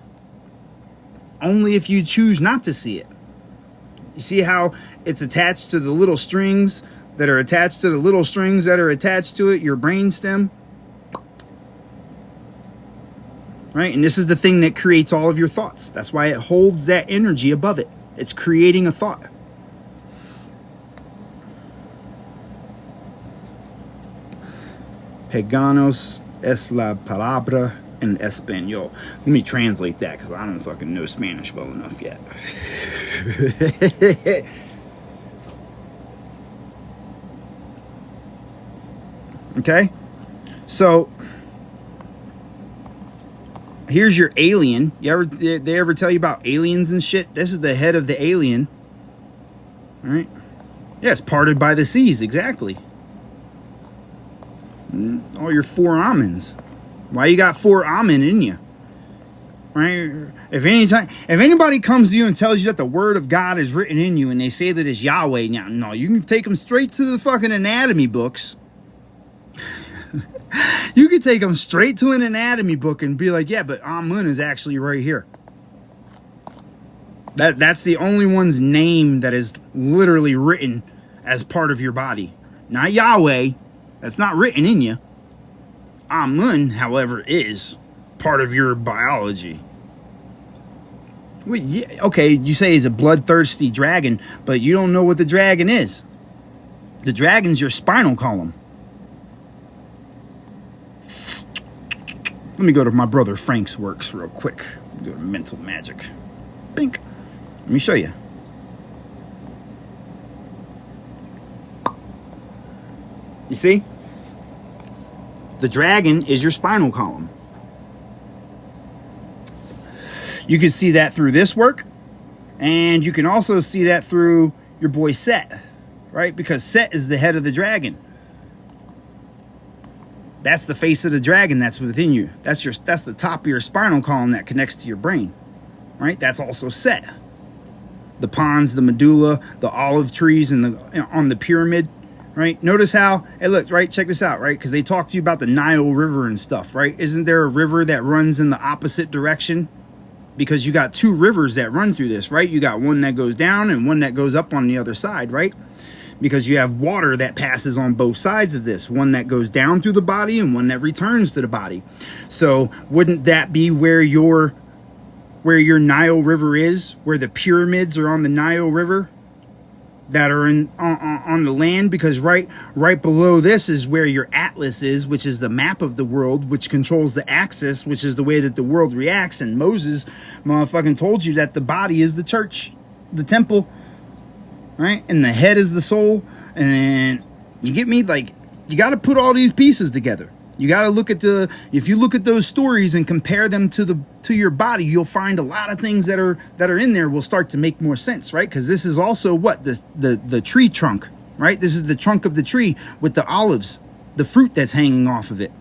Only if you choose not to see it. You see how it's attached to the little strings that are attached to the little strings that are attached to it, your brain stem? Right? And this is the thing that creates all of your thoughts. That's why it holds that energy above it. It's creating a thought. Paganos es la palabra en español. Let me translate that, because I don't fucking know Spanish well enough yet. Okay? So here's your alien. They ever tell you about aliens and shit? This is the head of the alien. All right? Yeah, it's parted by the seas, exactly. All your 4 Amens. Why you got 4 Amen in you? Right? If anybody comes to you and tells you that the word of God is written in you and they say that it's Yahweh, now, no, you can take them straight to the fucking anatomy books. You could take them straight to an anatomy book and be like, yeah, but Amun is actually right here. That's the only one's name that is literally written as part of your body. Not Yahweh. That's not written in you. Amun, however, is part of your biology. Well, yeah, okay, you say he's a bloodthirsty dragon, but you don't know what the dragon is. The dragon's your spinal column. Let me go to my brother Frank's works real quick. Go to Mental Magic. Bink. Let me show you. You see? The dragon is your spinal column. You can see that through this work, and you can also see that through your boy Set, right? Because Set is the head of the dragon. That's the face of the dragon that's within you. That's the top of your spinal column that connects to your brain, right? That's also Set. The pons, the medulla, the olive trees, and on the pyramid, right? Notice how, hey, look, right? Check this out, right? Because they talk to you about the Nile River and stuff, right? Isn't there a river that runs in the opposite direction? Because you got 2 rivers that run through this, right? You got one that goes down and one that goes up on the other side, right? Because you have water that passes on both sides of this, one that goes down through the body and one that returns to the body. So wouldn't that be where your Nile River is, where the pyramids are on the Nile River that are on the land? Because right below this is where your atlas is, which is the map of the world, which controls the axis, which is the way that the world reacts. And Moses motherfucking told you that the body is the church, the temple, right? And the head is the soul. And you get me? Like, you got to put all these pieces together. You got to look at if you look at those stories and compare them to your body, you'll find a lot of things that are in there will start to make more sense, right? Because this is also what the tree trunk, right? This is the trunk of the tree with the olives, the fruit that's hanging off of it.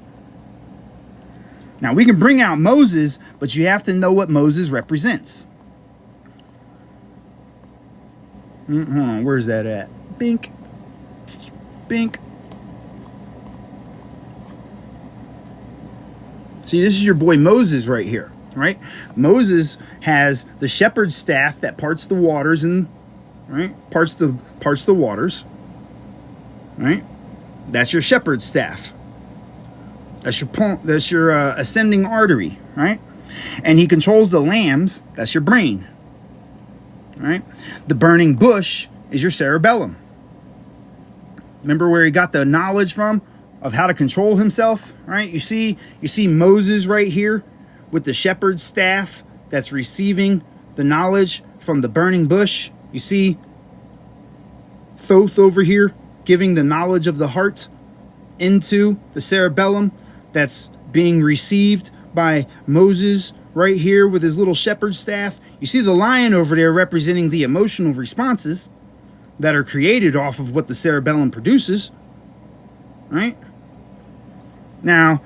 Now we can bring out Moses, but you have to know what Moses represents. Hold on, where's that at? Bink, bink. See, this is your boy Moses right here, right? Moses has the shepherd's staff that parts the waters and, right, parts the waters, right? That's your shepherd's staff. That's your ascending artery, right? And he controls the lambs. That's your brain, right? The burning bush is your cerebellum. Remember where he got the knowledge from of how to control himself, right? You see Moses right here with the shepherd's staff that's receiving the knowledge from the burning bush. You see Thoth over here giving the knowledge of the heart into the cerebellum that's being received by Moses right here with his little shepherd's staff. You see the lion over there representing the emotional responses that are created off of what the cerebellum produces, right? Now,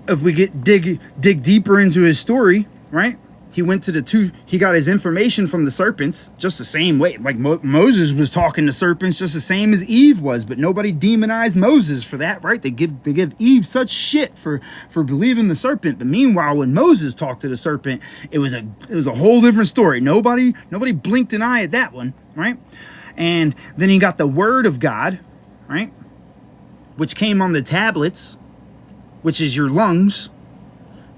if we dig deeper into his story, right? He got his information from the serpents just the same way. Like Moses was talking to serpents just the same as Eve was, but nobody demonized Moses for that, right? They give Eve such shit for believing the serpent. But meanwhile, when Moses talked to the serpent, it was a whole different story. Nobody blinked an eye at that one, right? And then he got the word of God, right? Which came on the tablets, which is your lungs,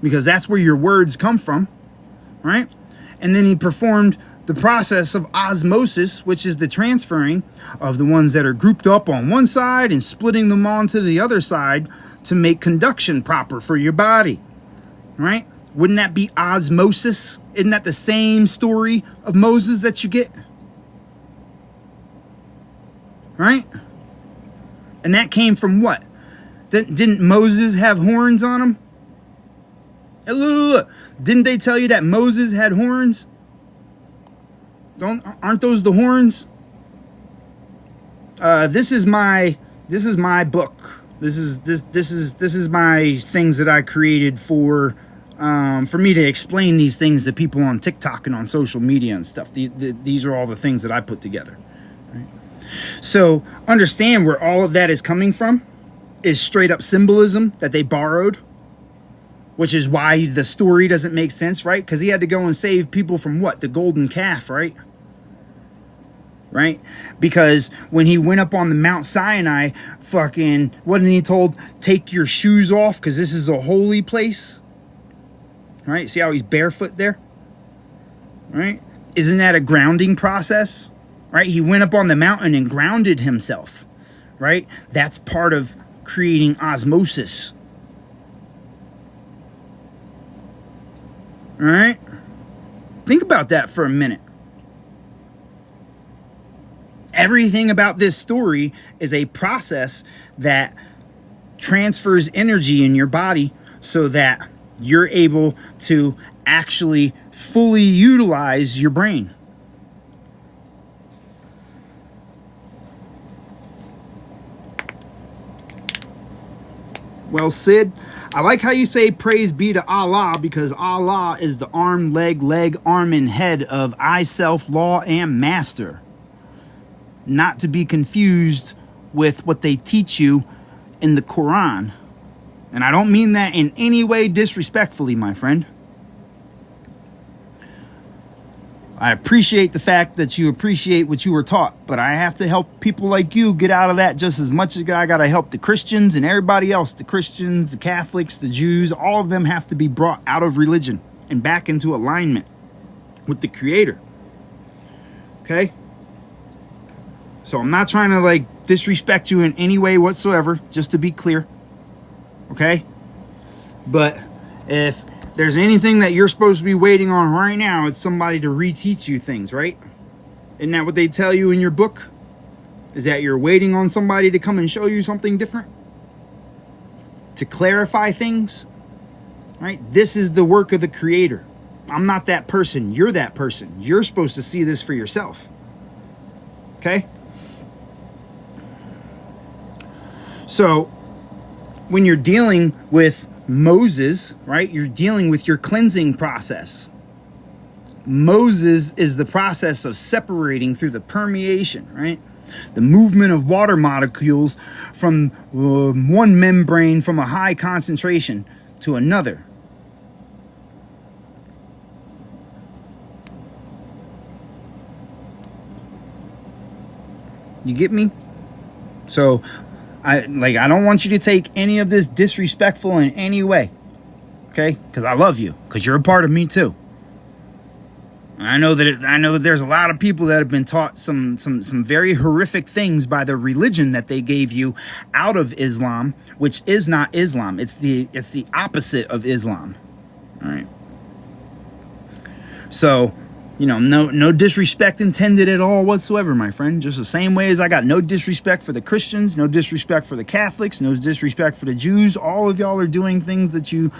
because that's where your words come from. Right? And then he performed the process of osmosis, which is the transferring of the ones that are grouped up on one side and splitting them onto the other side to make conduction proper for your body. Right? Wouldn't that be osmosis? Isn't that the same story of Moses that you get? Right? And that came from what? Didn't Moses have horns on him? Hey, look. Didn't they tell you that Moses had horns? Aren't those the horns? This is my book. This is my things that I created for me to explain these things to people on TikTok and on social media and stuff. These are all the things that I put together. Right? So understand where all of that is coming from is straight up symbolism that they borrowed. Which is why the story doesn't make sense, right? Because he had to go and save people from what? The golden calf, right? Right? Because when he went up on the Mount Sinai, fucking, wasn't he told, take your shoes off because this is a holy place? Right? See how he's barefoot there? Right? Isn't that a grounding process? Right? He went up on the mountain and grounded himself. Right? That's part of creating osmosis. All right? Think about that for a minute. Everything about this story is a process that transfers energy in your body so that you're able to actually fully utilize your brain. Well, Sid, I like how you say praise be to Allah, because Allah is the arm, leg, arm, and head of I, self, law, and master. Not to be confused with what they teach you in the Quran. And I don't mean that in any way disrespectfully, my friend. I appreciate the fact that you appreciate what you were taught, but I have to help people like you get out of that just as much as I got to help the Christians and everybody else. The Christians, the Catholics, the Jews, all of them have to be brought out of religion and back into alignment with the Creator. Okay? So I'm not trying to disrespect you in any way whatsoever, just to be clear. Okay? But if there's anything that you're supposed to be waiting on right now, it's somebody to reteach you things, right? Isn't that what they tell you in your book? Is that you're waiting on somebody to come and show you something different? To clarify things? Right? This is the work of the Creator. I'm not that person. You're that person. You're supposed to see this for yourself. Okay? So, when you're dealing with Moses, right? You're dealing with your cleansing process. Moses is the process of separating through the permeation, right? The movement of water molecules from one membrane from a high concentration to another. You get me? So I don't want you to take any of this disrespectful in any way, okay? Because I love you, because you're a part of me too. I know that there's a lot of people that have been taught some very horrific things by the religion that they gave you out of Islam, which is not Islam. It's the opposite of Islam. All right. So, no disrespect intended at all whatsoever, my friend. Just the same way as I got no disrespect for the Christians, no disrespect for the Catholics, no disrespect for the Jews. All of y'all are doing things that you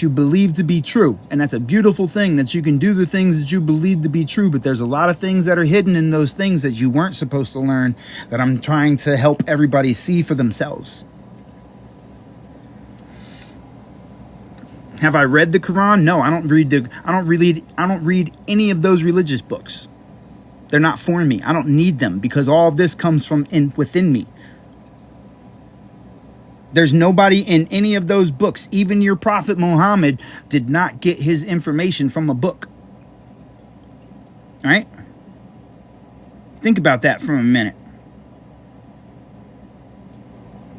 believe to be true. And that's a beautiful thing, that you can do the things that you believe to be true. But there's a lot of things that are hidden in those things that you weren't supposed to learn, that I'm trying to help everybody see for themselves. Have I read the Quran? No, I don't read any of those religious books. They're not for me. I don't need them, because all of this comes from within me. There's nobody in any of those books. Even your Prophet Muhammad did not get his information from a book. All right? Think about that for a minute.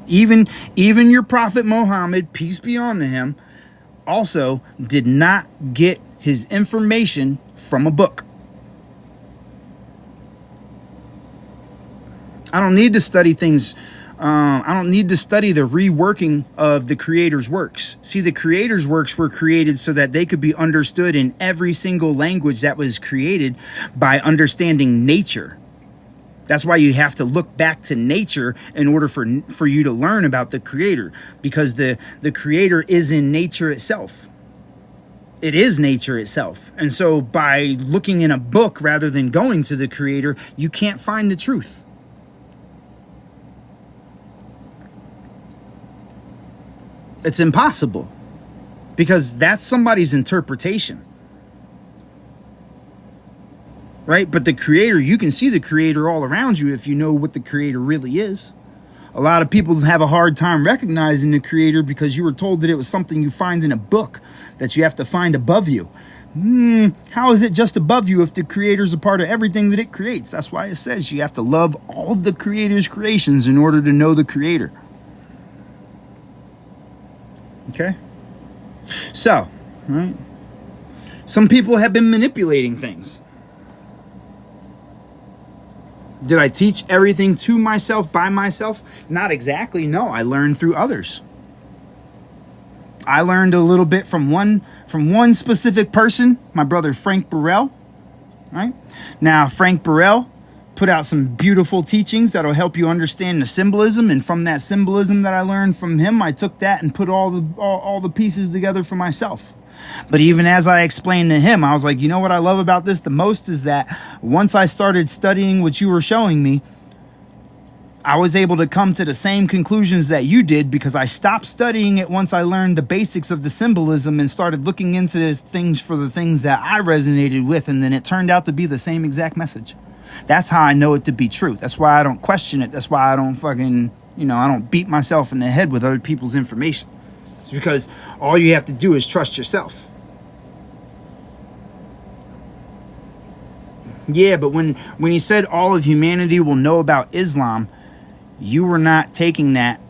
Even your Prophet Muhammad, peace be on to him, also did not get his information from a book. I don't need to study things. I don't need to study the reworking of the Creator's works. See, the Creator's works were created so that they could be understood in every single language that was created by understanding nature. That's why you have to look back to nature in order for you to learn about the Creator, because the Creator is in nature itself. It is nature itself. And so by looking in a book rather than going to the Creator, you can't find the truth. It's impossible, because that's somebody's interpretation. Right? But the Creator, you can see the Creator all around you if you know what the Creator really is. A lot of people have a hard time recognizing the Creator because you were told that it was something you find in a book that you have to find above you. How is it just above you if the Creator's a part of everything that it creates? That's why it says you have to love all of the Creator's creations in order to know the Creator. Okay? So, right? Some people have been manipulating things. Did I teach everything to myself by myself? Not exactly. No, I learned through others. I learned a little bit from one specific person, my brother Frank Burrell. Right? Now, Frank Burrell put out some beautiful teachings that'll help you understand the symbolism, and from that symbolism that I learned from him, I took that and put all the pieces together for myself. But even as I explained to him, I was like, you know what I love about this the most is that once I started studying what you were showing me, I was able to come to the same conclusions that you did, because I stopped studying it once I learned the basics of the symbolism and started looking into this things for the things that I resonated with, and then it turned out to be the same exact message. That's how I know it to be true. That's why I don't question it. That's why I don't I don't beat myself in the head with other people's information. It's because all you have to do is trust yourself. Yeah, but when he said all of humanity will know about Islam, you were not taking that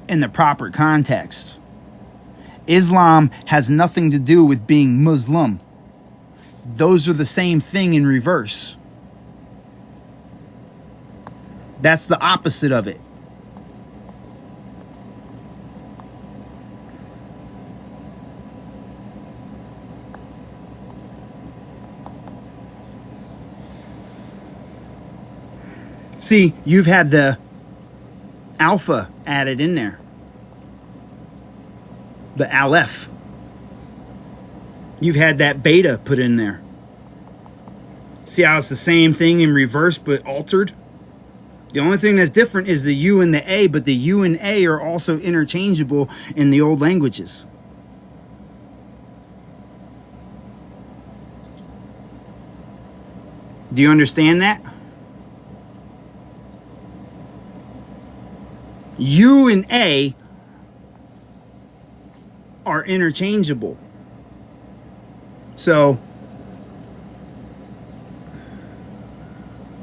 in the proper context. Islam has nothing to do with being Muslim. Those are the same thing in reverse. That's the opposite of it. See, you've had the alpha added in there. The aleph. You've had that beta put in there. See how it's the same thing in reverse but altered? The only thing that's different is the U and the A, but the U and A are also interchangeable in the old languages. Do you understand that? U and A are interchangeable. So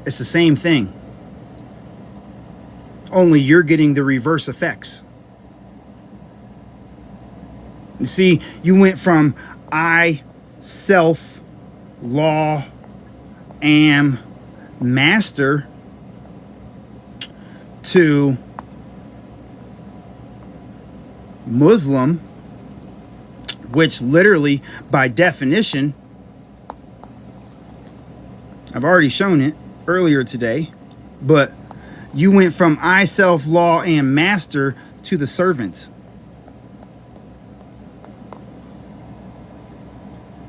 it's the same thing. only you're getting the reverse effects. You see, you went from I, self, law, am, master to Muslim, which literally, by definition, I've already shown it earlier today, but you went from I, self, law, and master to the servant.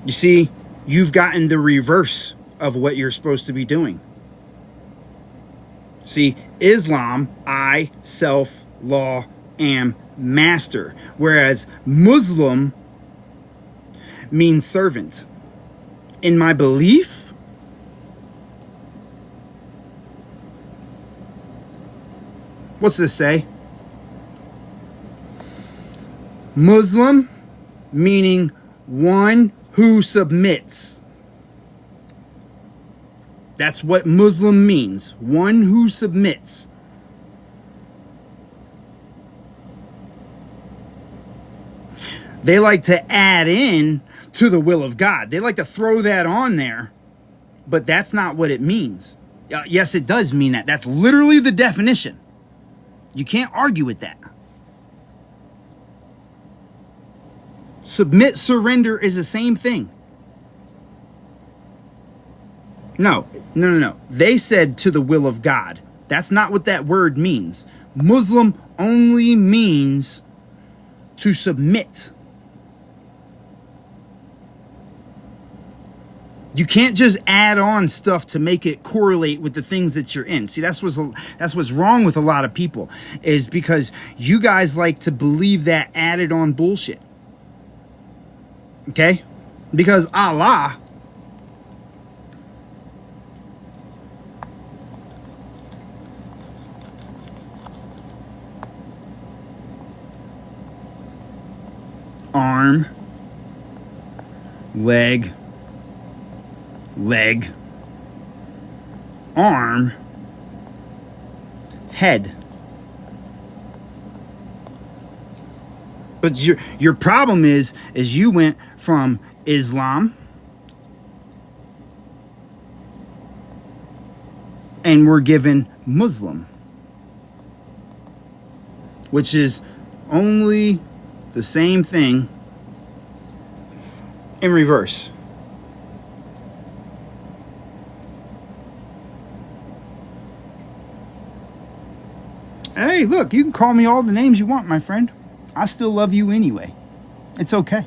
You see, you've gotten the reverse of what you're supposed to be doing. See, Islam, I, self, law, am, master. Whereas Muslim means servant. In my belief, what's this say? Muslim meaning one who submits. That's what Muslim means. One who submits. They like to add in to the will of God. They like to throw that on there, but that's not what it means. Yes, it does mean that. That's literally the definition. You can't argue with that. Submit, surrender is the same thing. No. They said to the will of God. That's not what that word means. Muslim only means to submit. You can't just add on stuff to make it correlate with the things that you're in. See, that's what's wrong with a lot of people, is because you guys like to believe that added on bullshit. Okay? Because Allah arm, leg, arm, head. But your problem is you went from Islam and were given Muslim, which is only the same thing in reverse. Hey, look, you can call me all the names you want, my friend. I still love you anyway. It's okay.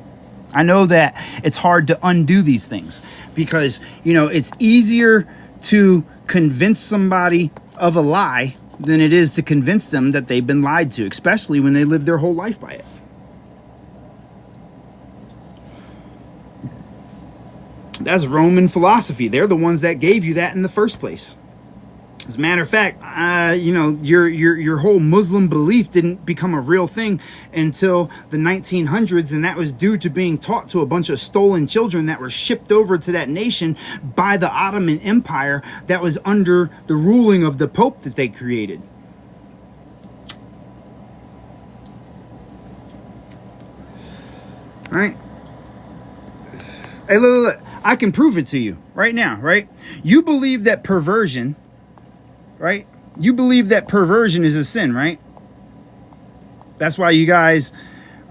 I know that it's hard to undo these things because, it's easier to convince somebody of a lie than it is to convince them that they've been lied to, especially when they live their whole life by it. That's Roman philosophy. They're the ones that gave you that in the first place. As a matter of fact, your whole Muslim belief didn't become a real thing until the 1900s, and that was due to being taught to a bunch of stolen children that were shipped over to that nation by the Ottoman Empire that was under the ruling of the Pope that they created. All right? Hey, look, I can prove it to you right now, right? You believe that perversion... right? You believe that perversion is a sin, right? That's why you guys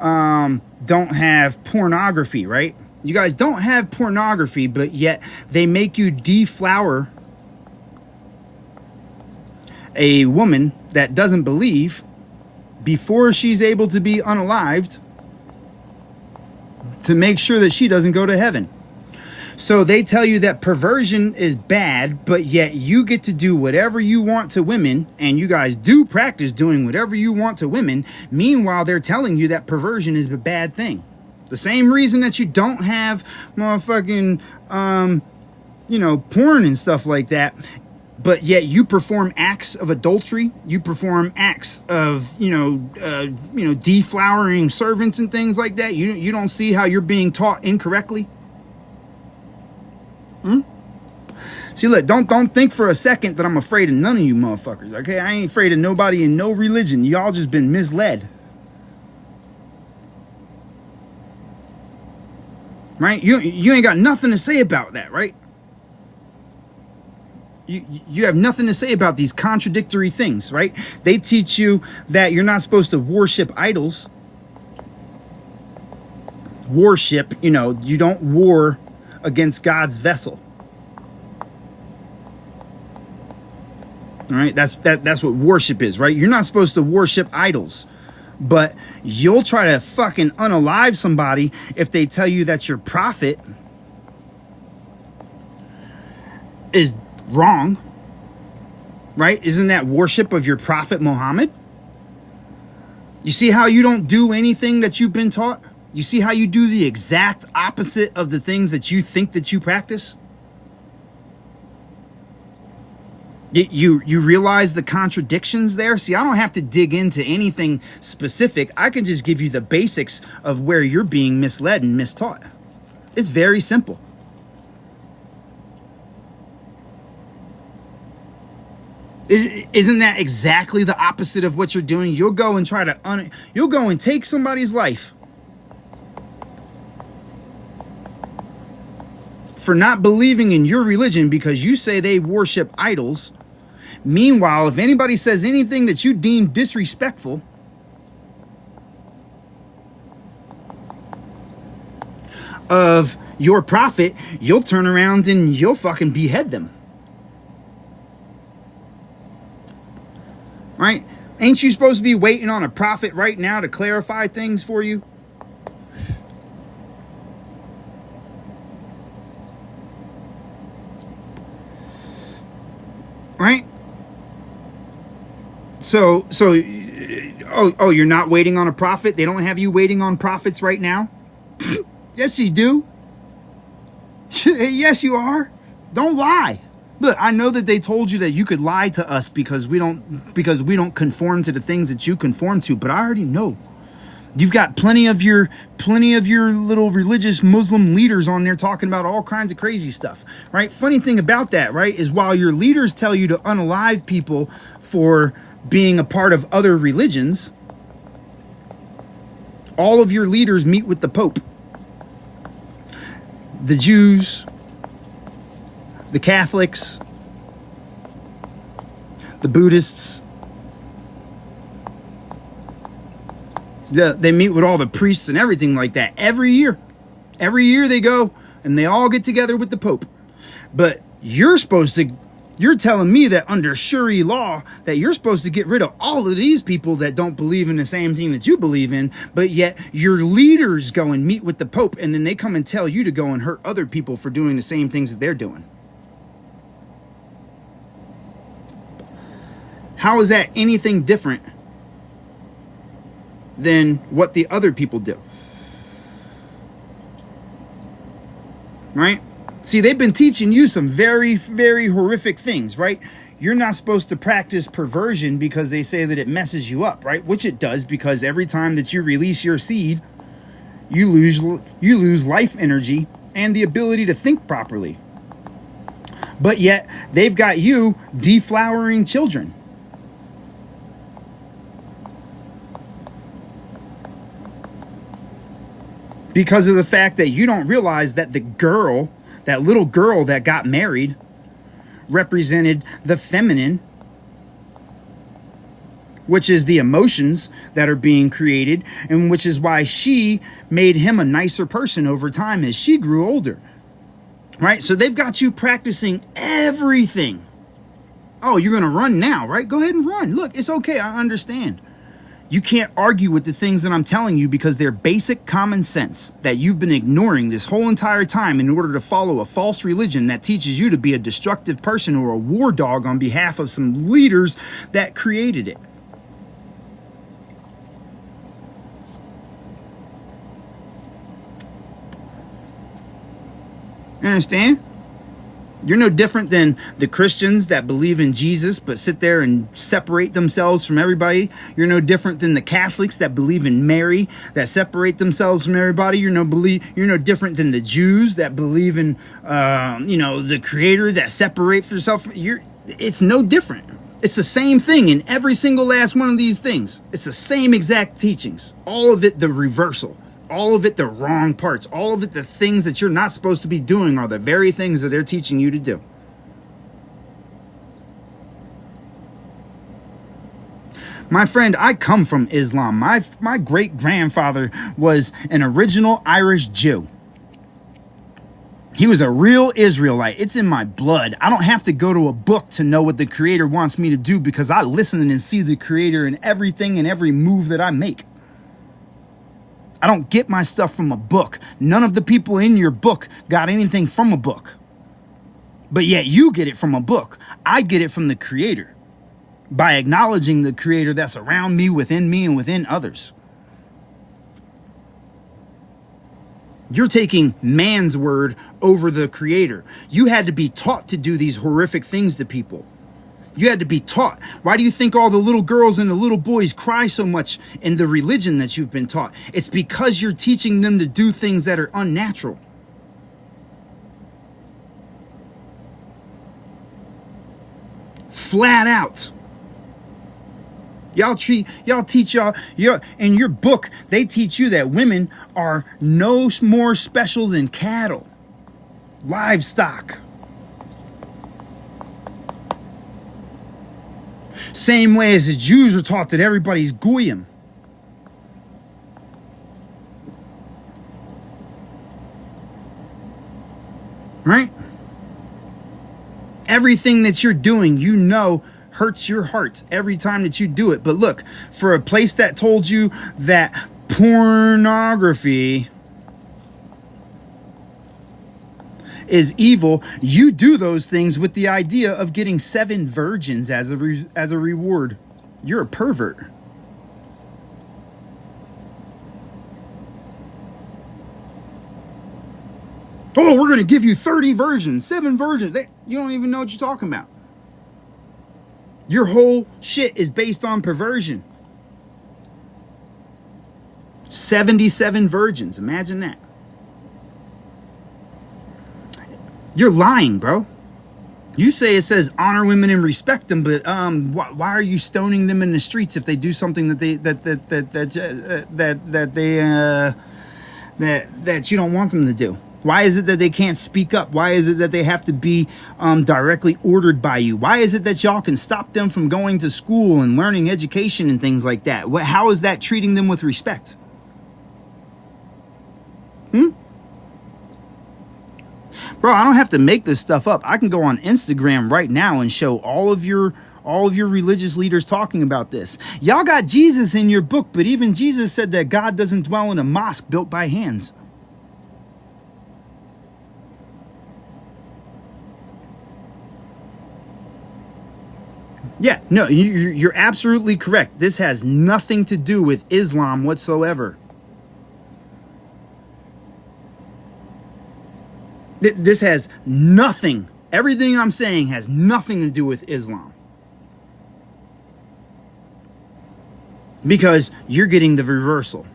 don't have pornography, right? You guys don't have pornography, but yet they make you deflower a woman that doesn't believe before she's able to be unalived to make sure that she doesn't go to heaven. So they tell you that perversion is bad, but yet you get to do whatever you want to women, and you guys do practice doing whatever you want to women. Meanwhile, they're telling you that perversion is a bad thing. The same reason that you don't have motherfucking, porn and stuff like that, but yet you perform acts of adultery, you perform acts of, deflowering servants and things like that. You don't see how you're being taught incorrectly. See, look, don't think for a second that I'm afraid of none of you motherfuckers, okay? I ain't afraid of nobody in no religion. Y'all just been misled. Right? You ain't got nothing to say about that, right? You have nothing to say about these contradictory things, right? They teach you that you're not supposed to worship idols. Worship, you know, you don't war against God's vessel. All right, that's what worship is, right? You're not supposed to worship idols, but you'll try to fucking unalive somebody if they tell you that your prophet is wrong, right? Isn't that worship of your prophet Muhammad? You see how you don't do anything that you've been taught? You see how you do the exact opposite of the things that you think that you practice? You realize the contradictions there? See, I don't have to dig into anything specific. I can just give you the basics of where you're being misled and mistaught. It's very simple. Isn't that exactly the opposite of what you're doing? You'll go and try to you'll go and take somebody's life for not believing in your religion because you say they worship idols. Meanwhile, if anybody says anything that you deem disrespectful, of your prophet, you'll turn around and you'll fucking behead them. Right? Ain't you supposed to be waiting on a prophet right now to clarify things for you? Right? So, you're not waiting on a prophet? They don't have you waiting on prophets right now? Yes, you do. Yes, you are. Don't lie. Look, I know that they told you that you could lie to us because we don't conform to the things that you conform to, but I already know. You've got plenty of your little religious Muslim leaders on there talking about all kinds of crazy stuff, right? Funny thing about that, right, is while your leaders tell you to unalive people for being a part of other religions, all of your leaders meet with the Pope. The Jews, the Catholics, the Buddhists, they meet with all the priests and everything like that every year. Every year they go and they all get together with the Pope. But you're telling me that under Sharia law that you're supposed to get rid of all of these people that don't believe in the same thing that you believe in, but yet your leaders go and meet with the Pope and then they come and tell you to go and hurt other people for doing the same things that they're doing. How is that anything different than what the other people do? Right? See, they've been teaching you some very, very horrific things, right? You're not supposed to practice perversion because they say that it messes you up, right? Which it does, because every time that you release your seed, you lose life energy and the ability to think properly. But yet, they've got you deflowering children. Because of the fact that you don't realize that that little girl that got married represented the feminine, which is the emotions that are being created, and which is why she made him a nicer person over time as she grew older. Right? So they've got you practicing everything. Oh, you're going to run now, right? Go ahead and run. Look, it's okay. I understand. You can't argue with the things that I'm telling you because they're basic common sense that you've been ignoring this whole entire time in order to follow a false religion that teaches you to be a destructive person or a war dog on behalf of some leaders that created it. You understand? You're no different than the Christians that believe in Jesus but sit there and separate themselves from everybody. You're no different than the Catholics that believe in Mary that separate themselves from everybody. You're no different than the Jews that believe in the Creator that separate for yourself. It's no different. It's the same thing in every single last one of these things. It's the same exact teachings. All of it the reversal. All of it the wrong parts. All of it the things that you're not supposed to be doing are the very things that they're teaching you to do. My friend, I come from Islam. My great-grandfather was an original Irish Jew. He was a real Israelite. It's in my blood. I don't have to go to a book to know what the Creator wants me to do because I listen and see the Creator in everything and every move that I make. I don't get my stuff from a book. None of the people in your book got anything from a book. But yet you get it from a book. I get it from the Creator by acknowledging the Creator that's around me, and within others. You're taking man's word over the Creator. You had to be taught to do these horrific things to people. You had to be taught. Why do you think all the little girls and the little boys cry so much in the religion that you've been taught? It's because you're teaching them to do things that are unnatural. Flat out. Y'all teach in your book, they teach you that women are no more special than cattle, livestock. Same way as the Jews were taught that everybody's goyim. Right? Everything that you're doing, hurts your heart every time that you do it. But look, for a place that told you that pornography is evil, you do those things with the idea of getting 7 virgins as a reward. You're a pervert. Oh, we're going to give you 30 virgins, 7 virgins. You don't even know what you're talking about. Your whole shit is based on perversion. 77 virgins. Imagine that. You're lying, bro. You say it says honor women and respect them, but why are you stoning them in the streets if they do something that you don't want them to do? Why is it that they can't speak up? Why is it that they have to be directly ordered by you? Why is it that y'all can stop them from going to school and learning education and things like that? How is that treating them with respect? Bro, I don't have to make this stuff up. I can go on Instagram right now and show all of your religious leaders talking about this. Y'all got Jesus in your book, but even Jesus said that God doesn't dwell in a mosque built by hands. Yeah, no, you're absolutely correct. This has nothing to do with Islam whatsoever. This has nothing. Everything I'm saying has nothing to do with Islam. Because you're getting the reversal.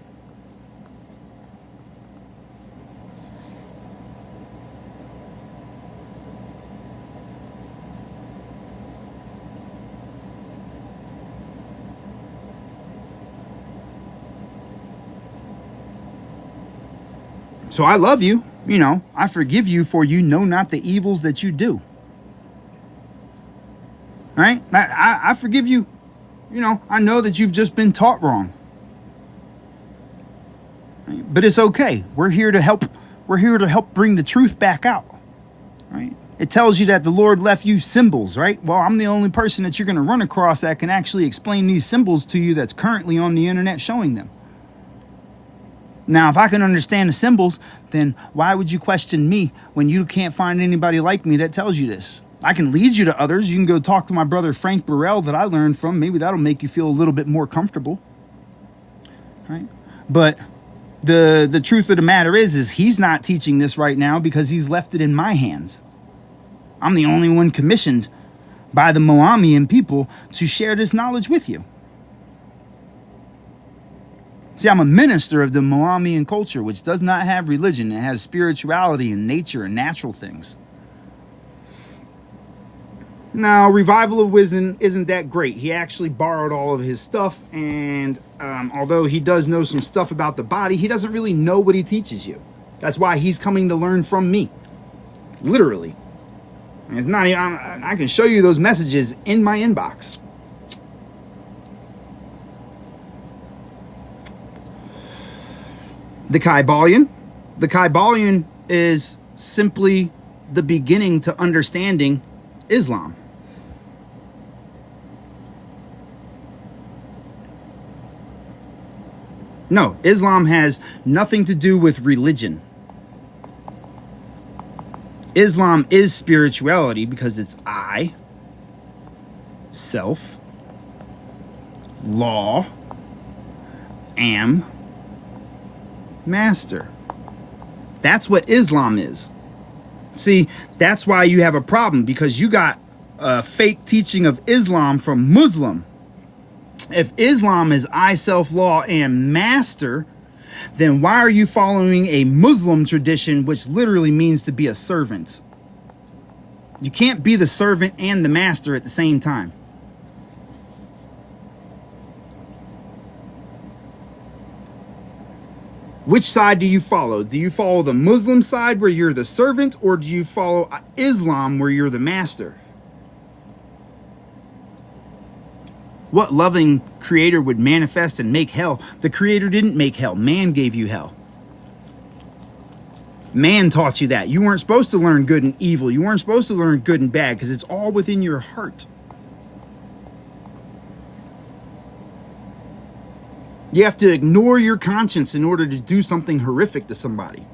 So I love you. I forgive you, for you know not the evils that you do. Right? I forgive you. I know that you've just been taught wrong. Right? But it's okay. We're here to help. We're here to help bring the truth back out. Right? It tells you that the Lord left you symbols, right? Well, I'm the only person that you're going to run across that can actually explain these symbols to you that's currently on the internet showing them. Now, if I can understand the symbols, then why would you question me when you can't find anybody like me that tells you this? I can lead you to others. You can go talk to my brother Frank Burrell that I learned from. Maybe that'll make you feel a little bit more comfortable. Right? But the truth of the matter is he's not teaching this right now because he's left it in my hands. I'm the only one commissioned by the Mohammedan people to share this knowledge with you. See, I'm a minister of the Mohammedan culture, which does not have religion. It has spirituality and nature and natural things. Now, Revival of Wisdom isn't that great. He actually borrowed all of his stuff, and although he does know some stuff about the body, he doesn't really know what he teaches you. That's why he's coming to learn from me. Literally. And it's not even, I can show you those messages in my inbox. The Kybalion. The Kybalion is simply the beginning to understanding Islam. No, Islam has nothing to do with religion. Islam is spirituality because it's I, self, law, am, master. That's what Islam is. See, that's why you have a problem, because you got a fake teaching of Islam from Muslim. If Islam is I, self, law, and master, then why are you following a Muslim tradition, which literally means to be a servant? You can't be the servant and the master at the same time. Which side do you follow? Do you follow the Muslim side where you're the servant, or do you follow Islam where you're the master? What loving creator would manifest and make hell? The creator didn't make hell. Man gave you hell. Man taught you that. You weren't supposed to learn good and evil. You weren't supposed to learn good and bad, because it's all within your heart. You have to ignore your conscience in order to do something horrific to somebody.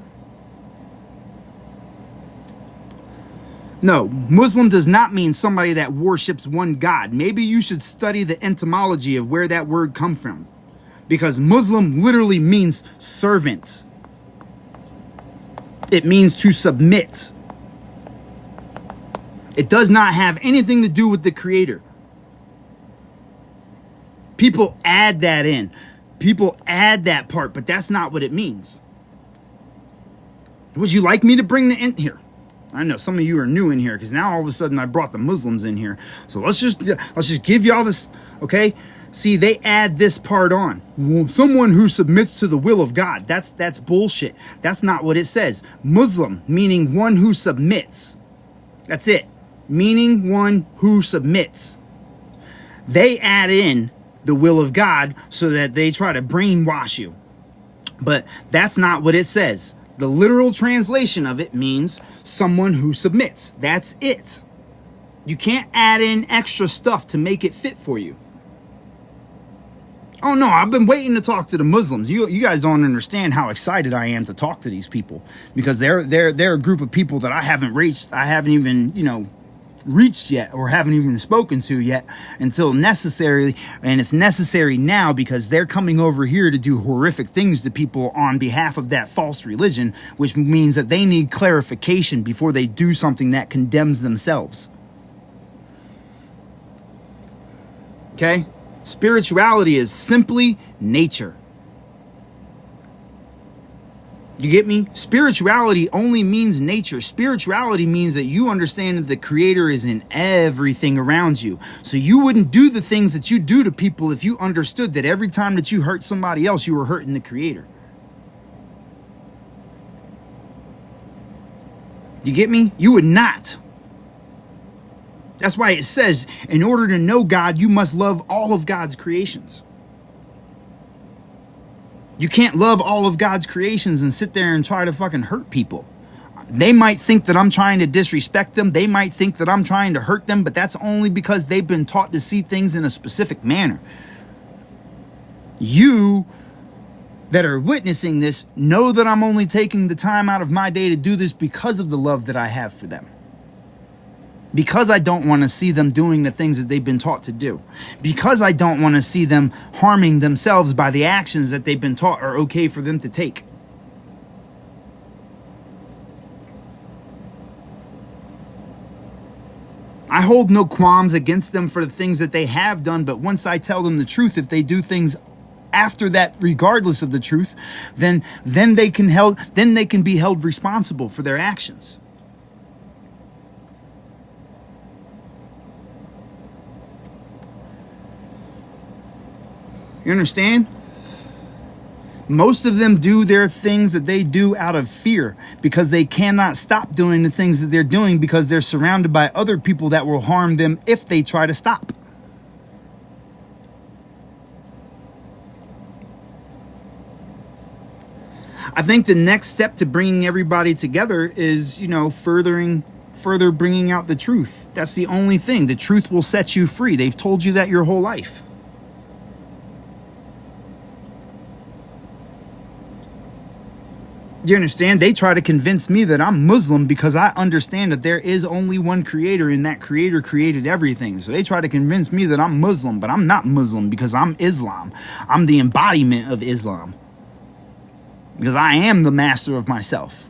No, Muslim does not mean somebody that worships one God. Maybe you should study the etymology of where that word comes from, because Muslim literally means servant. It means to submit. It does not have anything to do with the creator. People add that in. People add that part, but that's not what it means. Would you like me to bring the in here? I know some of you are new in here, because now all of a sudden I brought the Muslims in here. So let's just give you all this, okay? See, they add this part on. Someone who submits to the will of God. That's bullshit. That's not what it says. Muslim, meaning one who submits. That's it. Meaning one who submits. They add in the will of God so that they try to brainwash you. But that's not what it says. The literal translation of it means someone who submits. That's it. You can't add in extra stuff to make it fit for you. Oh no, I've been waiting to talk to the Muslims. You guys don't understand how excited I am to talk to these people, because they're a group of people that I haven't reached. I haven't even, reached yet, or haven't even spoken to yet, until necessarily, and it's necessary now, because they're coming over here to do horrific things to people on behalf of that false religion, which means that they need clarification before they do something that condemns themselves. Okay? Spirituality is simply nature. You get me? Spirituality only means nature. Spirituality means that you understand that the creator is in everything around you. So you wouldn't do the things that you do to people if you understood that every time that you hurt somebody else, you were hurting the creator. You get me? You would not. That's why it says, in order to know God, you must love all of God's creations. You can't love all of God's creations and sit there and try to fucking hurt people. They might think that I'm trying to disrespect them. They might think that I'm trying to hurt them, but that's only because they've been taught to see things in a specific manner. You that are witnessing this know that I'm only taking the time out of my day to do this because of the love that I have for them. Because I don't want to see them doing the things that they've been taught to do. Because I don't want to see them harming themselves by the actions that they've been taught are okay for them to take. I hold no qualms against them for the things that they have done, but once I tell them the truth, if they do things after that, regardless of the truth, then they can be held responsible for their actions. You understand? Most of them do their things that they do out of fear because they cannot stop doing the things that they're doing because they're surrounded by other people that will harm them if they try to stop. I think the next step to bringing everybody together is, further bringing out the truth. That's the only thing. The truth will set you free. They've told you that your whole life. You understand? They try to convince me that I'm Muslim because I understand that there is only one creator and that creator created everything. So they try to convince me that I'm Muslim, but I'm not Muslim because I'm Islam. I'm the embodiment of Islam because I am the master of myself.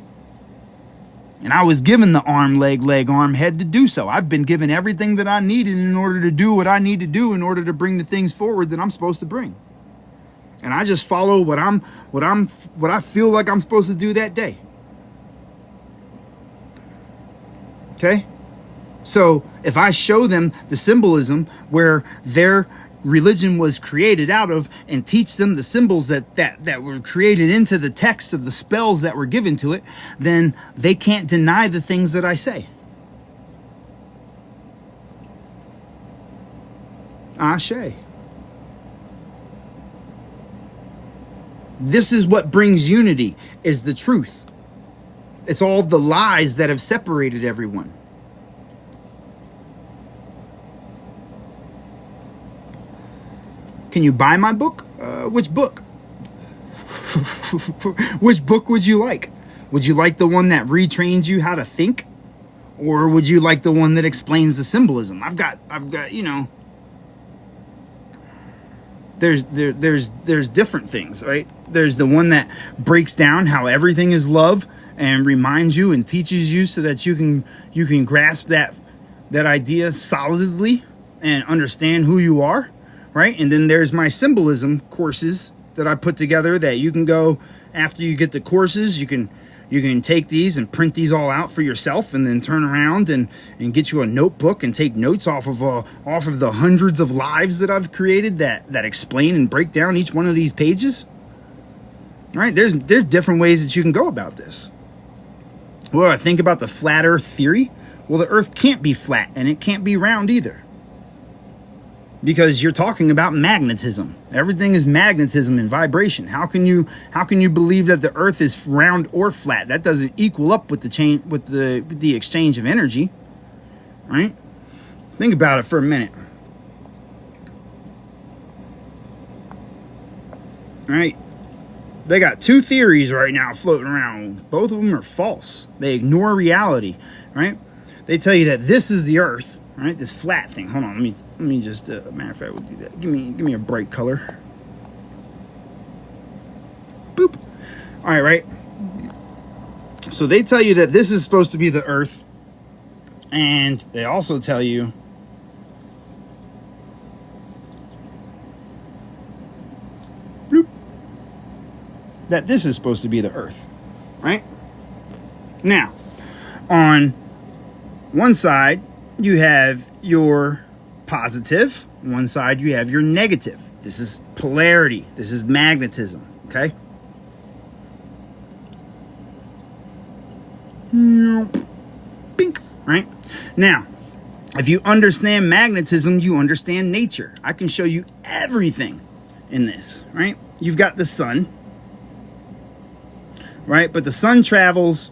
And I was given the arm, leg, arm, head to do so. I've been given everything that I needed in order to do what I need to do in order to bring the things forward that I'm supposed to bring. And I just follow what I feel like I'm supposed to do that day. Okay? So if I show them the symbolism where their religion was created out of and teach them the symbols that were created into the text of the spells that were given to it, then they can't deny the things that I say. Ashe. This is what brings unity, is the truth. It's all the lies that have separated everyone. Can you buy my book? Which book? Which book would you like? Would you like the one that retrains you how to think? Or would you like the one that explains the symbolism? I've got, there's different things, right? There's the one that breaks down how everything is love and reminds you and teaches you so that you can grasp that idea solidly and understand who you are, right? And then there's my symbolism courses that I put together that you can go after you get the courses. You can take these and print these all out for yourself and then turn around and get you a notebook and take notes off of the hundreds of lives that I've created that explain and break down each one of these pages. Right? There's different ways that you can go about this. Well, I think about the flat earth theory. Well, the earth can't be flat and it can't be round either. Because you're talking about magnetism. Everything is magnetism and vibration. How can you believe that the earth is round or flat? That doesn't equal up with the exchange of energy. Right? Think about it for a minute. Right? They got two theories right now floating around. Both of them are false. They ignore reality, right? They tell you that this is the earth, right? This flat thing. Hold on, let me just matter of fact, we'll do that. Give me a bright color. Boop. All right. So they tell you that this is supposed to be the earth, and they also tell you that this is supposed to be the earth, right? Now, on one side, you have your positive. One side, you have your negative. This is polarity. This is magnetism, okay? Bink, right? Now, if you understand magnetism, you understand nature. I can show you everything in this, right? You've got the sun, right? But the sun travels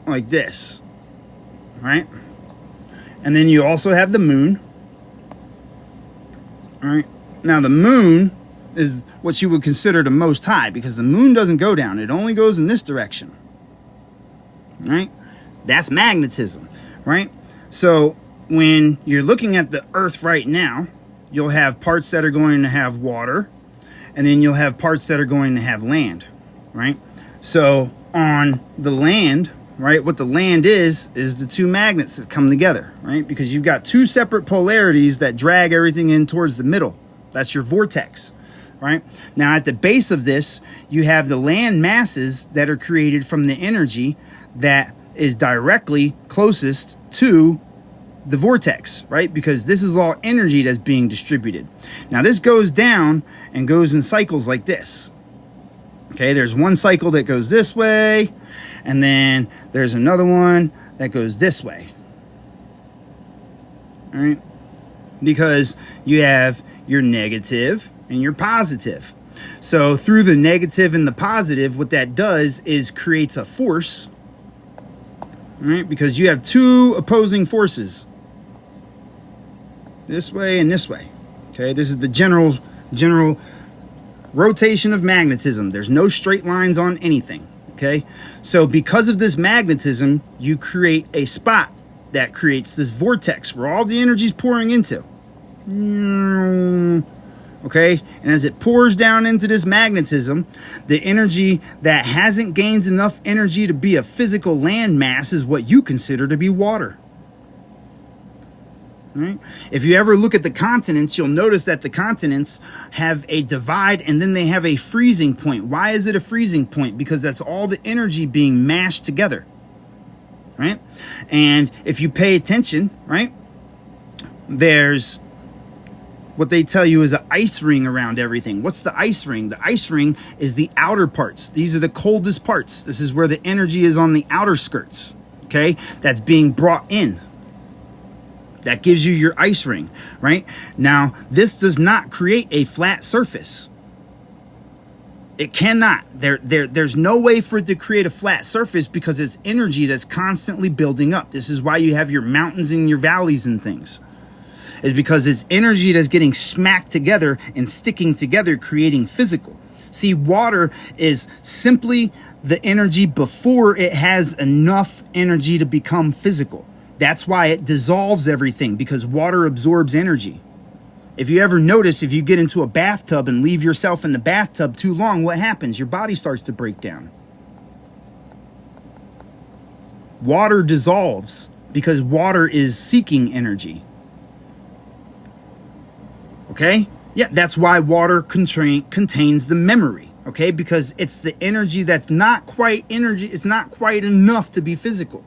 like this, right? And then you also have the moon, right? Now the moon is what you would consider the most high because the moon doesn't go down. It only goes in this direction, right? That's magnetism, right? So when you're looking at the earth right now, you'll have parts that are going to have water, and then you'll have parts that are going to have land, right? So on the land, right, what the land is the two magnets that come together, right? Because you've got two separate polarities that drag everything in towards the middle. That's your vortex, right? Now, at the base of this, you have the land masses that are created from the energy that is directly closest to the vortex, right? Because this is all energy that's being distributed. Now, this goes down and goes in cycles like this. Okay, there's one cycle that goes this way, and then there's another one that goes this way. All right? Because you have your negative and your positive. So through the negative and the positive, what that does is creates a force, right? Because you have two opposing forces, this way and this way. Okay, this is the general rotation of magnetism. There's no straight lines on anything. Okay, so because of this magnetism, you create a spot that creates this vortex where all the energy is pouring into. Okay, and as it pours down into this magnetism, the energy that hasn't gained enough energy to be a physical land mass is what you consider to be water. Right? If you ever look at the continents, you'll notice that the continents have a divide and then they have a freezing point. Why is it a freezing point? Because that's all the energy being mashed together. Right? And if you pay attention, right, there's what they tell you is an ice ring around everything. What's the ice ring? The ice ring is the outer parts. These are the coldest parts. This is where the energy is on the outer skirts. Okay? That's being brought in. That gives you your ice ring, right? Now, this does not create a flat surface. It cannot. There's no way for it to create a flat surface because it's energy that's constantly building up. This is why you have your mountains and your valleys and things. It's because it's energy that's getting smacked together and sticking together, creating physical. See, water is simply the energy before it has enough energy to become physical. That's why it dissolves everything, because water absorbs energy. If you ever notice, if you get into a bathtub and leave yourself in the bathtub too long, what happens? Your body starts to break down. Water dissolves because water is seeking energy. Okay? Yeah, that's why water contains the memory. Okay? Because it's the energy that's not quite energy. It's not quite enough to be physical.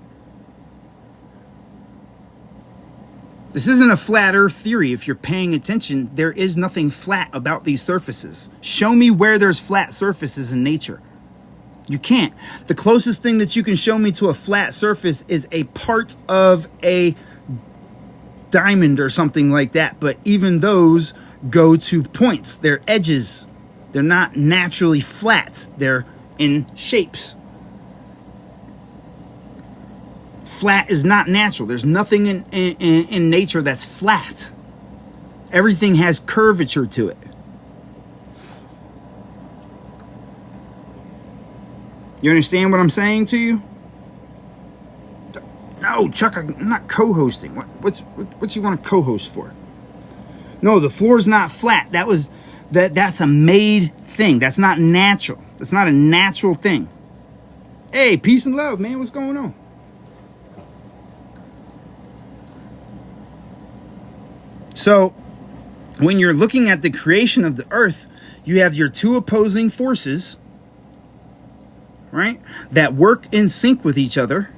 This isn't a flat earth theory. If you're paying attention, there is nothing flat about these surfaces. Show me where there's flat surfaces in nature. You can't. The closest thing that you can show me to a flat surface is a part of a diamond or something like that. But even those go to points. They're edges. They're not naturally flat. They're in shapes. Flat is not natural. There's nothing in nature that's flat. Everything has curvature to it. You understand what I'm saying to you? No, Chuck, I'm not co-hosting. What you want to co-host for? No, the floor's not flat. That's a made thing. That's not natural. That's not a natural thing. Hey, peace and love, man. What's going on? So, when you're looking at the creation of the earth, you have your two opposing forces, right, that work in sync with each other,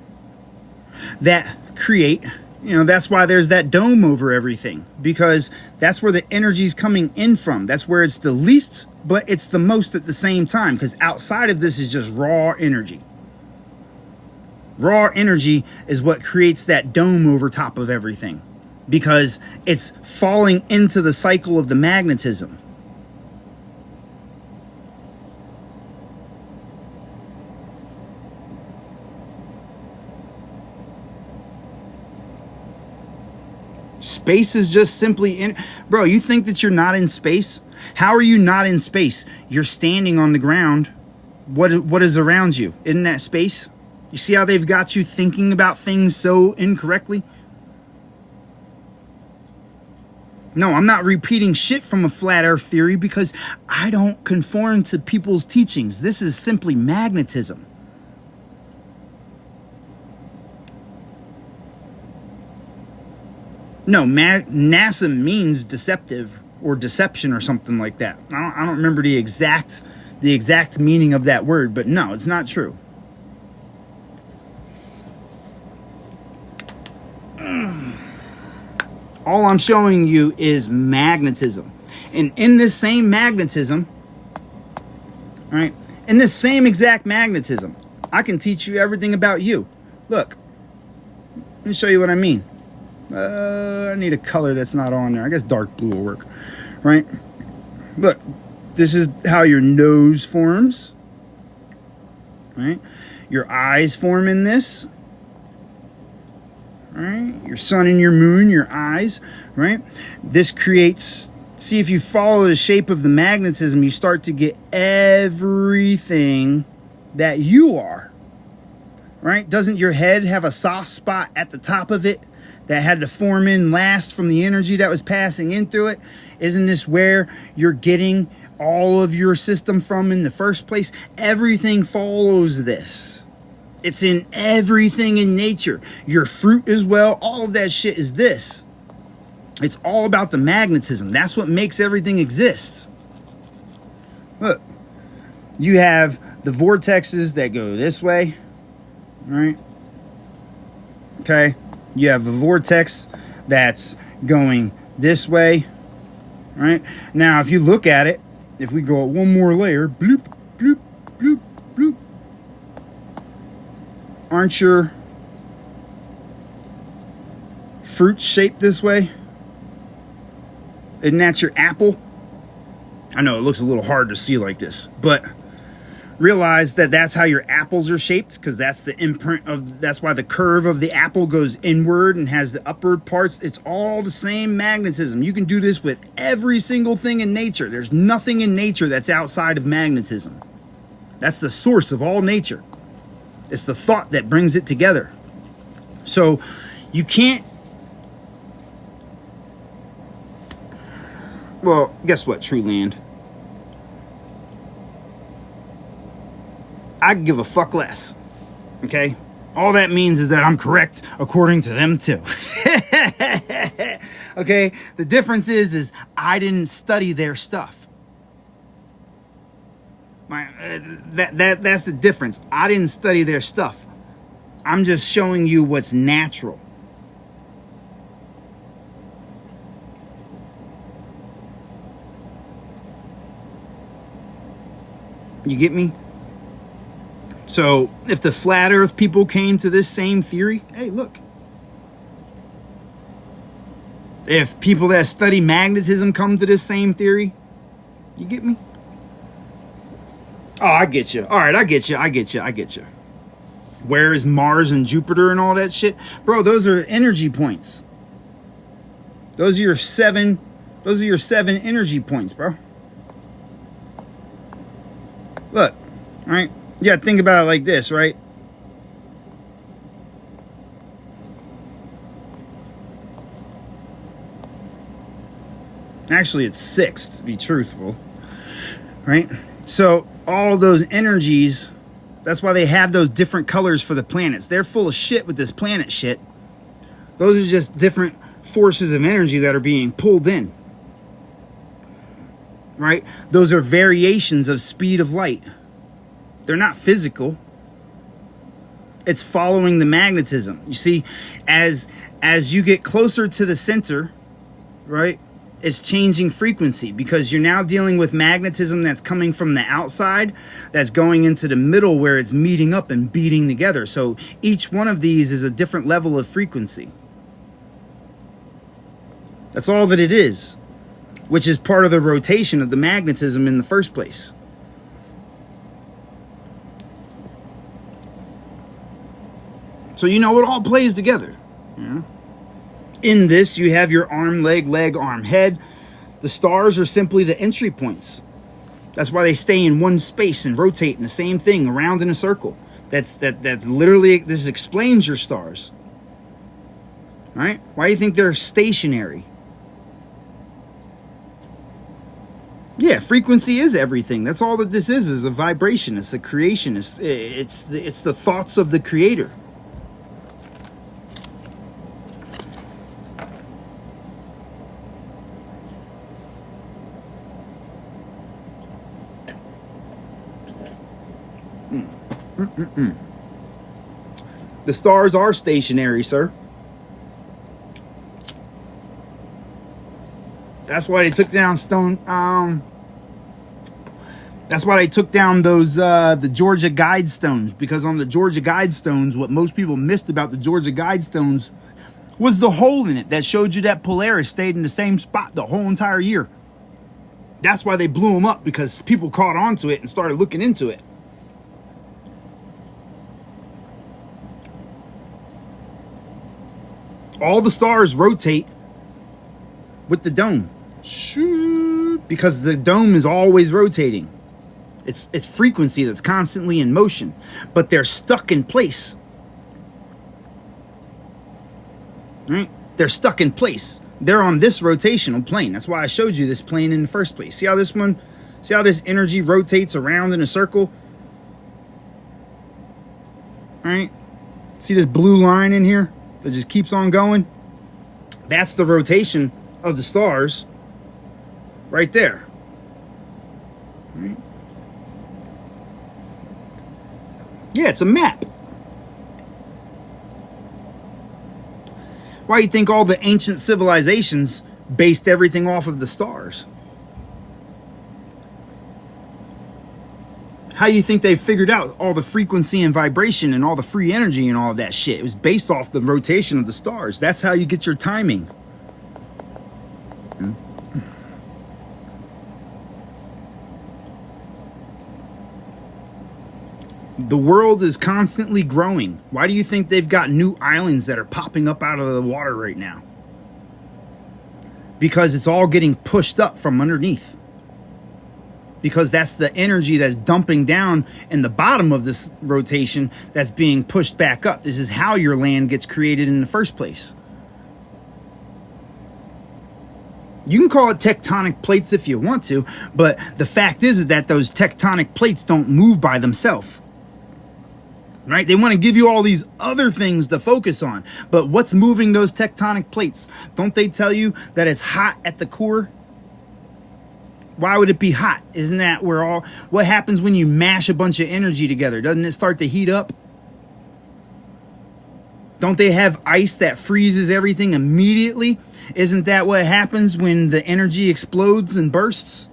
that create, that's why there's that dome over everything, because that's where the energy's coming in from. That's where it's the least, but it's the most at the same time, because outside of this is just raw energy. Raw energy is what creates that dome over top of everything, because it's falling into the cycle of the magnetism. Space is just simply in. Bro, you think that you're not in space? How are you not in space? You're standing on the ground. What is around you? Isn't that space? You see how they've got you thinking about things so incorrectly? No, I'm not repeating shit from a flat earth theory because I don't conform to people's teachings. This is simply magnetism. No, NASA means deceptive or deception or something like that. I don't remember the exact meaning of that word, but no, it's not true. All I'm showing you is magnetism. And in this same magnetism, all right, in this same exact magnetism, I can teach you everything about you. Look, let me show you what I mean. I need a color that's not on there. I guess dark blue will work, right? Look, this is how your nose forms, right? Your eyes form in this, right? Your sun and your moon, your eyes, right? This creates, see, if you follow the shape of the magnetism, you start to get everything that you are, right? Doesn't your head have a soft spot at the top of it that had to form in last from the energy that was passing in through it? Isn't this where you're getting all of your system from in the first place? Everything follows this. It's in everything in nature. Your fruit as well, all of that shit is this. It's all about the magnetism. That's what makes everything exist. Look, you have the vortexes that go this way, right? Okay, you have a vortex that's going this way, right? Now, if you look at it, if we go one more layer, bloop, bloop, bloop, bloop. Aren't your fruits shaped this way? Isn't that your apple? I know it looks a little hard to see like this, but realize that that's how your apples are shaped, because that's the imprint of, that's why the curve of the apple goes inward and has the upward parts. It's all the same magnetism. You can do this with every single thing in nature. There's nothing in nature that's outside of magnetism. That's the source of all nature. It's the thought that brings it together. So you can't, well, guess what, True Land? I give a fuck less, okay? All that means is that I'm correct according to them too. Okay, the difference is I didn't study their stuff. That's the difference. I didn't study their stuff. I'm just showing you what's natural. You get me? So if the flat earth people came to this same theory, hey, look. If people that study magnetism come to this same theory, you get me? Oh, I get you. All right, I get you. Where is Mars and Jupiter and all that shit? Bro, those are energy points. Those are your seven energy points, bro. Look, all right? Yeah, think about it like this, right? Actually, it's 6, to be truthful, right? So all those energies, that's why they have those different colors for the planets. They're full of shit with this planet shit. Those are just different forces of energy that are being pulled in, right? Those are variations of speed of light. They're not physical. It's following the magnetism. You see, as you get closer to the center, right, it's changing frequency, because you're now dealing with magnetism that's coming from the outside, that's going into the middle where it's meeting up and beating together. So each one of these is a different level of frequency. That's all that it is, which is part of the rotation of the magnetism in the first place. So you know it all plays together. Yeah. In this, you have your arm, leg, arm, head. The stars are simply the entry points. That's why they stay in one space and rotate in the same thing around in a circle. That's literally, this explains your stars. Right? Why do you think they're stationary? Yeah, frequency is everything. That's all that this is a vibration. It's a creation. It's the thoughts of the creator. The stars are stationary, sir. That's why they took down that's why they took down those the Georgia Guidestones, because on the Georgia Guidestones, what most people missed about the Georgia Guidestones was the hole in it that showed you that Polaris stayed in the same spot the whole entire year. That's why they blew them up, because people caught onto it and started looking into it. All the stars rotate with the dome, because the dome is always rotating. It's frequency that's constantly in motion, but they're stuck in place. Right? They're stuck in place. They're on this rotational plane. That's why I showed you this plane in the first place. See how this energy rotates around in a circle? All right? See this blue line in here that just keeps on going? That's the rotation of the stars right there. Right? Yeah, it's a map. Why do you think all the ancient civilizations based everything off of the stars? How do you think they figured out all the frequency and vibration and all the free energy and all of that shit? It was based off the rotation of the stars. That's how you get your timing. The world is constantly growing. Why do you think they've got new islands that are popping up out of the water right now? Because it's all getting pushed up from underneath. Because that's the energy that's dumping down in the bottom of this rotation that's being pushed back up. This is how your land gets created in the first place. You can call it tectonic plates if you want to, but the fact is that those tectonic plates don't move by themselves. Right? They want to give you all these other things to focus on. But what's moving those tectonic plates? Don't they tell you that it's hot at the core? Why would it be hot? Isn't that what happens when you mash a bunch of energy together? Doesn't it start to heat up? Don't they have ice that freezes everything immediately? Isn't that what happens when the energy explodes and bursts?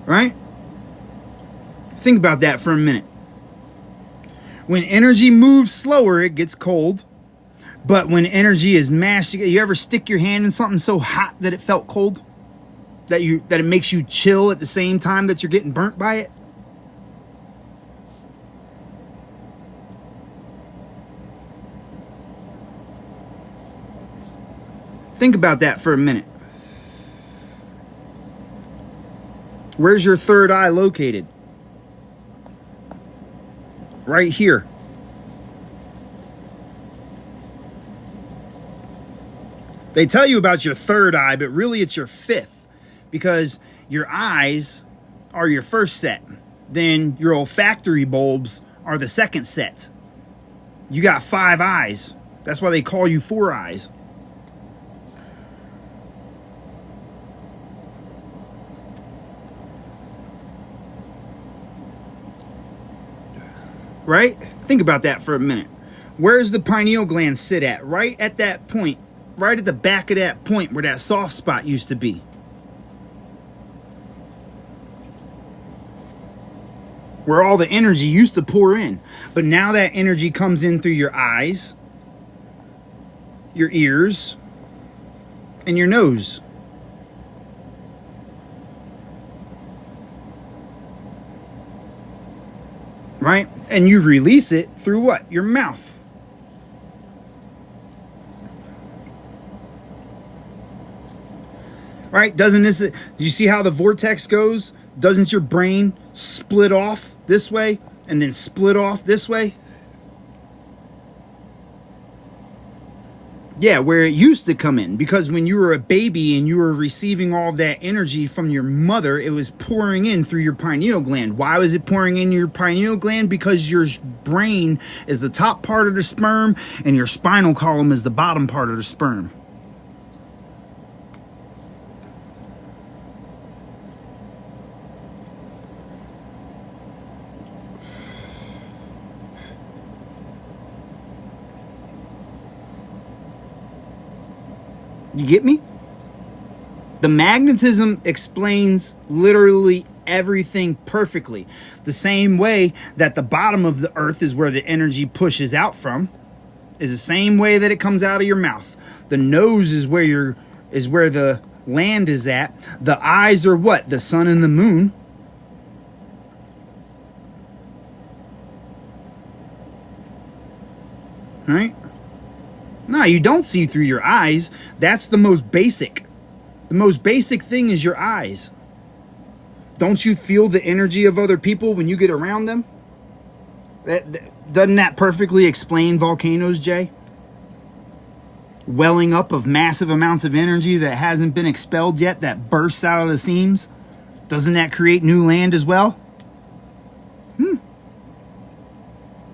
Right? Think about that for a minute. When energy moves slower, it gets cold. But when energy is mashed, you ever stick your hand in something so hot that it felt cold? That it makes you chill at the same time that you're getting burnt by it? Think about that for a minute. Where's your third eye located? Right here. They tell you about your third eye, but really it's your fifth, because your eyes are your first set. Then your olfactory bulbs are the second set. You got 5 eyes. That's why they call you 4 eyes. Right? Think about that for a minute. Where does the pineal gland sit at? Right at that point. Right at the back of that point where that soft spot used to be. Where all the energy used to pour in. But now that energy comes in through your eyes, your ears, and your nose. Right? And you release it through what? Your mouth. Right? Do you see how the vortex goes? Doesn't your brain split off this way and then split off this way? Yeah, where it used to come in, because when you were a baby and you were receiving all of that energy from your mother, it was pouring in through your pineal gland. Why was it pouring in your pineal gland? Because your brain is the top part of the sperm and your spinal column is the bottom part of the sperm. You get me? The magnetism explains literally everything perfectly. The same way that the bottom of the earth is where the energy pushes out from, is the same way that it comes out of your mouth. The nose is where the land is at. The eyes are what? The sun and the moon. Right? No, you don't see through your eyes. That's the most basic. The most basic thing is your eyes. Don't you feel the energy of other people when you get around them? Doesn't that perfectly explain volcanoes, Jay? Welling up of massive amounts of energy that hasn't been expelled yet, that bursts out of the seams. Doesn't that create new land as well?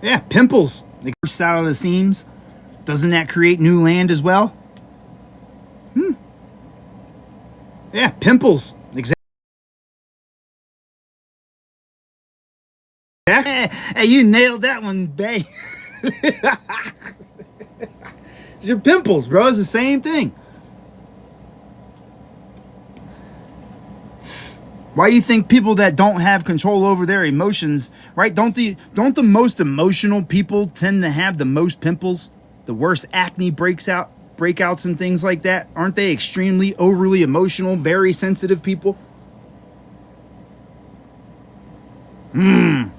Yeah, pimples. They burst out of the seams. Doesn't that create new land as well? Yeah, pimples. Exactly. Hey, you nailed that one, bae. Your pimples, bro. It's the same thing. Why do you think people that don't have control over their emotions, right? Don't the most emotional people tend to have the most pimples? The worst acne breakouts and things like that? Aren't they extremely overly emotional, very sensitive people? All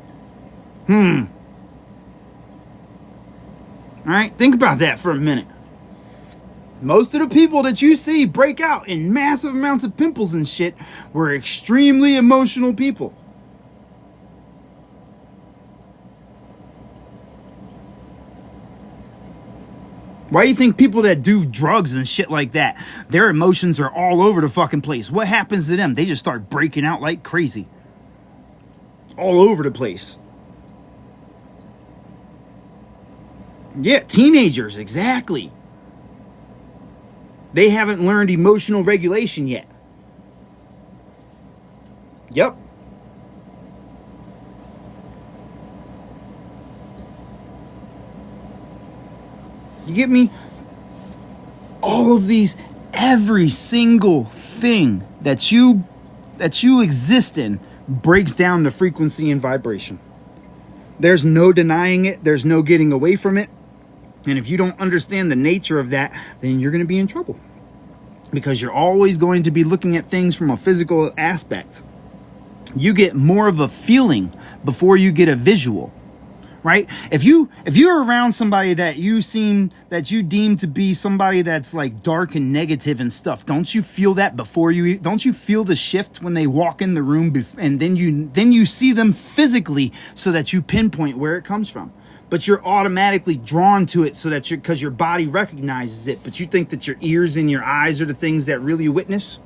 right, think about that for a minute. Most of the people that you see break out in massive amounts of pimples and shit were extremely emotional people. Why do you think people that do drugs and shit like that, their emotions are all over the fucking place? What happens to them? They just start breaking out like crazy. All over the place. Yeah, teenagers, exactly. They haven't learned emotional regulation yet. Yep. You get me? All of these, every single thing that you exist in breaks down the frequency and vibration. There's no denying it. There's no getting away from it. And if you don't understand the nature of that, then you're going to be in trouble. Because you're always going to be looking at things from a physical aspect. You get more of a feeling before you get a visual. Right? If you're around somebody that you deem to be somebody that's like dark and negative and stuff, don't you feel that before you? Don't you feel the shift when they walk in the room, and then you see them physically, so that you pinpoint where it comes from? But you're automatically drawn to it, so that because your body recognizes it. But you think that your ears and your eyes are the things that really witness.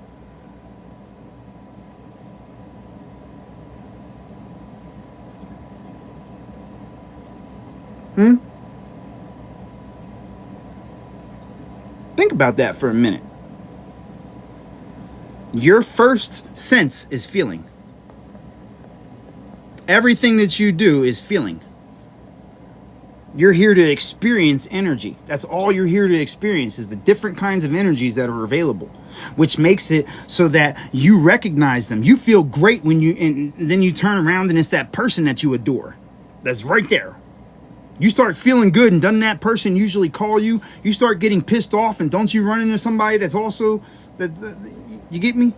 Think about that for a minute. Your first sense is feeling. Everything that you do is feeling. You're here to experience energy. That's all you're here to experience, is the different kinds of energies that are available, which makes it so that you recognize them. You feel great and then you turn around and it's that person that you adore that's right there. You start feeling good, and doesn't that person usually call you? You start getting pissed off, and don't you run into somebody that's also you get me?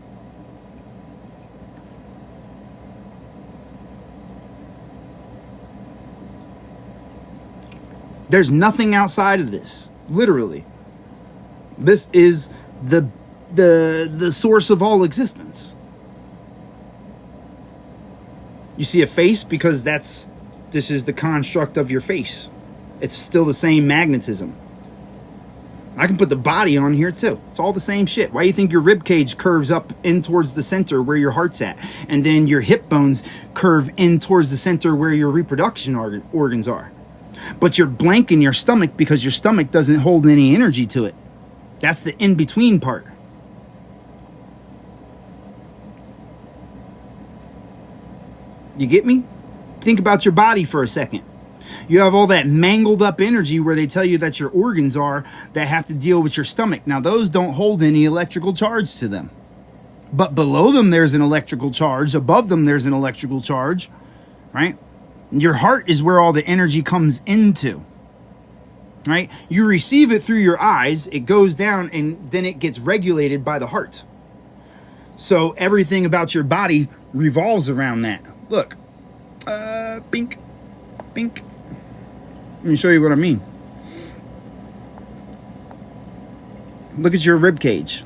There's nothing outside of this. Literally. This is the source of all existence. You see a face because this is the construct of your face. It's still the same magnetism. I can put the body on here too. It's all the same shit. Why do you think your rib cage curves up in towards the center where your heart's at? And then your hip bones curve in towards the center where your reproduction organs are. But you're blank in your stomach because your stomach doesn't hold any energy to it. That's the in-between part. You get me? Think about your body for a second. You have all that mangled up energy where they tell you that your organs are that have to deal with your stomach. Now, those don't hold any electrical charge to them. But below them, there's an electrical charge. Above them, there's an electrical charge, right? Your heart is where all the energy comes into, right? You receive it through your eyes, it goes down, and then it gets regulated by the heart. So everything about your body revolves around that. Look, pink. Let me show you what I mean. Look at your rib cage.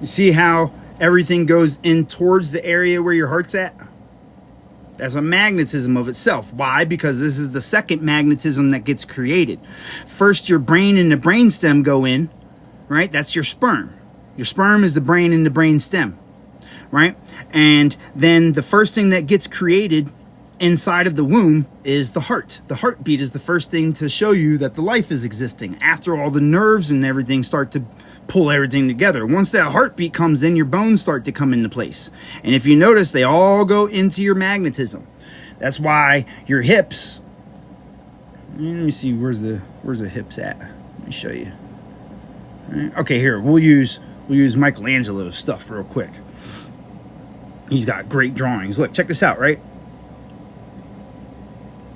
You see how everything goes in towards the area where your heart's at? That's a magnetism of itself. Why? Because this is the second magnetism that gets created. First, your brain and the brainstem go in, right? That's your sperm. Your sperm is the brain and the brainstem, right? And then the first thing that gets created inside of the womb is the heart. The heartbeat is the first thing to show you that the life is existing. After all the nerves and everything start to pull everything together. Once that heartbeat comes in, your bones start to come into place. And if you notice, they all go into your magnetism. That's why your hips, let me see, where's the hips at? Let me show you. Okay, here, we'll use Michelangelo's stuff real quick. He's got great drawings. Look, check this out, right?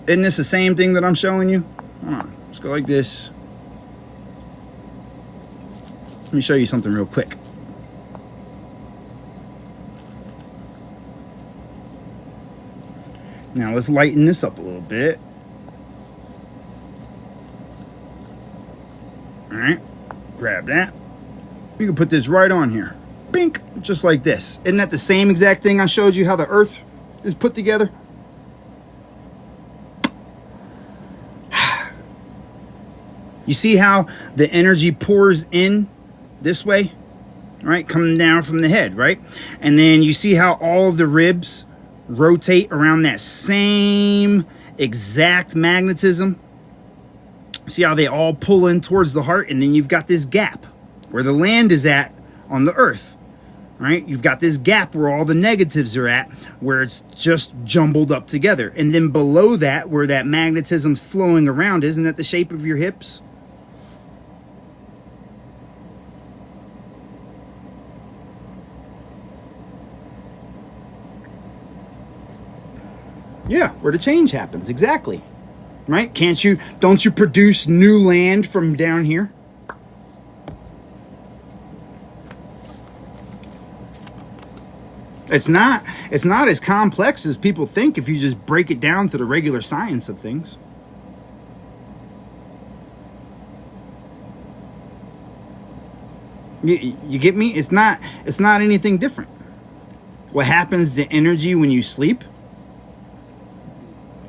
Isn't this the same thing that I'm showing you? Hold on, let's go like this. Let me show you something real quick. Now let's lighten this up a little bit. All right, grab that. You can put this right on here. Bink, just like this. Isn't that the same exact thing I showed you how the earth is put together? You see how the energy pours in this way, right? Coming down from the head, right? And then you see how all of the ribs rotate around that same exact magnetism? See how they all pull in towards the heart? And then you've got this gap where the land is at on the earth, right? You've got this gap where all the negatives are at, where it's just jumbled up together. And then below that, where that magnetism's flowing around, isn't that the shape of your hips? Yeah, where the change happens, exactly. Right? Don't you produce new land from down here? It's not as complex as people think if you just break it down to the regular science of things. You get me? It's not anything different. What happens to energy when you sleep?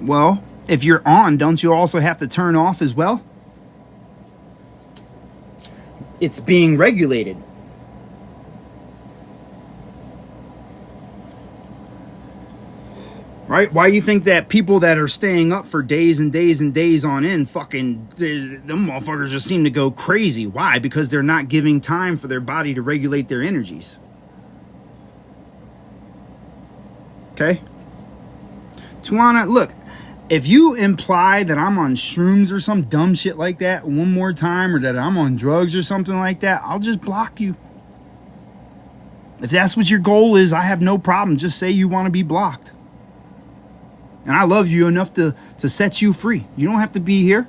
Well, if you're on, don't you also have to turn off as well? It's being regulated. Right? Why do you think that people that are staying up for days and days and days on end, them motherfuckers just seem to go crazy? Why? Because they're not giving time for their body to regulate their energies. Okay? Tuana, look, if you imply that I'm on shrooms or some dumb shit like that one more time, or that I'm on drugs or something like that, I'll just block you. If that's what your goal is, I have no problem. Just say you want to be blocked. And I love you enough to set you free. You don't have to be here.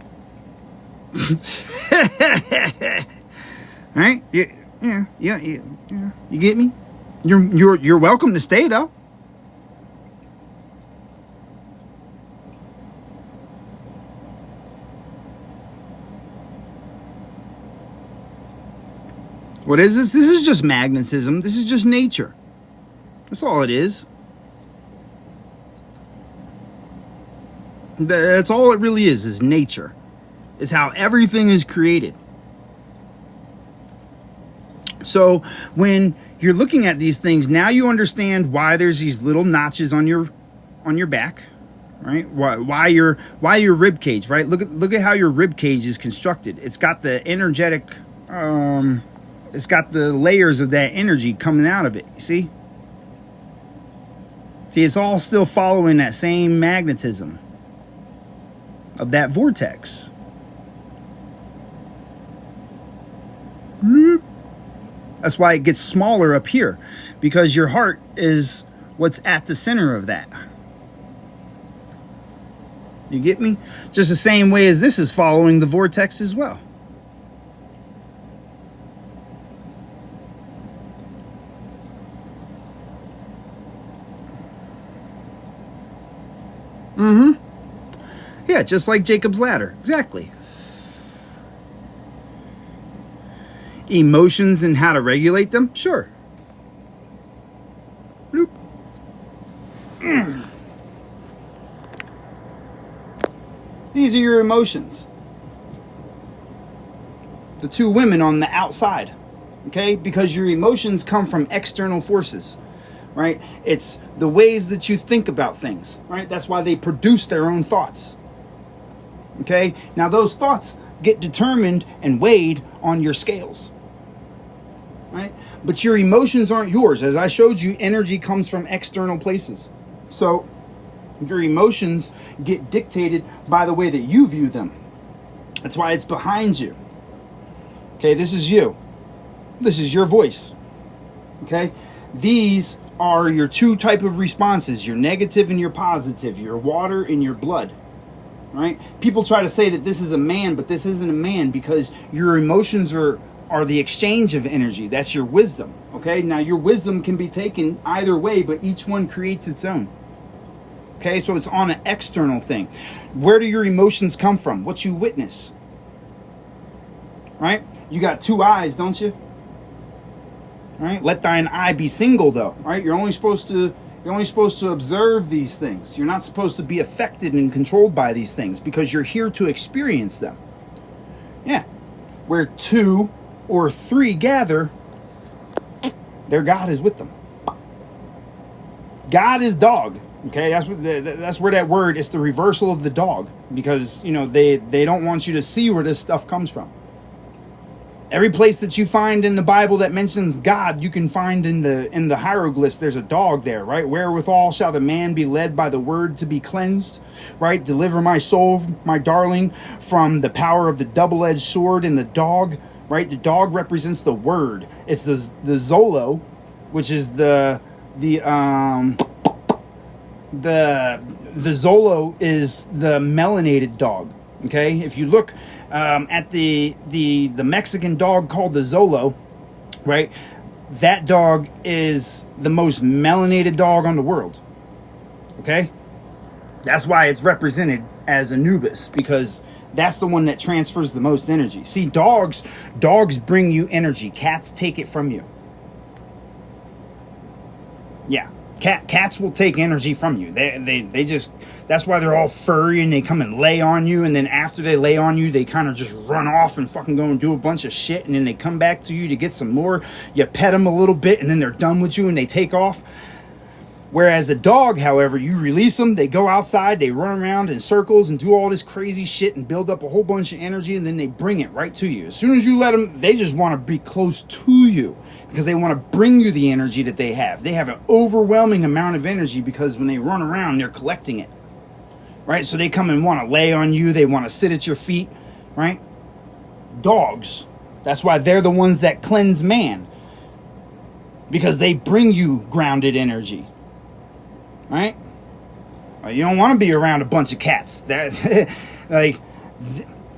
Right? Yeah. You get me? You're welcome to stay though. What is this? This is just magnetism. This is just nature. That's all it is. That's all it really is nature. Is how everything is created. So when you're looking at these things, now you understand why there's these little notches on your back, right? Why your rib cage, right? Look at how your rib cage is constructed. It's got the energetic, it's got the layers of that energy coming out of it. You see? See, it's all still following that same magnetism of that vortex. That's why it gets smaller up here, because your heart is what's at the center of that. You get me? Just the same way as this is following the vortex as well. Yeah, just like Jacob's ladder. Exactly. Emotions and how to regulate them? Sure. Bloop. These are your emotions. The two women on the outside. Okay? Because your emotions come from external forces. Right? It's the ways that you think about things. Right? That's why they produce their own thoughts. Okay? Now those thoughts get determined and weighed on your scales. Right? But your emotions aren't yours. As I showed you, energy comes from external places. So your emotions get dictated by the way that you view them. That's why it's behind you. Okay, this is you. This is your voice. Okay? These are your two type of responses, your negative and your positive, your water and your blood. Right? People try to say that this is a man, but this isn't a man, because your emotions are the exchange of energy. That's your wisdom. Okay, now your wisdom can be taken either way, but each one creates its own. Okay, so it's on an external thing. Where do your emotions come from? What you witness. Right? You got two eyes, don't you? Right? Let thine eye be single, though. Right? You're only supposed to observe these things. You're not supposed to be affected and controlled by these things, because you're here to experience them. Yeah. Where two or three gather, their God is with them. God is dog. Okay, that's where that word is, the reversal of the dog, because they don't want you to see where this stuff comes from. Every place that you find in the Bible that mentions God, you can find in the hieroglyphs, there's a dog there, right? Wherewithal shall the man be led by the word to be cleansed, right? Deliver my soul, my darling, from the power of the double-edged sword. And the dog, right? The dog represents the word. It's the Zolo, which is the Zolo is the melanated dog. Okay, if you look at the Mexican dog called the Zolo, right? That dog is the most melanated dog on the world. Okay, that's why it's represented as Anubis, because that's the one that transfers the most energy. See, dogs bring you energy. Cats take it from you. Yeah. Cats will take energy from you. They just, that's why they're all furry and they come and lay on you, and then after they lay on you, they kind of just run off and fucking go and do a bunch of shit, and then they come back to you to get some more. You pet them a little bit, and then they're done with you and they take off. Whereas a dog, however, you release them, they go outside, they run around in circles and do all this crazy shit and build up a whole bunch of energy, and then they bring it right to you. As soon as you let them, they just want to be close to you, because they want to bring you the energy that they have. They have an overwhelming amount of energy, because when they run around, they're collecting it. Right? So they come and want to lay on you. They want to sit at your feet. Right? Dogs. That's why they're the ones that cleanse man, because they bring you grounded energy. Right? You don't want to be around a bunch of cats.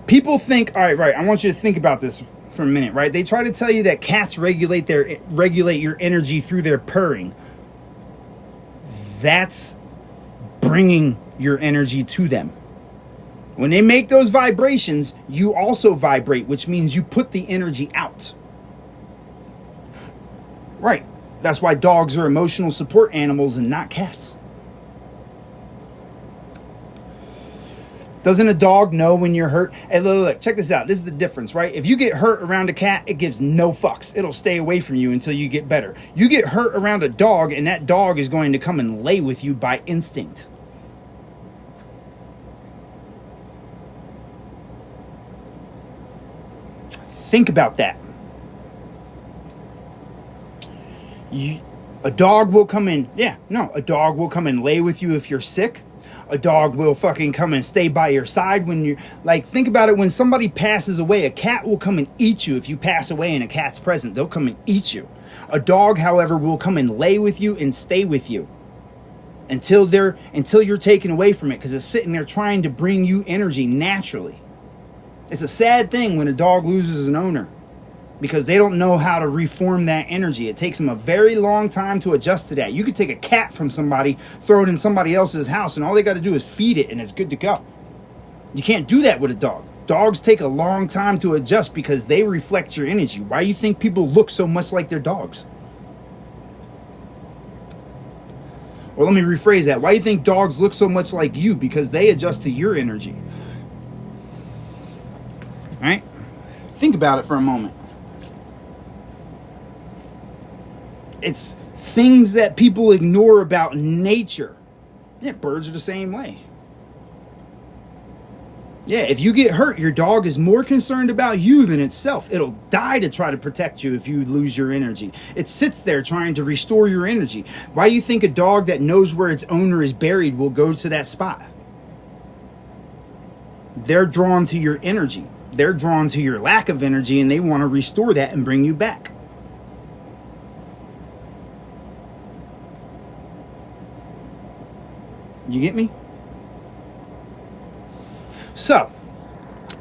People think, all right, I want you to think about this for a minute, right? They try to tell you that cats regulate your energy through their purring. That's bringing your energy to them. When they make those vibrations, you also vibrate, which means you put the energy out. Right. That's why dogs are emotional support animals and not cats. Doesn't a dog know when you're hurt? Hey, look, check this out. This is the difference, right? If you get hurt around a cat, it gives no fucks. It'll stay away from you until you get better. You get hurt around a dog, and that dog is going to come and lay with you by instinct. Think about that. A dog will come in. A dog will come and lay with you if you're sick. A dog will fucking come and stay by your side when you're like, think about it. When somebody passes away, a cat will come and eat you. If you pass away and a cat's present, they'll come and eat you. A dog, however, will come and lay with you and stay with you until you're taken away from it, because it's sitting there trying to bring you energy naturally. It's a sad thing when a dog loses an owner, because they don't know how to reform that energy. It takes them a very long time to adjust to that. You could take a cat from somebody, throw it in somebody else's house, and all they got to do is feed it, and it's good to go. You can't do that with a dog. Dogs take a long time to adjust because they reflect your energy. Why do you think people look so much like their dogs? Or let me rephrase that. Why do you think dogs look so much like you? Because they adjust to your energy. All right? Think about it for a moment. It's things that people ignore about nature. Yeah, birds are the same way. Yeah, if you get hurt, your dog is more concerned about you than itself. It'll die to try to protect you if you lose your energy. It sits there trying to restore your energy. Why do you think a dog that knows where its owner is buried will go to that spot? They're drawn to your energy. They're drawn to your lack of energy, and they want to restore that and bring you back. You get me? So,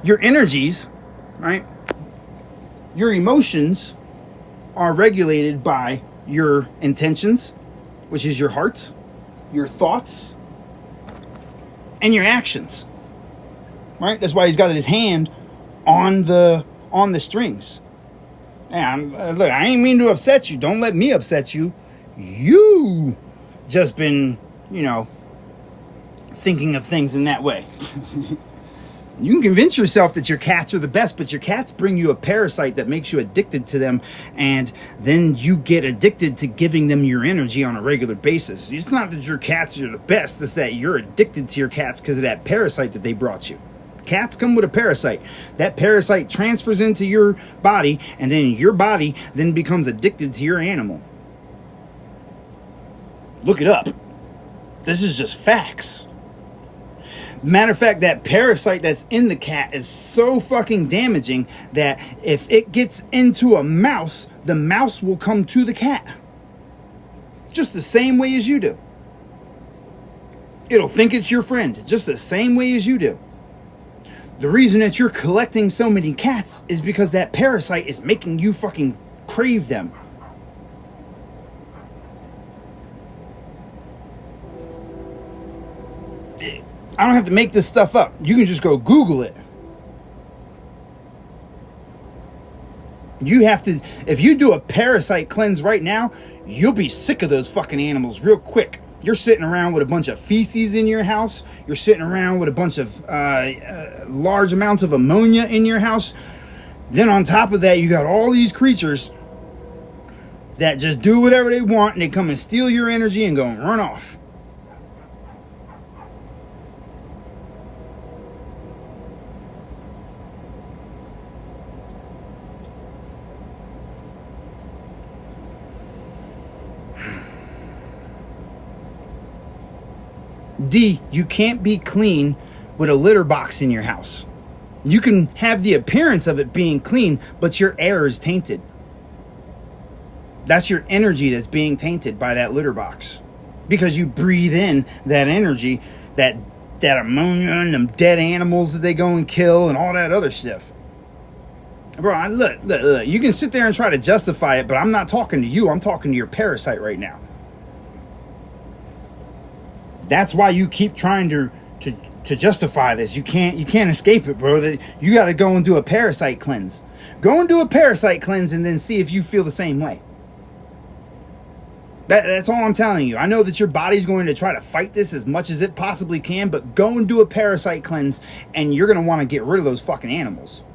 your energies, right? Your emotions are regulated by your intentions, which is your heart, your thoughts, and your actions. Right? That's why he's got his hand on the strings. And look, I ain't mean to upset you. Don't let me upset you. You just been, thinking of things in that way. You can convince yourself that your cats are the best, but your cats bring you a parasite that makes you addicted to them, and then you get addicted to giving them your energy on a regular basis. It's not that your cats are the best, it's that you're addicted to your cats because of that parasite that they brought you. Cats come with a parasite. That parasite transfers into your body, and then your body then becomes addicted to your animal. Look it up. This is just facts. Matter of fact, that parasite that's in the cat is so fucking damaging that if it gets into a mouse, the mouse will come to the cat. Just the same way as you do. It'll think it's your friend, just the same way as you do. The reason that you're collecting so many cats is because that parasite is making you fucking crave them. I don't have to make this stuff up. You can just go Google it. You have to, if you do a parasite cleanse right now, you'll be sick of those fucking animals real quick. You're sitting around with a bunch of feces in your house. You're sitting around with a bunch of large amounts of ammonia in your house. Then on top of that, you got all these creatures that just do whatever they want, and they come and steal your energy and go and run off. D, you can't be clean with a litter box in your house. You can have the appearance of it being clean, but your air is tainted. That's your energy that's being tainted by that litter box. Because you breathe in that energy, that ammonia and them dead animals that they go and kill and all that other stuff. Bro, look, you can sit there and try to justify it, but I'm not talking to you. I'm talking to your parasite right now. That's why you keep trying to justify this. You can't escape it, bro. You got to go and do a parasite cleanse. Go and do a parasite cleanse and then see if you feel the same way. That's all I'm telling you. I know that your body's going to try to fight this as much as it possibly can, but go and do a parasite cleanse, and you're going to want to get rid of those fucking animals.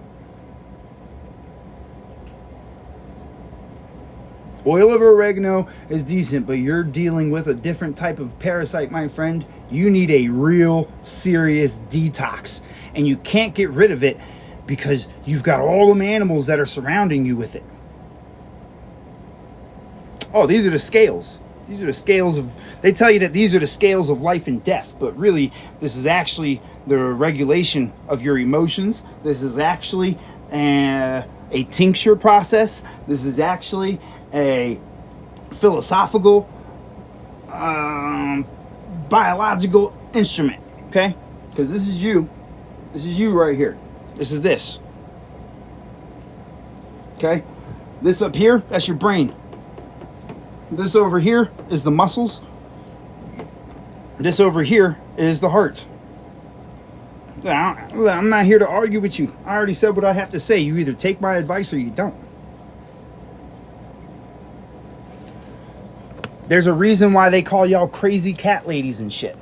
Oil of oregano is decent, but you're dealing with a different type of parasite, my friend. You need a real serious detox, and you can't get rid of it because you've got all them animals that are surrounding you with it. Oh, these are the scales. These are the scales of, they tell you that these are the scales of life and death, but really this is actually the regulation of your emotions. This is actually a tincture process. This is actually a philosophical, biological instrument, okay? Because this is you. This is you right here. This is this. Okay? This up here, that's your brain. This over here is the muscles. This over here is the heart. I'm not here to argue with you. I already said what I have to say. You either take my advice or you don't. There's a reason why they call y'all crazy cat ladies and shit.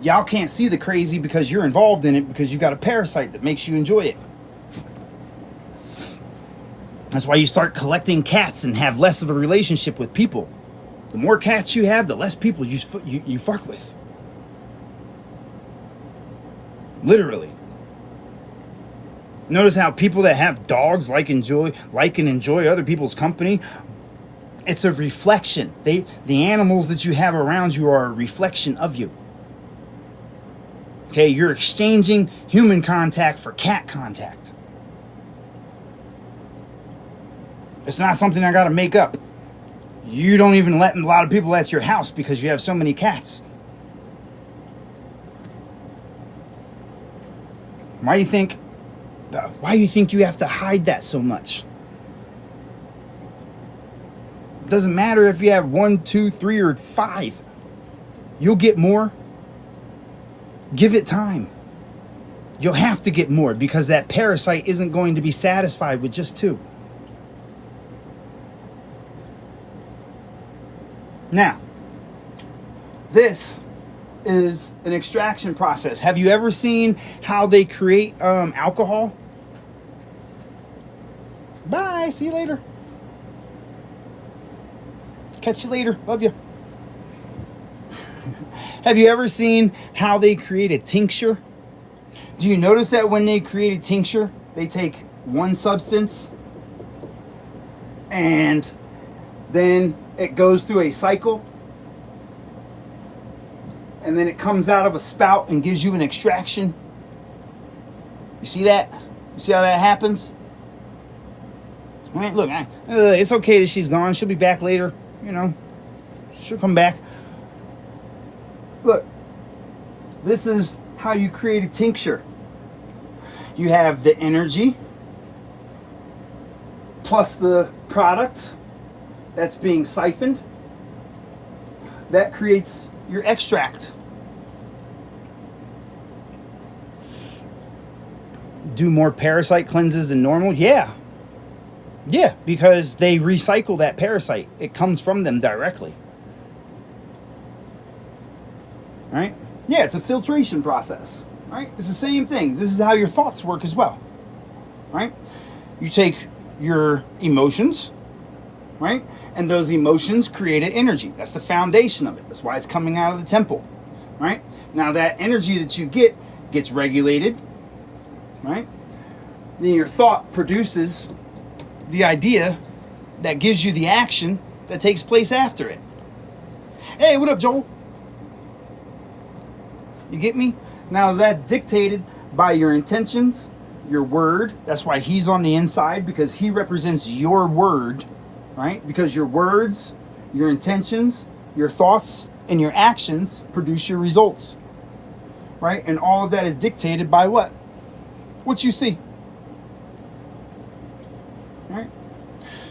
Y'all can't see the crazy because you're involved in it, because you got a parasite that makes you enjoy it. That's why you start collecting cats and have less of a relationship with people. The more cats you have, the less people you fuck with. Literally. Notice how people that have dogs like and enjoy other people's company. It's a reflection. The animals that you have around you are a reflection of you. Okay, you're exchanging human contact for cat contact. It's not something I gotta make up. You don't even let a lot of people at your house because you have so many cats. Why do you think you have to hide that so much? It doesn't matter if you have 1, 2, 3, or 5. You'll get more. Give it time. You'll have to get more because that parasite isn't going to be satisfied with just 2. Now, this is an extraction process. Have you ever seen how they create alcohol? Bye. See you later. Catch you later. Love you. Have you ever seen how they create a tincture? Do you notice that when they create a tincture, they take one substance and then it goes through a cycle, and then it comes out of a spout and gives you an extraction? You see that? You see how that happens? All right, look, it's okay that she's gone. She'll be back later. You know, she'll come back. Look, this is how you create a tincture. You have the energy plus the product that's being siphoned. That creates your extract. Do more parasite cleanses than normal? Yeah, because they recycle that parasite. It comes from them directly. Right? Yeah, it's a filtration process. Right? It's the same thing. This is how your thoughts work as well. Right? You take your emotions, right? And those emotions create an energy. That's the foundation of it. That's why it's coming out of the temple. Right? Now that energy that you get gets regulated. Right? Then your thought produces the idea that gives you the action that takes place after it. Hey, what up, Joel? You get me? Now that's dictated by your intentions, your word. That's why he's on the inside, because he represents your word, right? Because your words, your intentions, your thoughts, and your actions produce your results, right? And all of that is dictated by what? What you see, right?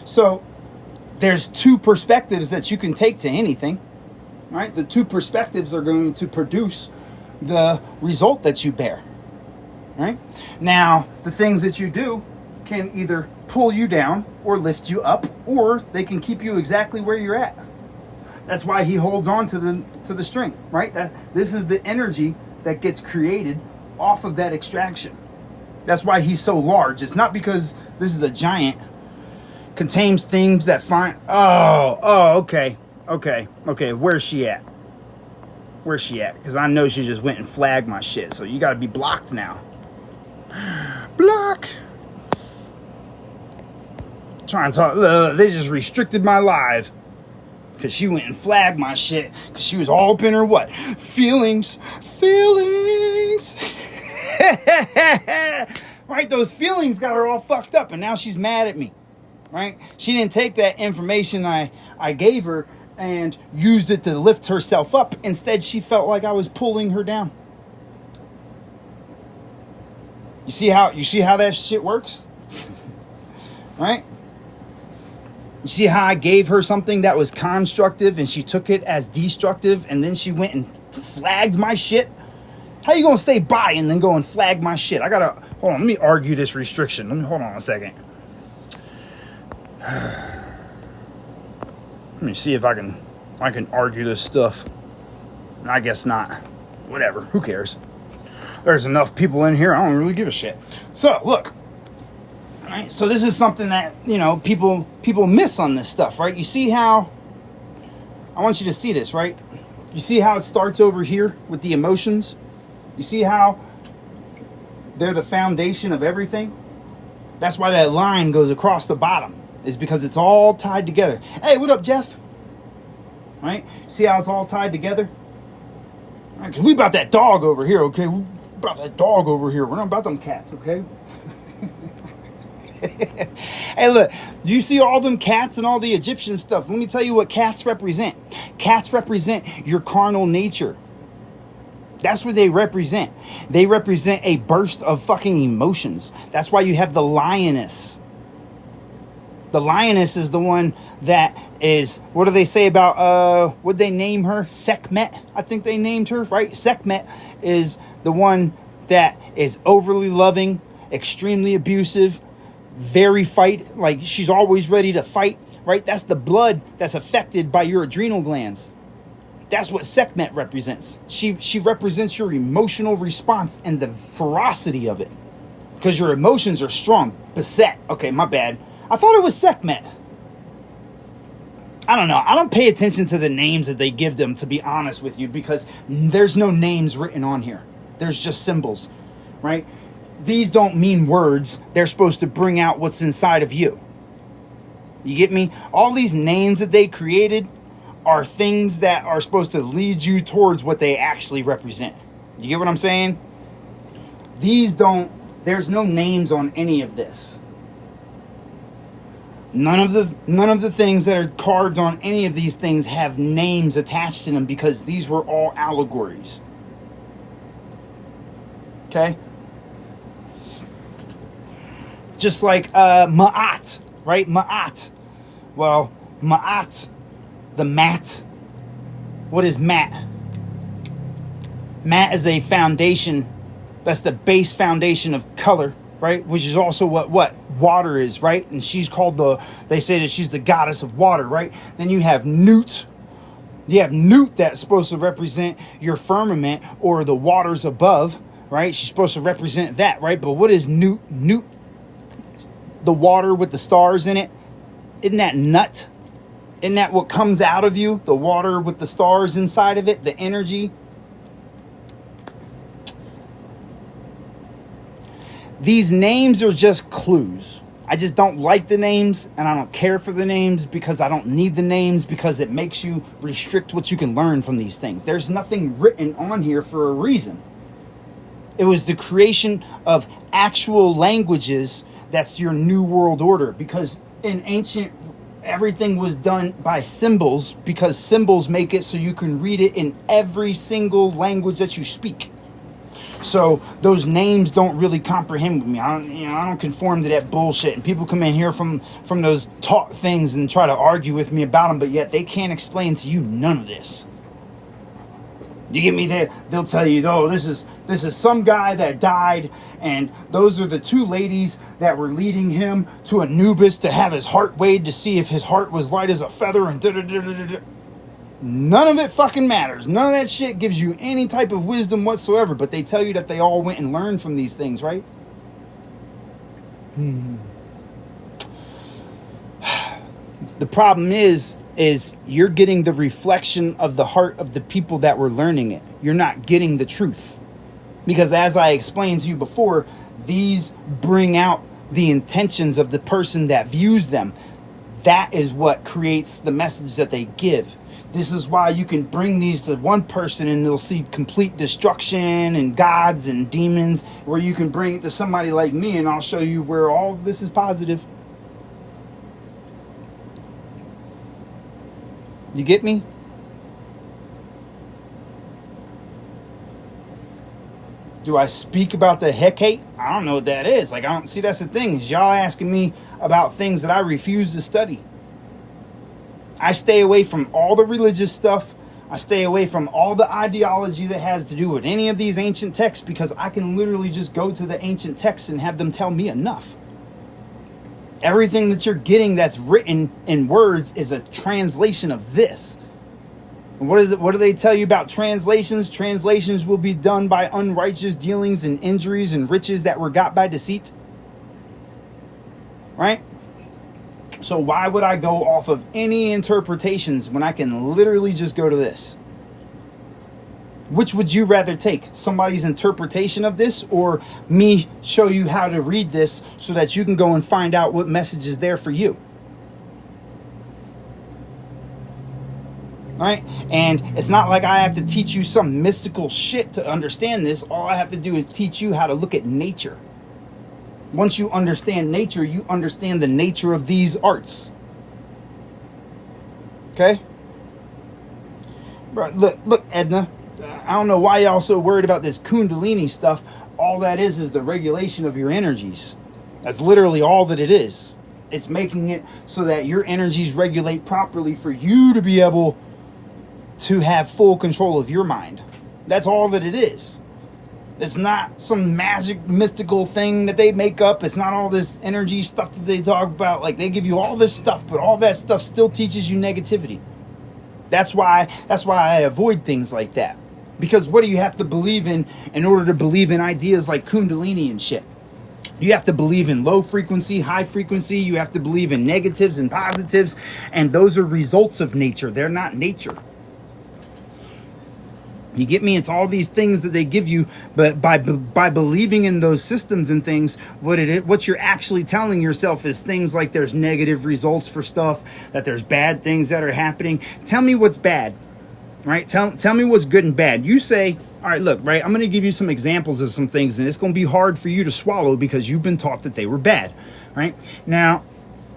So there's 2 perspectives that you can take to anything, right? The 2 perspectives are going to produce the result that you bear, right? Now, the things that you do can either pull you down or lift you up, or they can keep you exactly where you're at. That's why he holds on to the string, right? This is the energy that gets created off of that extraction. That's why he's so large. It's not because this is a giant. Contains things that find... okay. Where's she at? Because I know she just went and flagged my shit. So you got to be blocked now. Block. Trying to talk. They just restricted my live because she went and flagged my shit because she was all up in her what? Feelings. Right? Those feelings got her all fucked up, and now she's mad at me. Right? She didn't take that information I gave her and used it to lift herself up. Instead, she felt like I was pulling her down. You see how that shit works? Right? You see how I gave her something that was constructive and she took it as destructive, and then she went and flagged my shit? How you gonna say bye and then go and flag my shit? Hold on, let me argue this restriction. Hold on a second. Let me see if I can argue this stuff. I guess not. Whatever. Who cares? There's enough people in here. I don't really give a shit. So look. Right? So this is something that, you know, people miss on this stuff, right? You see how? I want you to see this, right? You see how it starts over here with the emotions? You see how they're the foundation of everything? That's why that line goes across the bottom. Is because it's all tied together. Hey, what up, Jeff? Right? See how it's all tied together? Right, because we about that dog over here, okay? We about that dog over here. We're not about them cats, okay? Hey, look. You see all them cats and all the Egyptian stuff. Let me tell you what cats represent. Cats represent your carnal nature. That's what they represent. They represent a burst of fucking emotions. That's why you have the lioness. The lioness is the one that is, what do they say about, what'd they name her? Sekhmet, I think they named her, right? Sekhmet is the one that is overly loving, extremely abusive, very like she's always ready to fight, right? That's the blood that's affected by your adrenal glands. That's what Sekhmet represents. She represents your emotional response and the ferocity of it. Because your emotions are strong. Beset. Okay, my bad. I thought it was Sekhmet. I don't know. I don't pay attention to the names that they give them, to be honest with you, because there's no names written on here. There's just symbols, right? These don't mean words. They're supposed to bring out what's inside of you. You get me? All these names that they created are things that are supposed to lead you towards what they actually represent. You get what I'm saying? There's no names on any of this. None of the things that are carved on any of these things have names attached to them, because these were all allegories. Okay? Just like Ma'at, right? Ma'at. Well, Ma'at, the mat. What is mat? Mat is a foundation. That's the base foundation of color, right? Which is also what water is, right? And she's called they say that she's the goddess of water, right? Then you have Nut. You have Nut that's supposed to represent your firmament or the waters above, right? She's supposed to represent that, right? But what is Nut? Nut, the water with the stars in it. Isn't that nut? Isn't that what comes out of you? The water with the stars inside of it, the energy. These names are just clues. I just don't like the names, and I don't care for the names because I don't need the names, because it makes you restrict what you can learn from these things. There's nothing written on here for a reason. It was the creation of actual languages that's your new world order, because in ancient, everything was done by symbols, because symbols make it so you can read it in every single language that you speak. So those names don't really comprehend with me. I don't conform to that bullshit. And people come in here from those taught things and try to argue with me about them, but yet they can't explain to you none of this. You get me? They'll tell you, oh, this is some guy that died, and those are the two ladies that were leading him to Anubis to have his heart weighed to see if his heart was light as a feather, and da da da da da. None of it fucking matters. None of that shit gives you any type of wisdom whatsoever, but they tell you that they all went and learned from these things, right? The problem is you're getting the reflection of the heart of the people that were learning it. You're not getting the truth. Because as I explained to you before, these bring out the intentions of the person that views them. That is what creates the message that they give. This is why you can bring these to one person and they'll see complete destruction and gods and demons, where you can bring it to somebody like me and I'll show you where all of this is positive. You get me? Do I speak about the Hecate? I don't know what that is. Like, I don't see, that's the thing, is y'all asking me about things that I refuse to study. I stay away from all the religious stuff. I stay away from all the ideology that has to do with any of these ancient texts, because I can literally just go to the ancient texts and have them tell me enough. Everything that you're getting that's written in words is a translation of this. And what is it? What do they tell you about translations? Translations will be done by unrighteous dealings and injuries and riches that were got by deceit. Right? So why would I go off of any interpretations when I can literally just go to this? Which would you rather take? Somebody's interpretation of this, or me show you how to read this so that you can go and find out what message is there for you? Right? And it's not like I have to teach you some mystical shit to understand this. All I have to do is teach you how to look at nature. Once you understand nature, you understand the nature of these arts. Okay? Bro, look, Edna. I don't know why y'all so worried about this Kundalini stuff. All that is the regulation of your energies. That's literally all that it is. It's making it so that your energies regulate properly for you to be able to have full control of your mind. That's all that it is. It's not some magic mystical thing that they make up. It's not all this energy stuff that they talk about. Like, they give you all this stuff, but all that stuff still teaches you negativity. That's why I avoid things like that. Because what do you have to believe in order to believe in ideas like Kundalini and shit? You have to believe in low frequency, high frequency. You have to believe in negatives and positives. And those are results of nature. They're not nature. You get me? It's all these things that they give you, but by believing in those systems and things, what you're actually telling yourself is things like there's negative results for stuff, that there's bad things that are happening. Tell me what's bad, right? Tell me what's good and bad. You say, all right, look, right, I'm going to give you some examples of some things, and it's going to be hard for you to swallow because you've been taught that they were bad, right? Now,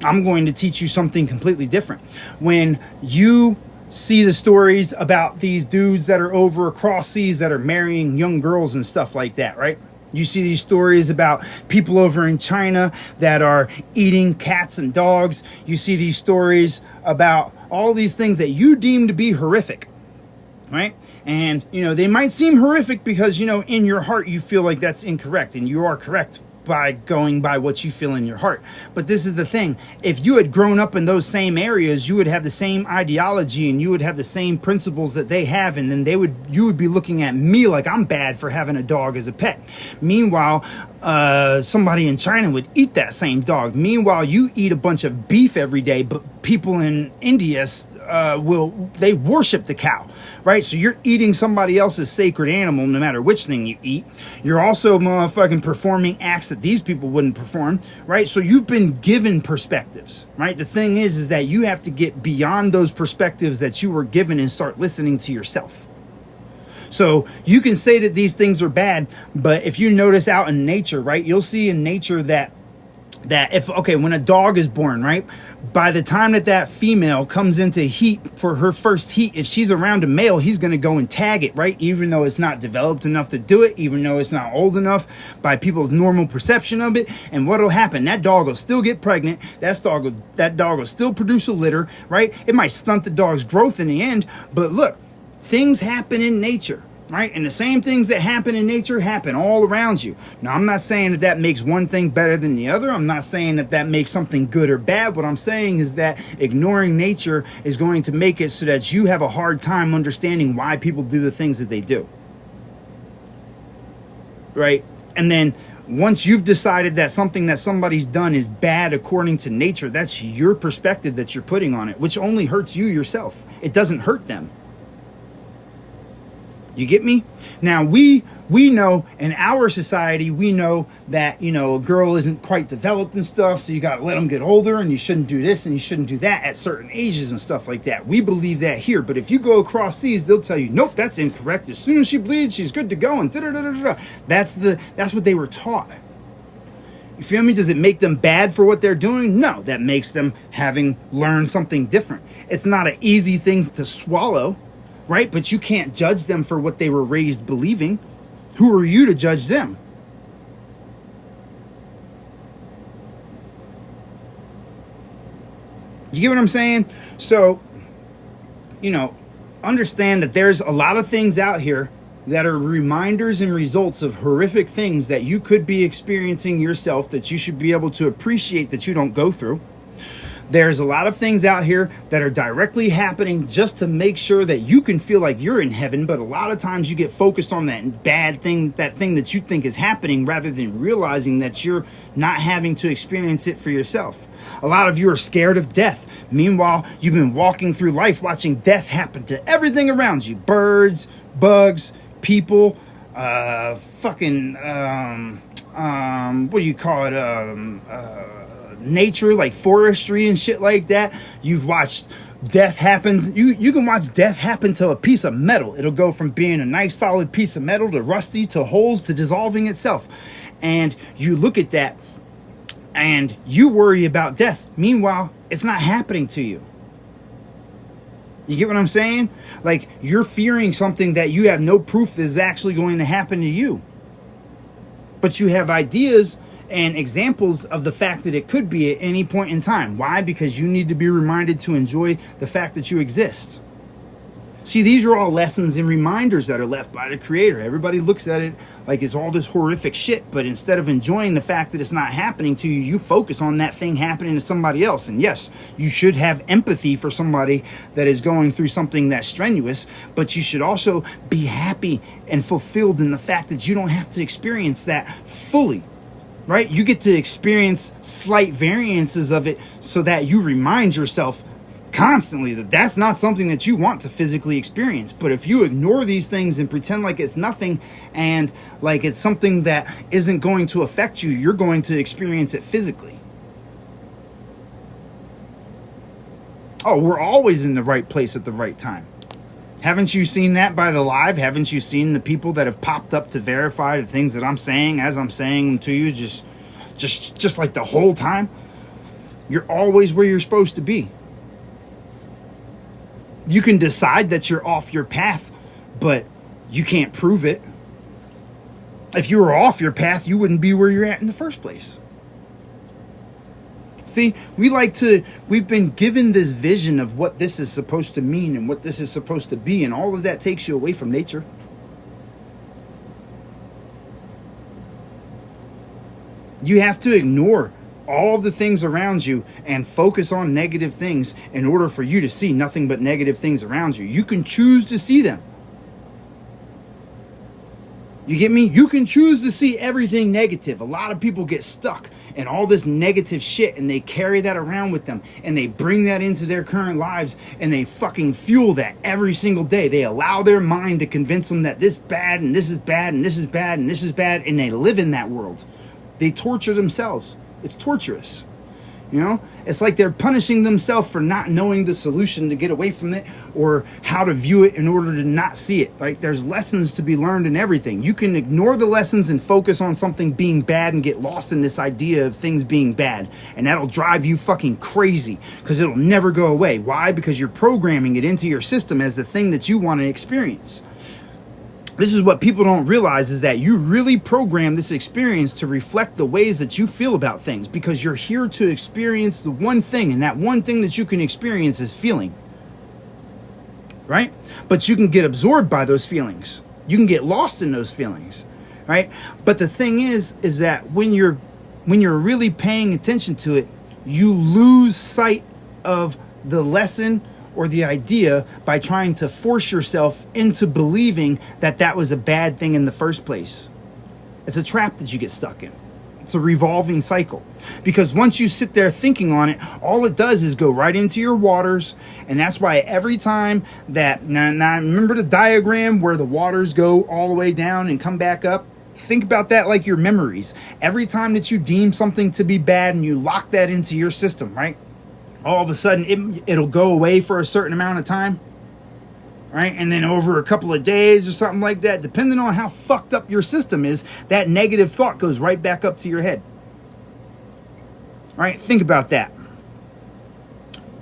I'm going to teach you something completely different. When you see the stories about these dudes that are over across seas that are marrying young girls and stuff like that, right? You see these stories about people over in China that are eating cats and dogs. You see these stories about all these things that you deem to be horrific, right? And, you know, they might seem horrific because, you know, in your heart you feel like that's incorrect, and you are correct by going by what you feel in your heart. But this is the thing. If you had grown up in those same areas, you would have the same ideology and you would have the same principles that they have, and then you would be looking at me like I'm bad for having a dog as a pet. Meanwhile, somebody in China would eat that same dog. Meanwhile, you eat a bunch of beef every day, but people in India they worship the cow, right? So you're eating somebody else's sacred animal no matter which thing you eat. You're also motherfucking performing acts that these people wouldn't perform, right? So you've been given perspectives, right? The thing is that you have to get beyond those perspectives that you were given and start listening to yourself. So you can say that these things are bad, but if you notice out in nature, right, you'll see in nature that when a dog is born, right, by the time that female comes into heat for her first heat, if she's around a male, he's going to go and tag it, right? Even though it's not developed enough to do it, even though it's not old enough by people's normal perception of it. And what'll happen? That dog will still get pregnant. That dog will still produce a litter, right? It might stunt the dog's growth in the end, but look, things happen in nature, right? And the same things that happen in nature happen all around you. Now, I'm not saying that that makes one thing better than the other. I'm not saying that that makes something good or bad. What I'm saying is that ignoring nature is going to make it so that you have a hard time understanding why people do the things that they do, right? And then once you've decided that something that somebody's done is bad according to nature, that's your perspective that you're putting on it, which only hurts you yourself. It doesn't hurt them. You get me? Now, we know in our society, we know that, you know, a girl isn't quite developed and stuff, so you got to let them get older, and you shouldn't do this and you shouldn't do that at certain ages and stuff like that. We believe that here, but if you go across seas, they'll tell you, nope, that's incorrect. As soon as she bleeds, she's good to go, and da-da-da-da-da. That's what they were taught. You feel me? Does it make them bad for what they're doing? No, that makes them having learned something different. It's not an easy thing to swallow, right? But you can't judge them for what they were raised believing. Who are you to judge them? You get what I'm saying? So, you know, understand that there's a lot of things out here that are reminders and results of horrific things that you could be experiencing yourself, that you should be able to appreciate that you don't go through. There's a lot of things out here that are directly happening just to make sure that you can feel like you're in heaven, but a lot of times you get focused on that bad thing, that thing that you think is happening, rather than realizing that you're not having to experience it for yourself. A lot of you are scared of death. Meanwhile, you've been walking through life watching death happen to everything around you. Birds, bugs, people, what do you call it? Nature, like forestry and shit like that. You've watched death happen. You can watch death happen to a piece of metal. It'll go from being a nice solid piece of metal to rusty to holes to dissolving itself. And you look at that and you worry about death. Meanwhile, it's not happening to you. You get what I'm saying? Like, you're fearing something that you have no proof is actually going to happen to you. But you have ideas and examples of the fact that it could be at any point in time. Why? Because you need to be reminded to enjoy the fact that you exist. See, these are all lessons and reminders that are left by the Creator. Everybody looks at it like it's all this horrific shit, but instead of enjoying the fact that it's not happening to you, you focus on that thing happening to somebody else. And yes, you should have empathy for somebody that is going through something that's strenuous, but you should also be happy and fulfilled in the fact that you don't have to experience that fully. Right? You get to experience slight variances of it so that you remind yourself constantly that that's not something that you want to physically experience. But if you ignore these things and pretend like it's nothing and like it's something that isn't going to affect you, you're going to experience it physically. Oh, we're always in the right place at the right time. Haven't you seen that by the live? Haven't you seen the people that have popped up to verify the things that I'm saying as I'm saying them to you just like the whole time? You're always where you're supposed to be. You can decide that you're off your path, but you can't prove it. If you were off your path, you wouldn't be where you're at in the first place. See, we've been given this vision of what this is supposed to mean and what this is supposed to be, and all of that takes you away from nature. You have to ignore all of the things around you and focus on negative things in order for you to see nothing but negative things around you. You can choose to see them. You get me? You can choose to see everything negative. A lot of people get stuck in all this negative shit and they carry that around with them and they bring that into their current lives and they fucking fuel that every single day. They allow their mind to convince them that this bad and this is bad and this is bad and this is bad, and they live in that world. They torture themselves. It's torturous. You know, it's like they're punishing themselves for not knowing the solution to get away from it or how to view it in order to not see it. Like, there's lessons to be learned in everything. You can ignore the lessons and focus on something being bad and get lost in this idea of things being bad. And that'll drive you fucking crazy because it'll never go away. Why? Because you're programming it into your system as the thing that you want to experience. This is what people don't realize, is that you really program this experience to reflect the ways that you feel about things, because you're here to experience the one thing, and that one thing that you can experience is feeling. right? But you can get absorbed by those feelings. You can get lost in those feelings, right? But the thing is that when you're really paying attention to it, you lose sight of the lesson or the idea by trying to force yourself into believing that that was a bad thing in the first place. It's a trap that you get stuck in. It's a revolving cycle. Because once you sit there thinking on it, all it does is go right into your waters. And that's why every time that, now remember the diagram where the waters go all the way down and come back up? Think about that like your memories. Every time that you deem something to be bad and you lock that into your system, right? All of a sudden it'll go away for a certain amount of time, right? And then over a couple of days or something like that, depending on how fucked up your system is, that negative thought goes right back up to your head. Right? Think about that.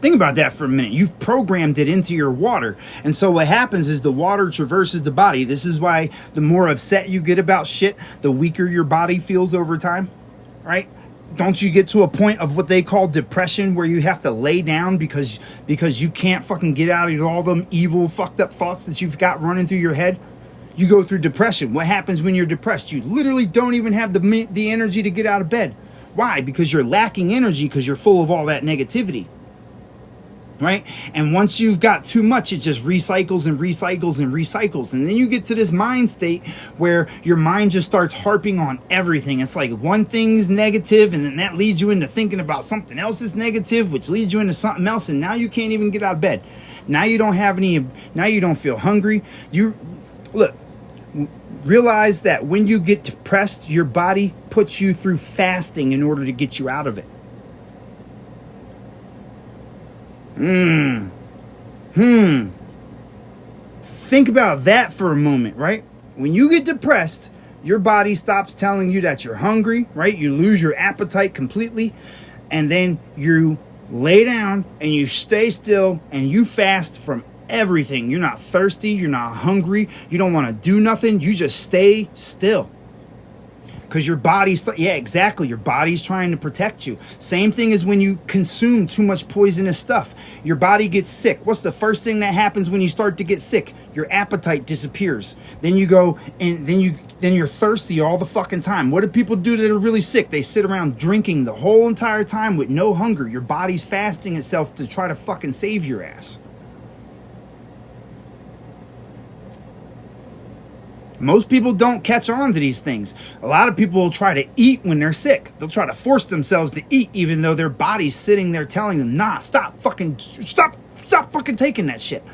Think about that for a minute. You've programmed it into your water. And so what happens is the water traverses the body. This is why the more upset you get about shit, the weaker your body feels over time, right? Don't you get to a point of what they call depression where you have to lay down because you can't fucking get out of all them evil fucked up thoughts that you've got running through your head? You go through depression. What happens when you're depressed? You literally don't even have the energy to get out of bed. Why? Because you're lacking energy because you're full of all that negativity. Right? And once you've got too much, it just recycles and recycles and recycles. And then you get to this mind state where your mind just starts harping on everything. It's like one thing's negative, and then that leads you into thinking about something else is negative, which leads you into something else. And now you can't even get out of bed. Now you don't have any, now you don't feel hungry. Realize that when you get depressed, your body puts you through fasting in order to get you out of it. Think about that for a moment, right? When you get depressed, your body stops telling you that you're hungry, right? You lose your appetite completely, and then you lay down and you stay still and you fast from everything. You're not thirsty, you're not hungry, you don't want to do nothing, you just stay still. Because your body's, your body's trying to protect you. Same thing as when you consume too much poisonous stuff. Your body gets sick. What's the first thing that happens when you start to get sick? Your appetite disappears. Then you go and then you're thirsty all the fucking time. What do people do that are really sick? They sit around drinking the whole entire time with no hunger. Your body's fasting itself to try to fucking save your ass. Most people don't catch on to these things. A lot of people will try to eat when they're sick. They'll try to force themselves to eat even though their body's sitting there telling them, nah, stop fucking taking that shit.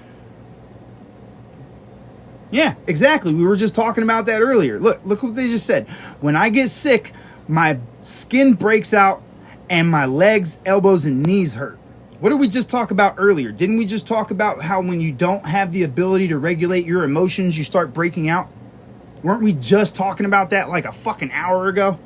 Yeah, exactly. We were just talking about that earlier. Look what they just said. When I get sick, my skin breaks out and my legs, elbows, and knees hurt. What did we just talk about earlier? Didn't we just talk about how when you don't have the ability to regulate your emotions, you start breaking out? Weren't we just talking about that like a fucking hour ago?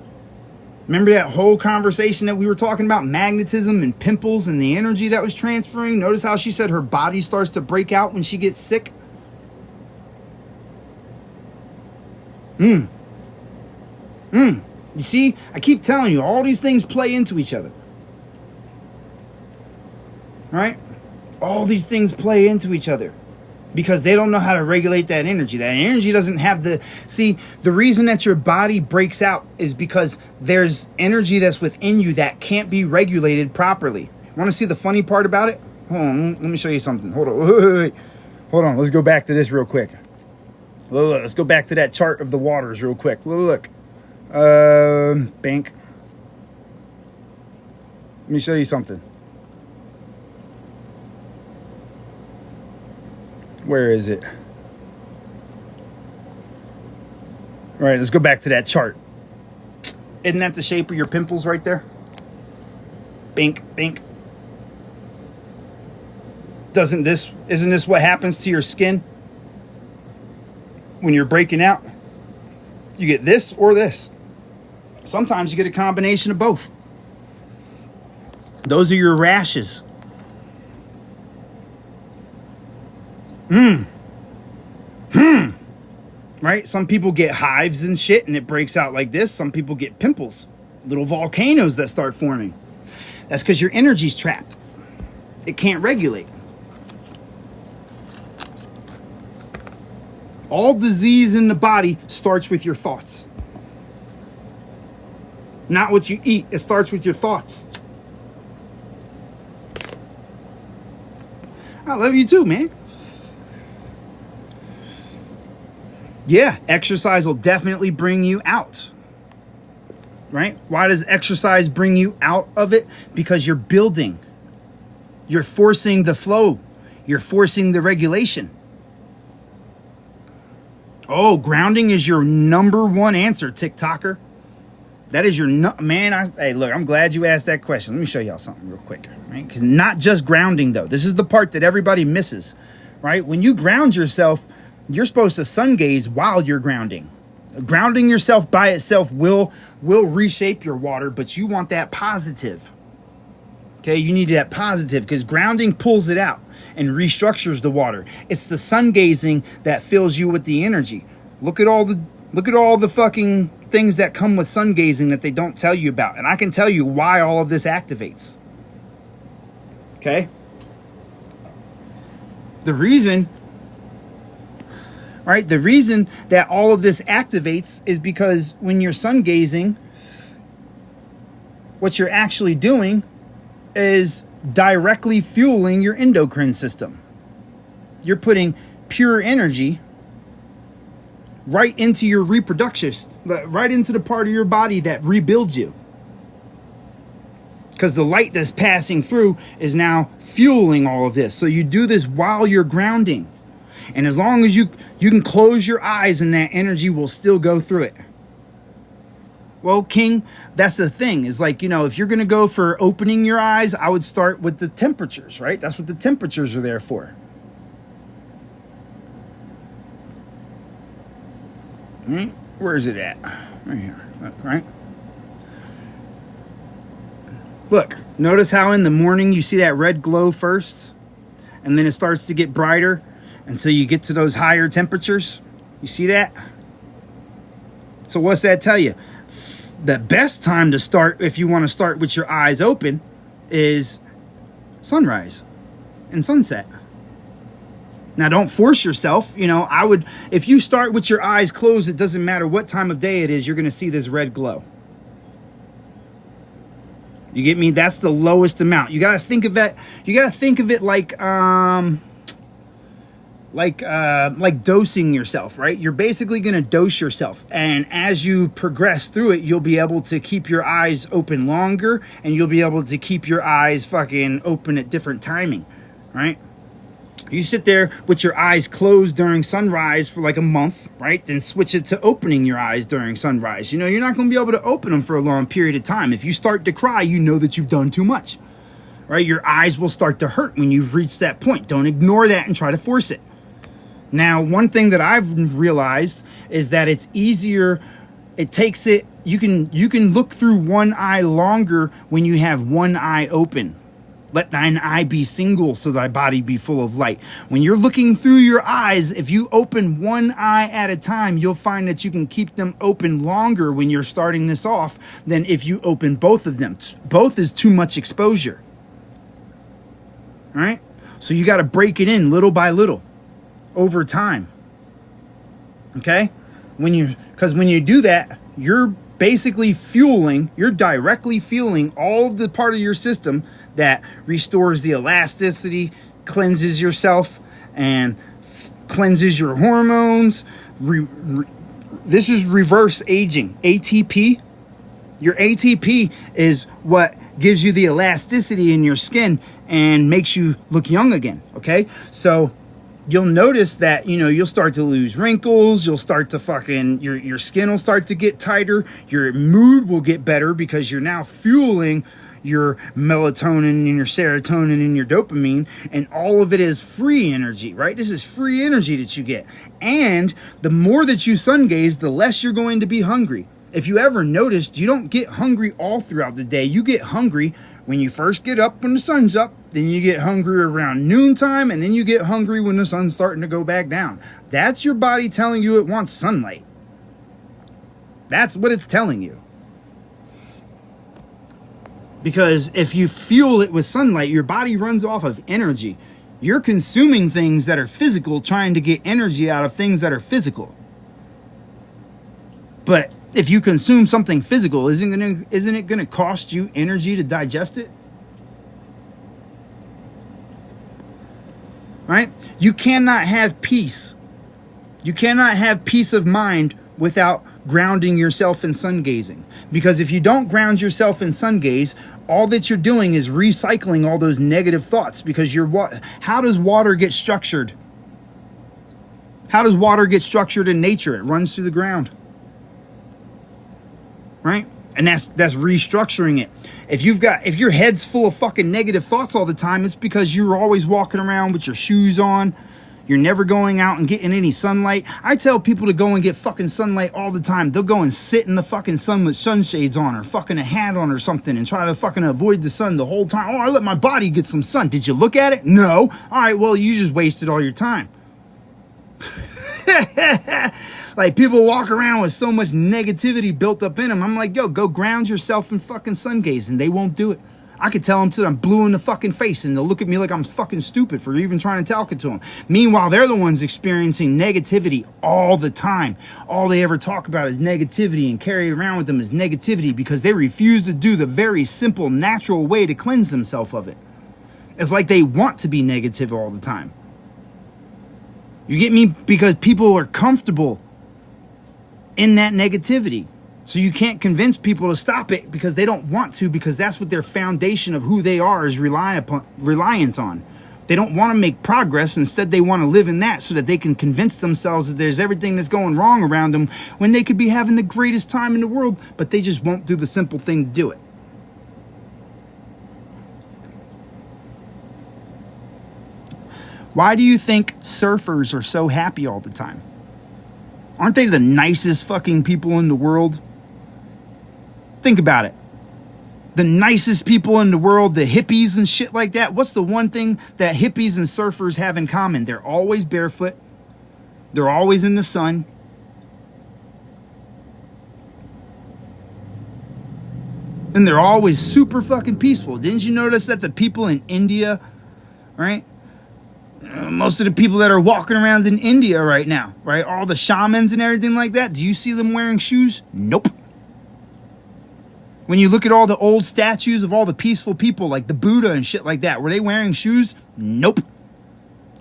Remember that whole conversation that we were talking about magnetism and pimples and the energy that was transferring? Notice how she said her body starts to break out when she gets sick? You see, I keep telling you, all these things play into each other. Right? All these things play into each other. Because they don't know how to regulate that energy. That energy doesn't have the... See, the reason that your body breaks out is because there's energy that's within you that can't be regulated properly. Want to see the funny part about it? Hold on, let me show you something. Hold on, wait. Hold on, let's go back to this real quick. Let's go back to that chart of the waters real quick. Look. Bank. Let me show you something. Where is it? All right, let's go back to that chart. Isn't that the shape of your pimples right there? Bink, bink. Isn't this what happens to your skin when you're breaking out? You get this or this. Sometimes you get a combination of both. Those are your rashes. Right? Some people get hives and shit and it breaks out like this. Some people get pimples, little volcanoes that start forming. That's because your energy's trapped. It can't regulate. All disease in the body starts with your thoughts. Not what you eat. It starts with your thoughts. I love you too, man. Yeah, exercise will definitely bring you out. Right? Why does exercise bring you out of it? Because you're building. You're forcing the flow. You're forcing the regulation. Oh, grounding is your number one answer, TikToker. That is your man. Hey, look, I'm glad you asked that question. Let me show y'all something real quick. Right? 'Cause not just grounding though. This is the part that everybody misses. Right? When you ground yourself, you're supposed to sun gaze while you're grounding. Grounding yourself by itself will reshape your water, but you want that positive. Okay, you need that positive because grounding pulls it out and restructures the water. It's the sun gazing that fills you with the energy. Look at all the fucking things that come with sun gazing that they don't tell you about. And I can tell you why all of this activates. Okay? The reason that all of this activates is because when you're sun gazing, what you're actually doing is directly fueling your endocrine system. You're putting pure energy right into your reproduction, right into the part of your body that rebuilds you. Because the light that's passing through is now fueling all of this. So you do this while you're grounding. And as long as you can close your eyes and that energy will still go through it. Well, King, that's the thing. Is like, if you're going to go for opening your eyes, I would start with the temperatures, right? That's what the temperatures are there for. Where is it at? Right here, right? Look, notice how in the morning you see that red glow first, and then it starts to get brighter until you get to those higher temperatures. You see that? So what's that tell you? The best time to start, if you want to start with your eyes open, is sunrise and sunset. Now, don't force yourself. If you start with your eyes closed, it doesn't matter what time of day it is, you're going to see this red glow. You get me? That's the lowest amount. You got to think of it. You got to think of it like dosing yourself, right? You're basically going to dose yourself. And as you progress through it, you'll be able to keep your eyes open longer, and you'll be able to keep your eyes fucking open at different timing, right? You sit there with your eyes closed during sunrise for like a month, right? Then switch it to opening your eyes during sunrise. You're not going to be able to open them for a long period of time. If you start to cry, you know that you've done too much, right? Your eyes will start to hurt when you've reached that point. Don't ignore that and try to force it. Now, one thing that I've realized is that it's easier. You can look through one eye longer when you have one eye open. Let thine eye be single, so thy body be full of light. When you're looking through your eyes, if you open one eye at a time, you'll find that you can keep them open longer when you're starting this off than if you open both of them. Both is too much exposure. All right? So you got to break it in little by little over time. Okay? Because when you do that, you're basically directly fueling all of the part of your system that restores the elasticity, cleanses yourself, and cleanses your hormones. This is reverse aging. ATP. Your ATP is what gives you the elasticity in your skin and makes you look young again. Okay? So you'll notice that, you'll start to lose wrinkles. You'll start to your skin will start to get tighter. Your mood will get better because you're now fueling your melatonin and your serotonin and your dopamine, and all of it is free energy, right? This is free energy that you get. And the more that you sun gaze, the less you're going to be hungry. If you ever noticed, you don't get hungry all throughout the day. You get hungry when you first get up when the sun's up, then you get hungry around noontime, and then you get hungry when the sun's starting to go back down. That's your body telling you it wants sunlight. That's what it's telling you. Because if you fuel it with sunlight, your body runs off of energy. You're consuming things that are physical, trying to get energy out of things that are physical. But if you consume something physical, isn't it gonna cost you energy to digest it? Right? You cannot have peace. You cannot have peace of mind without grounding yourself in sun gazing. Because if you don't ground yourself in sun gaze, all that you're doing is recycling all those negative thoughts. Because how does water get structured? How does water get structured in nature? It runs through the ground. Right? And that's restructuring it. If your head's full of fucking negative thoughts all the time, it's because you're always walking around with your shoes on. You're never going out and getting any sunlight. I tell people to go and get fucking sunlight all the time. They'll go and sit in the fucking sun with sunshades on or fucking a hat on or something and try to fucking avoid the sun the whole time. Oh, I let my body get some sun. Did you look at it? No. All right, well, you just wasted all your time. Like, people walk around with so much negativity built up in them. I'm like, yo, go ground yourself in fucking sun gaze, and they won't do it. I could tell them till I'm blue in the fucking face, and they'll look at me like I'm fucking stupid for even trying to talk it to them. Meanwhile, they're the ones experiencing negativity all the time. All they ever talk about is negativity and carry around with them is negativity because they refuse to do the very simple, natural way to cleanse themselves of it. It's like they want to be negative all the time. You get me? Because people are comfortable in that negativity. So you can't convince people to stop it because they don't want to, because that's what their foundation of who they are is reliant on. They don't want to make progress. Instead, they want to live in that so that they can convince themselves that there's everything that's going wrong around them when they could be having the greatest time in the world, but they just won't do the simple thing to do it. Why do you think surfers are so happy all the time? Aren't they the nicest fucking people in the world? Think about it. The nicest people in the world, the hippies and shit like that. What's the one thing that hippies and surfers have in common? They're always barefoot. They're always in the sun. And they're always super fucking peaceful. Didn't you notice that the people in India, right? Most of the people that are walking around in India right now, right? All the shamans and everything like that. Do you see them wearing shoes? Nope. When you look at all the old statues of all the peaceful people like the Buddha and shit like that, were they wearing shoes? Nope.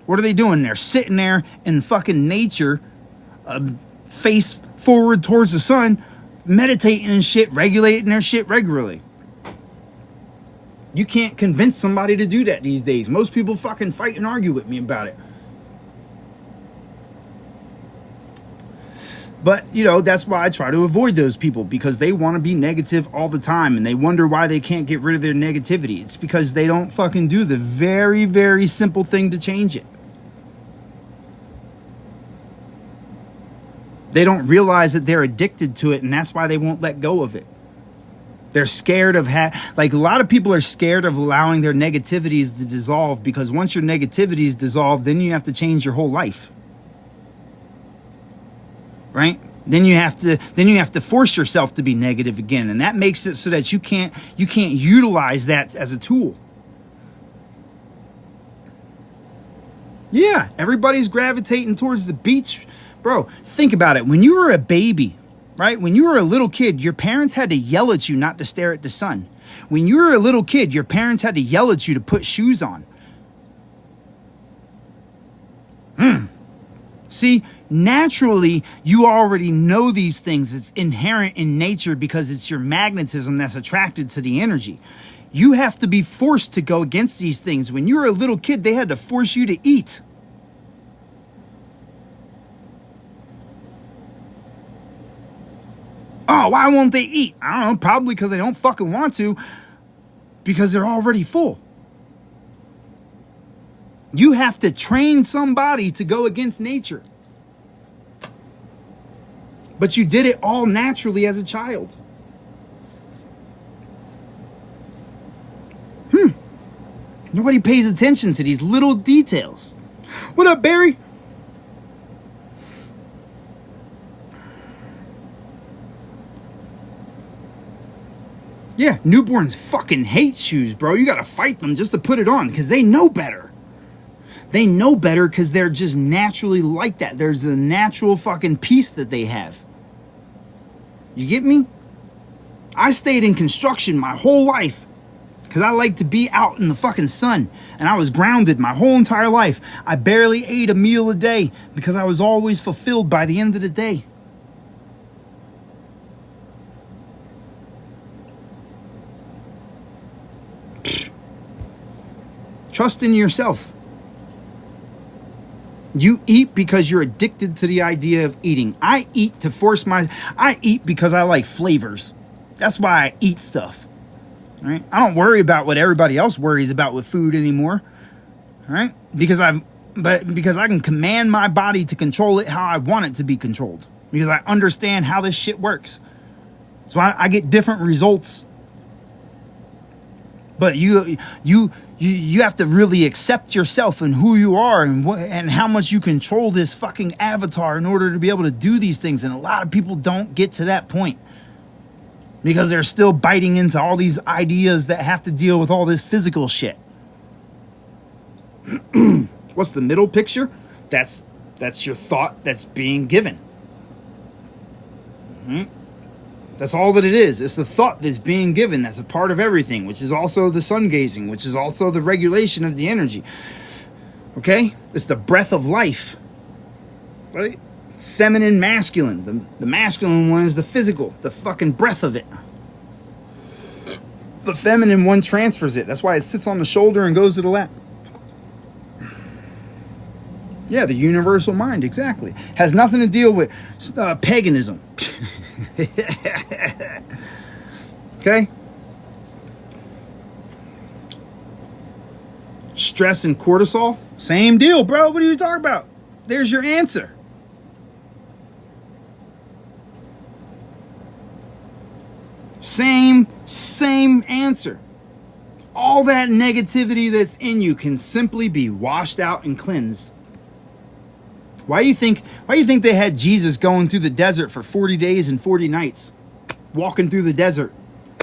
What are they doing? They're sitting there in fucking nature, face forward towards the sun, meditating and shit, regulating their shit regularly. You can't convince somebody to do that these days. Most people fucking fight and argue with me about it. But, you know, that's why I try to avoid those people, because they want to be negative all the time and they wonder why they can't get rid of their negativity. It's because they don't fucking do the very, very simple thing to change it. They don't realize that they're addicted to it, and that's why they won't let go of it. They're scared of like a lot of people are scared of allowing their negativities to dissolve, because once your negativity is dissolved, then you have to change your whole life. Right? Then you have to force yourself to be negative again, and that makes it so that you can't utilize that as a tool. Yeah, everybody's gravitating towards the beach. Bro, think about it. When you were a baby, right? When you were a little kid, your parents had to yell at you not to stare at the sun. When you were a little kid, your parents had to yell at you to put shoes on. See, naturally, you already know these things. It's inherent in nature because it's your magnetism that's attracted to the energy. You have to be forced to go against these things. When you were a little kid, they had to force you to eat. Oh, why won't they eat? I don't know, probably because they don't fucking want to, because they're already full. You have to train somebody to go against nature. But you did it all naturally as a child. Nobody pays attention to these little details. What up, Barry? Yeah, newborns fucking hate shoes, bro. You gotta fight them just to put it on because they know better. They know better because they're just naturally like that. There's the natural fucking peace that they have. You get me? I stayed in construction my whole life because I like to be out in the fucking sun. And I was grounded my whole entire life. I barely ate a meal a day because I was always fulfilled by the end of the day. Trust in yourself. You eat because you're addicted to the idea of eating. I eat because I like flavors. That's why I eat stuff. Right? I don't worry about what everybody else worries about with food anymore. Right? Because I can command my body to control it how I want it to be controlled. Because I understand how this shit works. So I get different results. But you have to really accept yourself and who you are and how much you control this fucking avatar in order to be able to do these things. And a lot of people don't get to that point because they're still biting into all these ideas that have to deal with all this physical shit. What's the middle picture? That's your thought that's being given. Mm-hmm. That's all that it is. It's the thought that's being given. That's a part of everything, which is also the sun gazing, which is also the regulation of the energy. Okay? It's the breath of life. Right? Feminine, masculine. The masculine one is the physical, the fucking breath of it. The feminine one transfers it. That's why it sits on the shoulder and goes to the lap. Yeah, the universal mind, exactly. Has nothing to deal with paganism. Okay? Stress and cortisol, same deal, bro. What are you talking about? There's your answer. Same answer. All that negativity that's in you can simply be washed out and cleansed. Why do you think they had Jesus going through the desert for 40 days and 40 nights? Walking through the desert.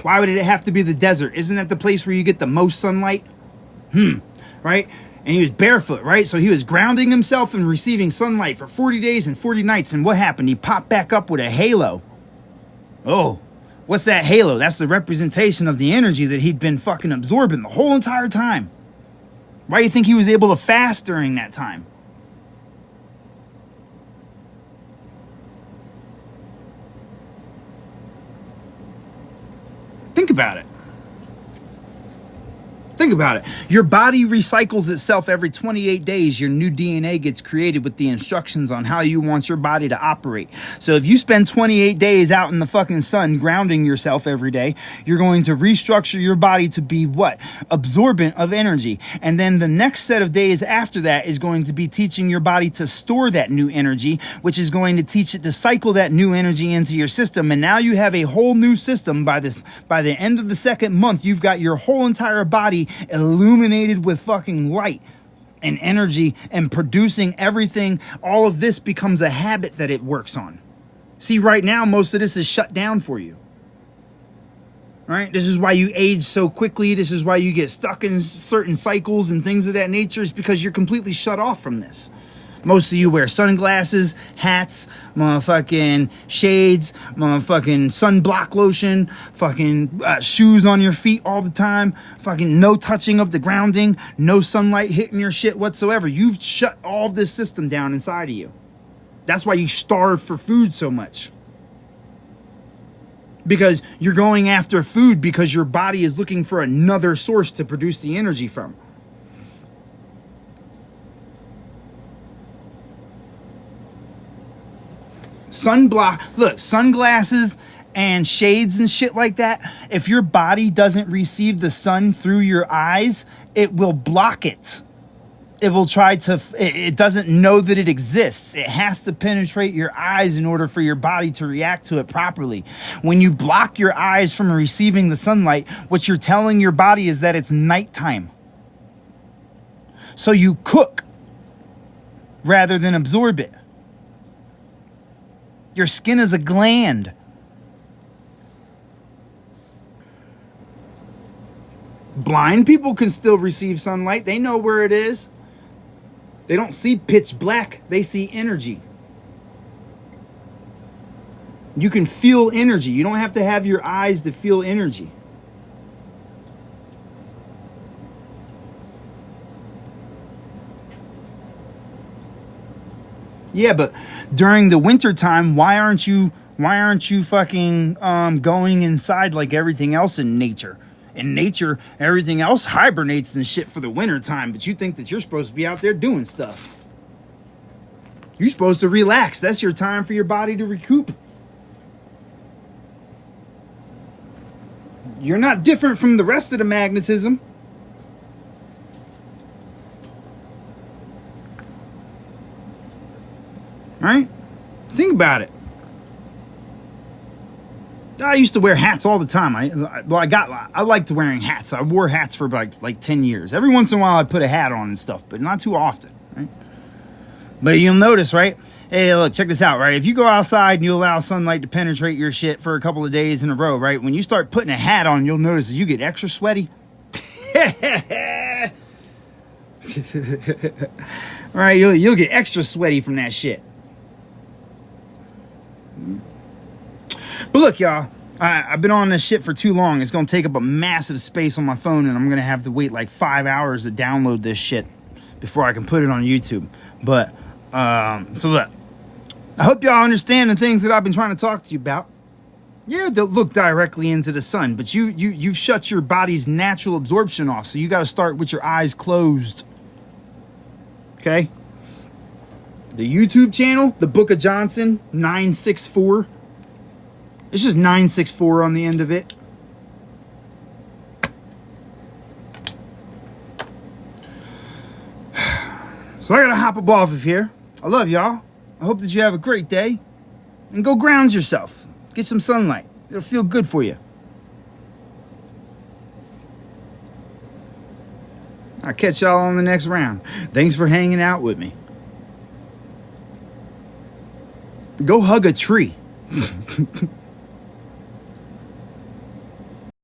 Why would it have to be the desert? Isn't that the place where you get the most sunlight? Right? And he was barefoot, right? So he was grounding himself and receiving sunlight for 40 days and 40 nights. And what happened? He popped back up with a halo. Oh, what's that halo? That's the representation of the energy that he'd been fucking absorbing the whole entire time. Why do you think he was able to fast during that time? Think about it. Think about it. Your body recycles itself every 28 days. Your new DNA gets created with the instructions on how you want your body to operate. So if you spend 28 days out in the fucking sun grounding yourself every day, you're going to restructure your body to be what? Absorbent of energy. And then the next set of days after that is going to be teaching your body to store that new energy, which is going to teach it to cycle that new energy into your system. And now you have a whole new system. By the end of the second month, you've got your whole entire body illuminated with fucking light and energy and producing everything. All of this becomes a habit that it works on. See, right now, most of this is shut down for you. Right? This is why you age so quickly. This is why you get stuck in certain cycles and things of that nature. Is because you're completely shut off from this. Most of you wear sunglasses, hats, motherfucking shades, motherfucking sunblock lotion, fucking shoes on your feet all the time, fucking no touching of the grounding, no sunlight hitting your shit whatsoever. You've shut all of this system down inside of you. That's why you starve for food so much. Because you're going after food because your body is looking for another source to produce the energy from. Sunglasses and shades and shit like that, if your body doesn't receive the sun through your eyes, it will block it. It will it doesn't know that it exists. It has to penetrate your eyes in order for your body to react to it properly. When you block your eyes from receiving the sunlight, what you're telling your body is that it's nighttime. So you cook rather than absorb it. Your skin is a gland. Blind people can still receive sunlight. They know where it is. They don't see pitch black, they see energy. You can feel energy. You don't have to have your eyes to feel energy. Yeah, but during the winter time, why aren't you fucking going inside like everything else in nature? In nature, everything else hibernates and shit for the winter time, but you think that you're supposed to be out there doing stuff. You're supposed to relax. That's your time for your body to recoup. You're not different from the rest of the magnetism. Right? Think about it. I used to wear hats all the time. I liked wearing hats. I wore hats for like 10 years. Every once in a while I put a hat on and stuff, but not too often, right? But you'll notice, right? Hey, look, check this out, right? If you go outside and you allow sunlight to penetrate your shit for a couple of days in a row, right? When you start putting a hat on, you'll notice that you get extra sweaty. Right? You'll get extra sweaty from that shit. But look, y'all, I've been on this shit for too long. It's going to take up a massive space on my phone, and I'm going to have to wait like 5 hours to download this shit before I can put it on YouTube. But, so look, I hope y'all understand the things that I've been trying to talk to you about. Yeah, they'll look directly into the sun, but you've shut your body's natural absorption off, so you got to start with your eyes closed. Okay? The YouTube channel, The Book of Johnson, 964. It's just 964 on the end of it. So I gotta hop up off of here. I love y'all. I hope that you have a great day. And go ground yourself. Get some sunlight. It'll feel good for you. I'll catch y'all on the next round. Thanks for hanging out with me. Go hug a tree.